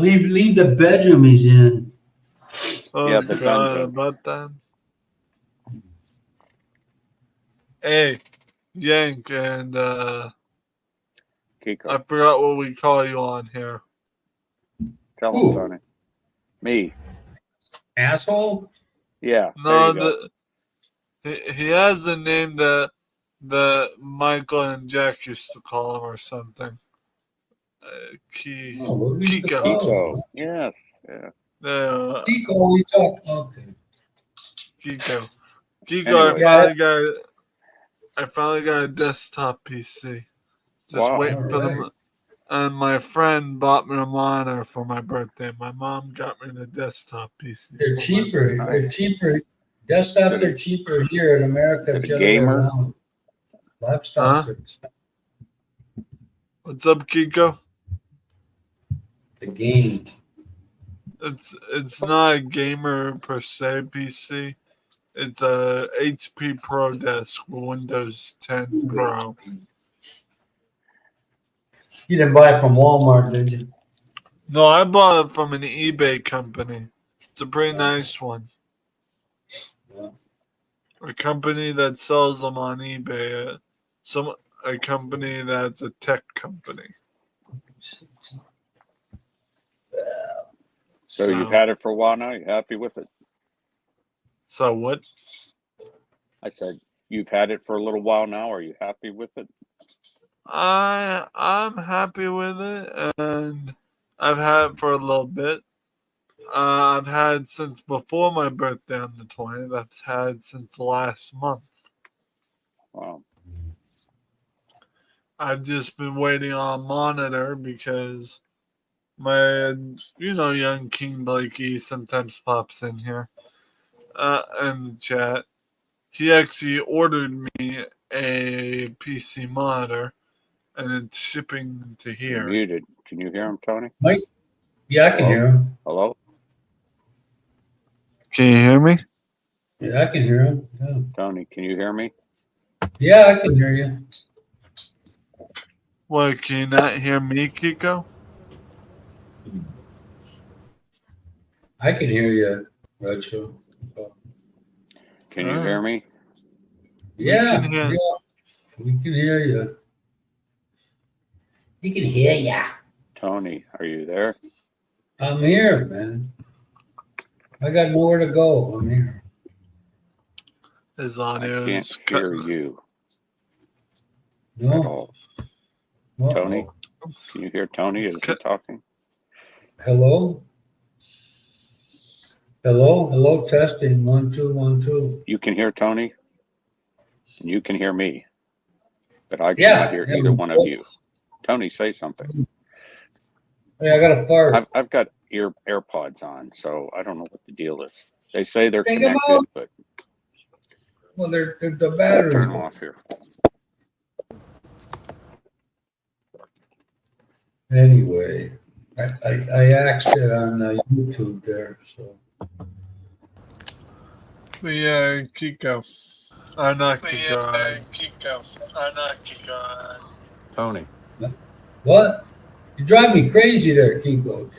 Leave the bedroom he's in. Oh Yeah, the God, dungeon. about that. Hey, Yank, and Kiko. I forgot what we call you on here. Tell Who? him, Tony. Me. Asshole? Yeah. No, there you go. he has a name that Michael and Jack used to call him or something. Oh, what we used to Kiko. call Kiko. him. Yes. Yeah. Kiko, we talk. Okay. Kiko. Anyway. I finally got a desktop PC. Just Wow. waiting for them. And my friend bought me a monitor for my birthday. My mom got me the desktop PC. They're cheaper. Nice. They're cheaper. Desktops are cheaper here in America. Is it the a other way gamer? around. Laptops Huh? are expensive. What's up, Kiko? The game. It's not a gamer per se PC. It's a HP Pro desk with Windows 10 Pro. You didn't buy it from Walmart, did you? No, I bought it from an eBay company. It's a pretty nice one. Yeah. A company that sells them on eBay. A company that's a tech company. So you've had it for a while now? You happy with it? So what? I said, you've had it for a little while now. Are you happy with it? I'm happy with it, and I've had it for a little bit. I've had since before my birthday on the 20th. I've had since last month. Wow. I've just been waiting on a monitor because my, young King Blakey sometimes pops in here in the chat. He actually ordered me a PC monitor, and it's shipping to You're here. muted. Can you hear him, Tony? Mike? Yeah, I can Hello? hear him. Hello? Can you hear me? Yeah, I can hear him. Yeah, Tony, can you hear me? yeah, I can hear you. What, can you not hear me, Kiko? I can hear you, Rachel. Can you hear me? Yeah, can hear- yeah, we can hear you. We can hear ya. Tony, are you there? I'm here, man. I got nowhere to go. I'm here. His I audio can't is hear cutting. you at No. all. Uh-oh. Tony? Can you hear Tony? It's Is he talking? Hello? Hello? Hello? Testing. 1, 2, 1, 2. You can hear Tony? And you can hear me. But I Yeah, cannot hear yeah, either we one of both- you. Tony, say something. Hey, I got a fart. I've got AirPods on, so I don't know what the deal is. They say they're Think about connected, but Well, they're the I'll battery. turn them off here. Anyway, I asked it on YouTube there, so. Yeah, Kiko. Not Kiko. Kiko. Not Kiko. Tony. What? You drive me crazy there, Kiko.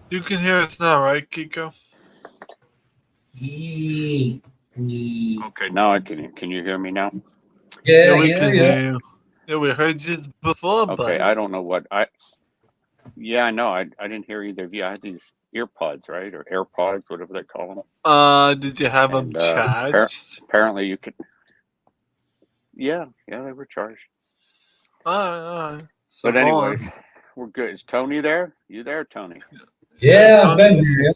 You can hear us now, right, Kiko? Okay, now I can. Can you hear me now? Yeah, we yeah, can yeah. hear you. Yeah, we heard you before, Okay, but I don't know what Yeah, I know. I didn't hear either of you. I had these earpods, right, or AirPods, whatever they call them. did you have them And, charged? Apparently, you could. Yeah, they were charged. So But anyways, go on. we're good. Is Tony there? You there, Tony? Yeah, I've been Tony's- here.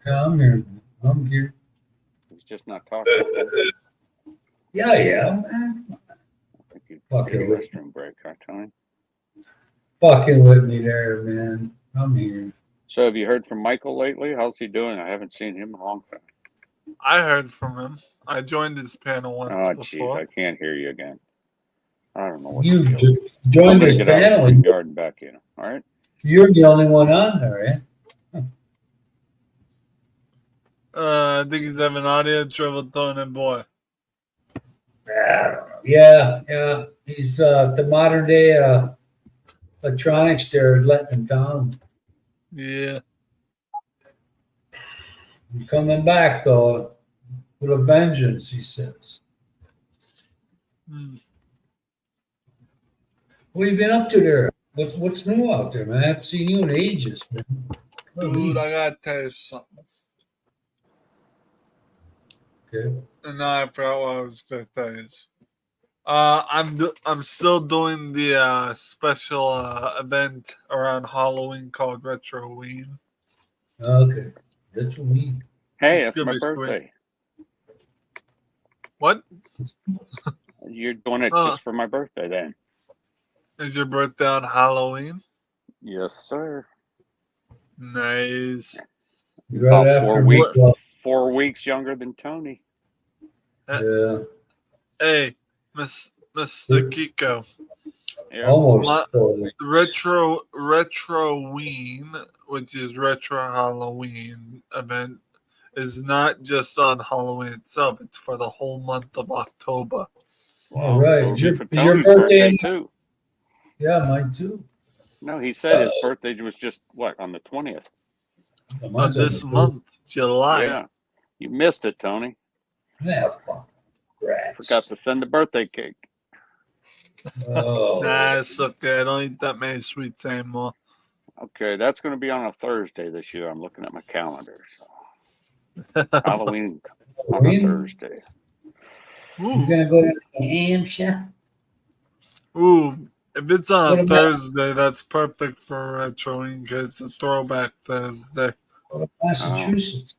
Yeah, I'm here. I'm here. He's just not talking. Yeah, man. I think Fucking with, restroom break, huh, Tony? fucking with me there, man. I'm here. So have you heard from Michael lately? How's he doing? I haven't seen him in a long time. I heard from him. I joined his panel once Oh, jeez, before. I can't hear you again. I don't know what You the deal is. I'm joined gonna this get out of panel. the yard and back in. All right. You're the only one on there, eh? I think he's having audio trouble throwing in boy. I don't know. Yeah. He's the modern day electronics they're letting down. Yeah. I'm coming back though with a vengeance, he says. Hmm. What have you been up to there? What's new out there, man? I haven't seen you in ages, man. Dude, I gotta tell you something. Okay. And now I forgot what I was gonna tell you. I'm still doing the special event around Halloween called Retroween. Okay. That's what we. Hey, It's it's gonna my be sweet. birthday. What? You're doing it Huh. just for my birthday then? Is your birthday on Halloween? Yes, sir. Nice. Right About 4 after weeks. Well, 4 weeks younger than Tony. yeah. Hey, Mr. Kiko. Yeah. Almost. What? Totally. Retroween, which is Retro Halloween event, is not just on Halloween itself. It's for the whole month of October. All right. It'll Is be your, for is your Tony's birthday? too. Yeah, mine too. No, he said his birthday was just what, on the 20th? Mine's on This the month, July. Yeah. You missed it, Tony. Yeah, fuck. Rats. Forgot to send the birthday cake. Oh. Nah, it's okay. I don't eat that many sweets anymore. Okay, that's going to be on a Thursday this year. I'm looking at my calendar. So Halloween on a Halloween? Thursday. You gonna go to New Hampshire? Ooh, if it's on What a about- Thursday, that's perfect for Retroween because it's a throwback Thursday. Go to Massachusetts.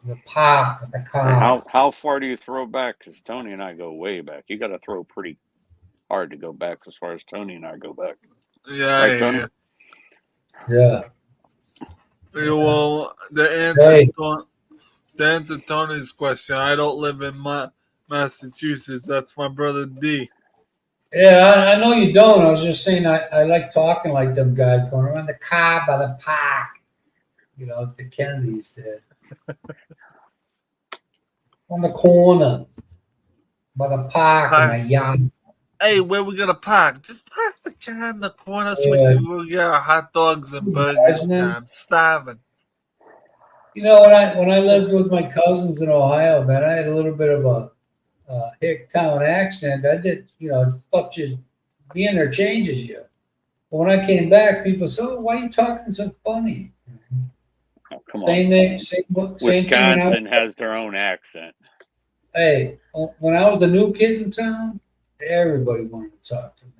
The park, the Hey, car. how far do you throw back? Because Tony and I go way back. You got to throw pretty hard to go back as far as Tony and I go back. Yeah, Right, Tony? Yeah. Well, the Hey. answer to Tony's question, I don't live in Massachusetts. That's my brother D. Yeah, I know you don't. I was just saying I like talking like them guys going around the car by the park. You know, the Kennedys did. On the corner. By the park in my yard. Hey, where we gonna park? Just park the car in the corner so we Yeah. can go get our hot dogs and burgers. I'm starving. You know, when I lived with my cousins in Ohio, man, I had a little bit of a Hicktown accent. I did, stuff just being there changes you. But when I came back, people said, "Oh, why are you talking so funny?" Oh, come Same on. thing, same thing. Wisconsin has their own accent. Hey, when I was the new kid in town, everybody wanted to talk to me.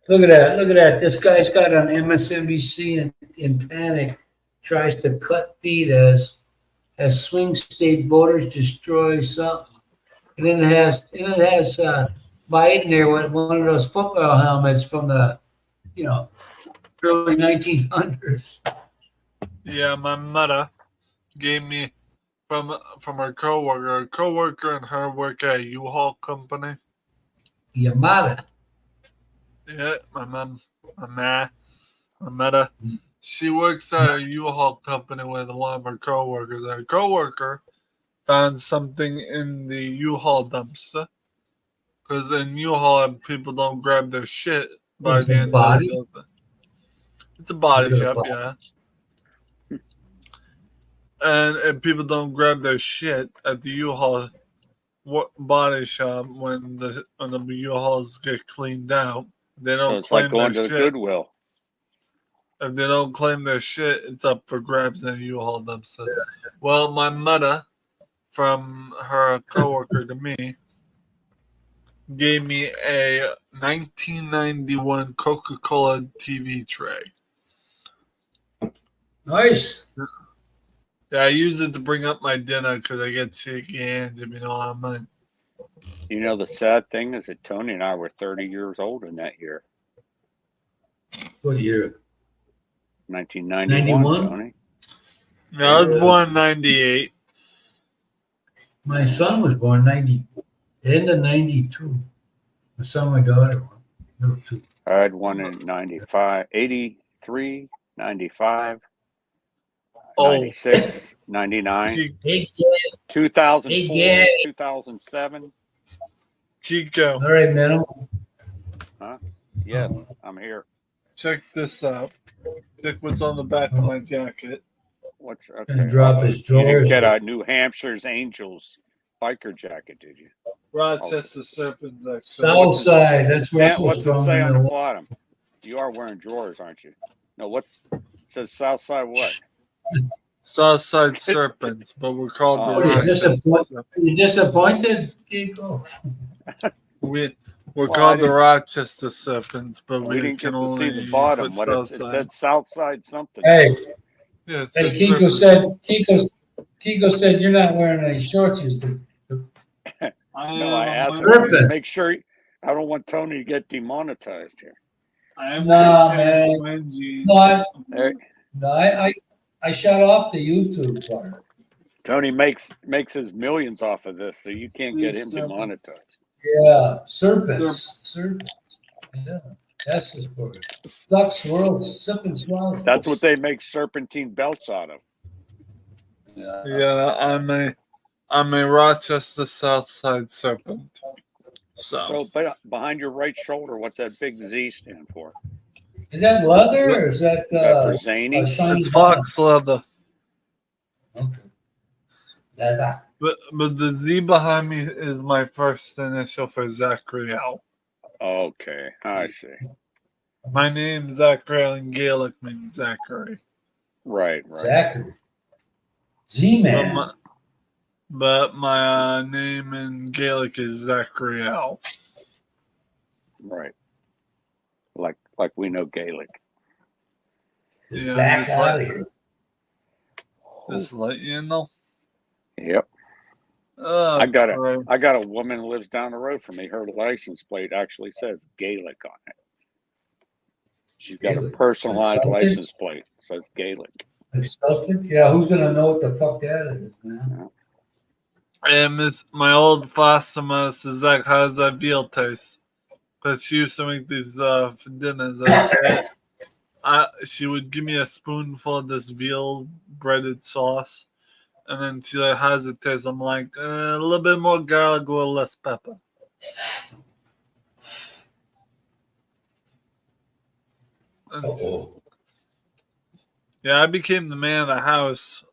Look at that! Look at that! This guy's got on MSNBC in panic, tries to cut feet as swing state voters destroy something, and then it has Biden there with one of those football helmets from the early 1900s. Yeah, my mother gave me from her coworker. A coworker and her work at a U-Haul company. Yamada. Yeah, my mother. She works at a U-Haul company with one of her coworkers. Her coworker found something in the U-Haul dumpster. Because in U-Haul, people don't grab their shit by It's the a end body? of the. It's a body Is it a shop, body? yeah. And if people don't grab their shit at the U-Haul body shop when the U-Hauls get cleaned out, they So don't it's like claim their going to the shit. Goodwill. If they don't claim their shit, it's up for grabs in a U-Haul dumpster. Well, my mother, from her coworker to me, gave me a 1991 Coca-Cola TV tray. Nice. Yeah, I use it to bring up my dinner because I get shaky hands, if you know what I mean. You know, the sad thing is that Tony and I were 30 years old in that year, What year? 1991, 91? Tony. Yeah, I was born in 98. My son was born 90, end of 92. My son, my daughter, little two. I had one in 95, 83, 95, Oh, 96, 99, Ki- Hey, 2004, Gary. 2007. Kiko, All right, man. Huh? Yes, I'm here. check this out. Check what's on the back of my jacket. What's And okay? drop his You didn't drawers. get a New Hampshire's Angels biker jacket, did you? Rochester Serpents. South side. That's where Yeah, I was what's it from. say in on the the- bottom? You are wearing drawers, aren't you? No, what's it says Southside what? Southside Serpents, but we're called Oh, the What, are you Rochester. disappointed? You disappointed, Kiko? We're Well, called I the didn't- Rochester Serpents, but We we didn't can get to only see the bottom. put What it Southside. said Southside something. Hey, Yeah, it hey, says Kiko Serpents. Kiko said you're not wearing any shorts. No, I asked him Serpent. to make sure. I don't want Tony to get demonetized here. I am Nah, wearing man. my jeans. No, Hey, No, I shut off the YouTube part. Tony makes his millions off of this, so you can't get him Please, sir. demonetized. Yeah, serpents. Yeah, that's his word. Duck swirls, sip and swallow. That's what they make serpentine belts out of. Yeah. Yeah, I'm a Rochester Southside Serpent. So, behind your right shoulder, what's that big Z stand for? Is that leather or is that Is that for zany? a shiny It's fox leather. bottom? Okay. Leather. But the Z behind me is my first initial for Zachary L. Okay, I see. My name's Zachary L in Gaelic means Zachary. Right. Zachary. Z-Man. But my name in Gaelic is Zachary L. Right. Like we know Gaelic. Yeah, Zach just out like- of here. Just to let you know. Yep. Oh, I got crap. I got a woman who lives down the road from me. Her license plate actually says Gaelic on it. She's got a Gaelic. personalized Celtic? license plate. It says Gaelic. Celtic? Yeah, who's gonna know what the fuck that is, man? And my old foster mother says, Zach, how does that veal taste? Because she used to make these for dinners. She would give me a spoonful of this veal breaded sauce. And then she's like, how does it taste? I'm like, a little bit more garlic, a little less pepper. And Uh-oh. yeah, I became the man of the house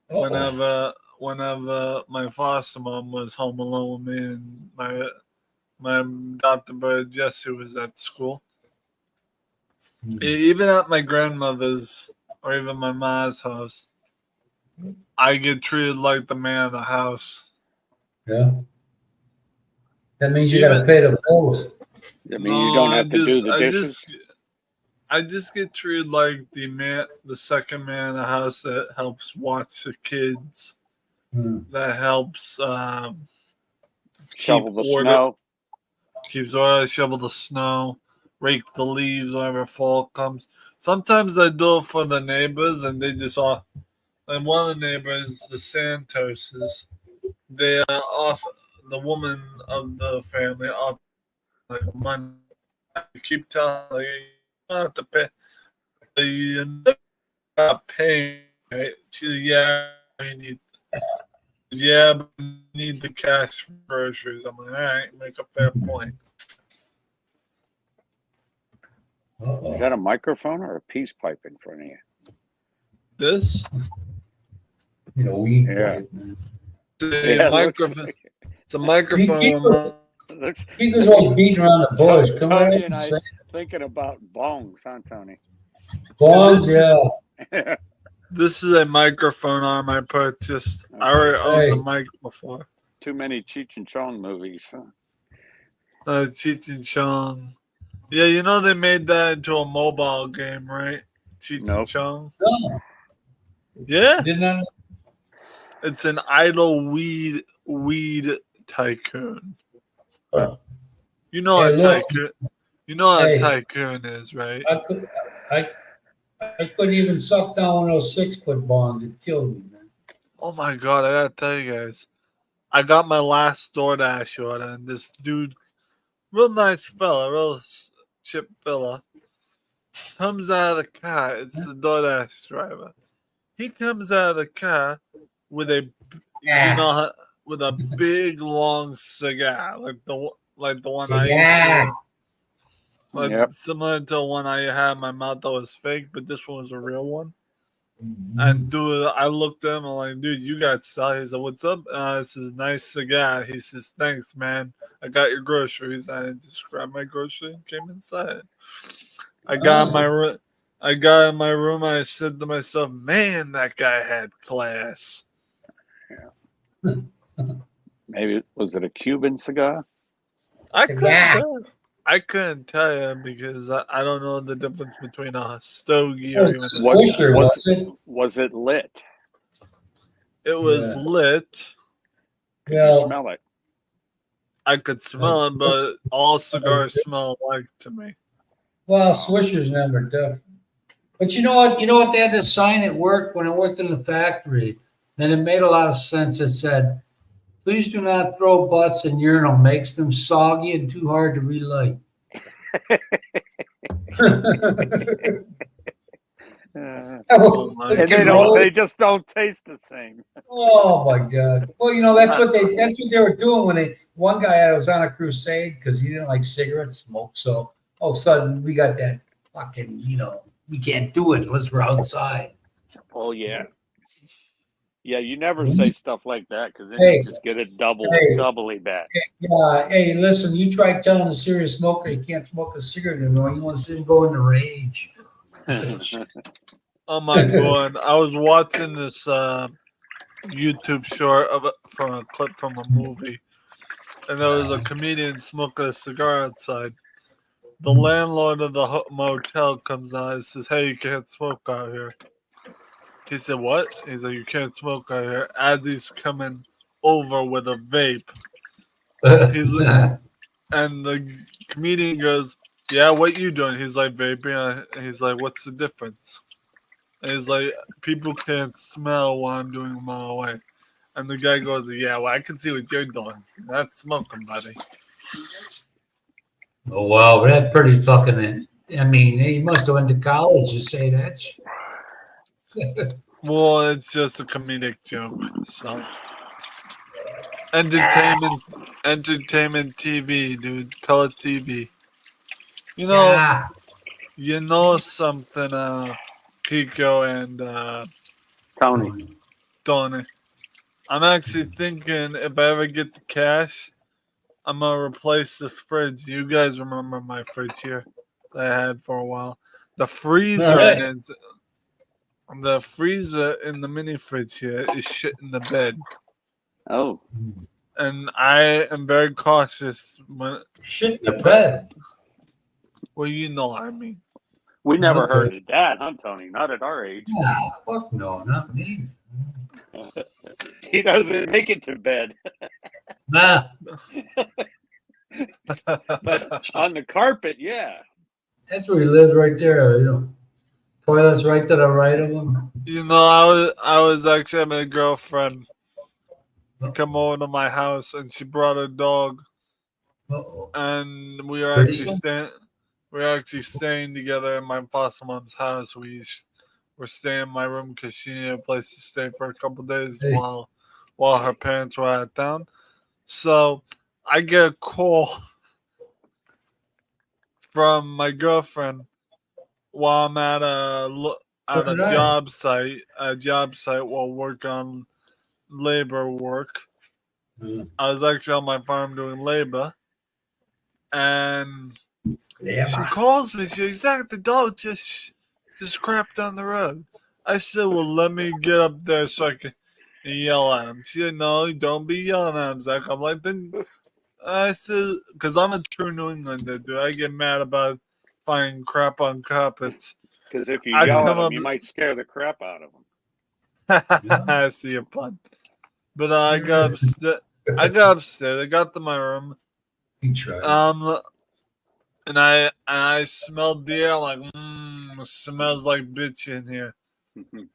Uh-oh. whenever my foster mom was home alone with me and my adopted brother Jesse was at school. Even at my grandmother's or even my mom's house, I get treated like the man of the house. Yeah. That means you gotta pay the bills. I mean, you don't have to do the dishes. I just get treated like the second man in the house that helps watch the kids, that helps Shovel the order, snow. keeps order, shovel the snow, rake the leaves whenever fall comes. Sometimes I do it for the neighbors, and they just all. And one of the neighbors, the Santoses, they off the woman of the family off like a month. I keep telling her, like, you don't have to pay. You're not paying, right? She's like, yeah, I need. Yeah, but I need the cash for groceries. I'm like, all right, make a fair point. Is that a microphone or a peace pipe in front of you? This You know, we. Yeah. is a Yeah, it looks microphone. like- It's a microphone. looks- He was always beating around the bush. Come Tony on, and I say thinking about bongs, huh, Tony? bongs, yeah. This is a microphone arm I purchased. I already owned the Hey. mic before. Too many Cheech and Chong movies, huh? Cheech and Chong. Yeah, you know they made that into a mobile game, right? Cheech and Nope. Chong. No, Yeah, didn't I? it's an idle weed tycoon. Huh. You know Hey, what look. tycoon? You know what a Hey. tycoon is, right? I couldn't even suck down one of those 6-foot bongs. It killed me, man. Oh my god, I gotta tell you guys. I got my last DoorDash order, and this dude, real nice fella, real chip fella, comes out of the car. It's the DoorDash driver. He comes out of the car with a, with a big long cigar, like the one I used to, like Yep. similar to the one I had in my mouth that was fake, but this one was a real one. Mm-hmm. And dude, I looked at him. I'm like, dude, you got style. He said, "What's up?" This is nice cigar. He says, "Thanks, man. I got your groceries." I just grabbed my grocery and came inside. I got in my room. I got in my room. I said to myself, "Man, that guy had class." Maybe was it a Cuban cigar? I Cigar. couldn't tell. I couldn't tell you because I don't know the difference between a stogie or even a What- cigar. Swisher, what- was it? Was it lit? It was Yeah. lit. Could Well- you smell it? I could smell it, but all cigars smell alike to me. Well, Swisher's never different. But you know what? You know what? They had this sign at work when I worked in the factory, and it made a lot of sense. It said, "Please do not throw butts in urinal. Makes them soggy and too hard to relight." Oh my And they God. they just don't taste the same. Oh my God! Well, you know that's what they were doing when one guy was on a crusade because he didn't like cigarette smoke. So all of a sudden we got that fucking we can't do it unless we're outside. Oh yeah. Yeah, you never say stuff like that because then Hey. you just get it doubly bad. Yeah, hey, listen, you try telling a serious smoker you can't smoke a cigarette anymore. You want to see him go into rage. Oh my God. I was watching this YouTube short from a clip from a movie, and there was a comedian smoking a cigar outside. The landlord of the motel comes out and says, "Hey, you can't smoke out here." He said, "What?" He's like, "You can't smoke out here." As he's coming over with a vape, and the comedian goes, "Yeah, what you doing?" He's like, "Vaping." He's like, "What's the difference?" And he's like, "People can't smell what I'm doing a mile away." And the guy goes, "Yeah, well, I can see what you're doing. That's smoking, buddy." Oh wow, that's pretty fucking. I mean, he must have went to college to say that. Well, it's just a comedic joke. So, entertainment TV, dude, color TV. You know, Yeah. something, Kiko and Tony. I'm actually thinking if I ever get the cash, I'm gonna replace this fridge. You guys remember my fridge here that I had for a while? The freezer Right. in it, the freezer in the mini fridge here is shit in the bed, Oh, and I am very cautious when. Shit in the bed. Well, you know what I mean. we never Okay. heard of that, huh, Tony? Not at our age. Nah, fuck no, not me. He doesn't make it to bed, Nah, but on the carpet, yeah. that's where he lives right there. Toilet's right to the right of him. You know, I was actually having a girlfriend come over to my house, and she brought a dog, Uh-oh. and we were Threesome? actually staying together in my foster mom's house. We were staying in my room because she needed a place to stay for a couple days Hey. while her parents were out of town. So I get a call from my girlfriend while I'm at a job site while working on labor work. Mm. I was actually on my farm doing labor, and Yeah, she calls me. She's like, "The dog just crapped on the road." I said, "Well, let me get up there so I can yell at him." She said, "No, don't be yelling at him, Zach." I'm like, "Then," I said, because I'm a true New Englander, dude. I get mad about finding crap on carpets. Because if you I yell come at him, up- you might scare the crap out of him. I see a pun. But I got upset. I got upstairs. I got to my room. He tried. And I smelled the air like, smells like bitch in here. And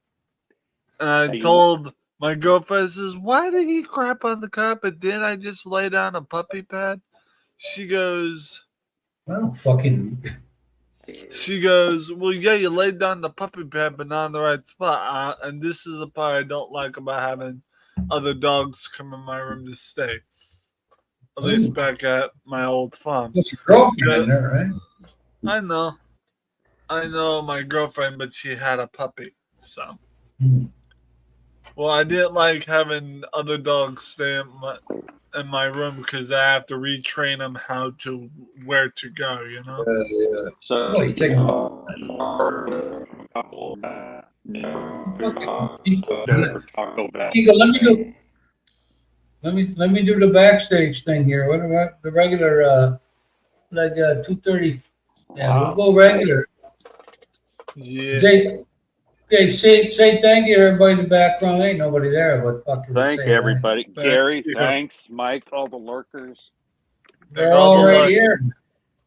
I Hey, told my girlfriend, I says, why did he crap on the carpet? Didn't I just lay down a puppy pad? She goes, Well, fucking. well, yeah, you laid down the puppy pad, but not in the right spot. And this is the part I don't like about having other dogs come in my room to stay. At least back at my old farm. That's your girlfriend in there, right? I know my girlfriend, but she had a puppy, so. Well, I didn't like having other dogs stay in my room because I have to retrain them where to go, you know? Yeah. So, Well, you take them. Eagle, let me do the backstage thing here. What about the regular 2:30? Yeah, we'll go regular. Yeah. Say thank you, everybody in the background. Ain't nobody there, but fucking thank say hi. everybody. Thank Gary, you. thanks. Mike, all the lurkers. They're all right here.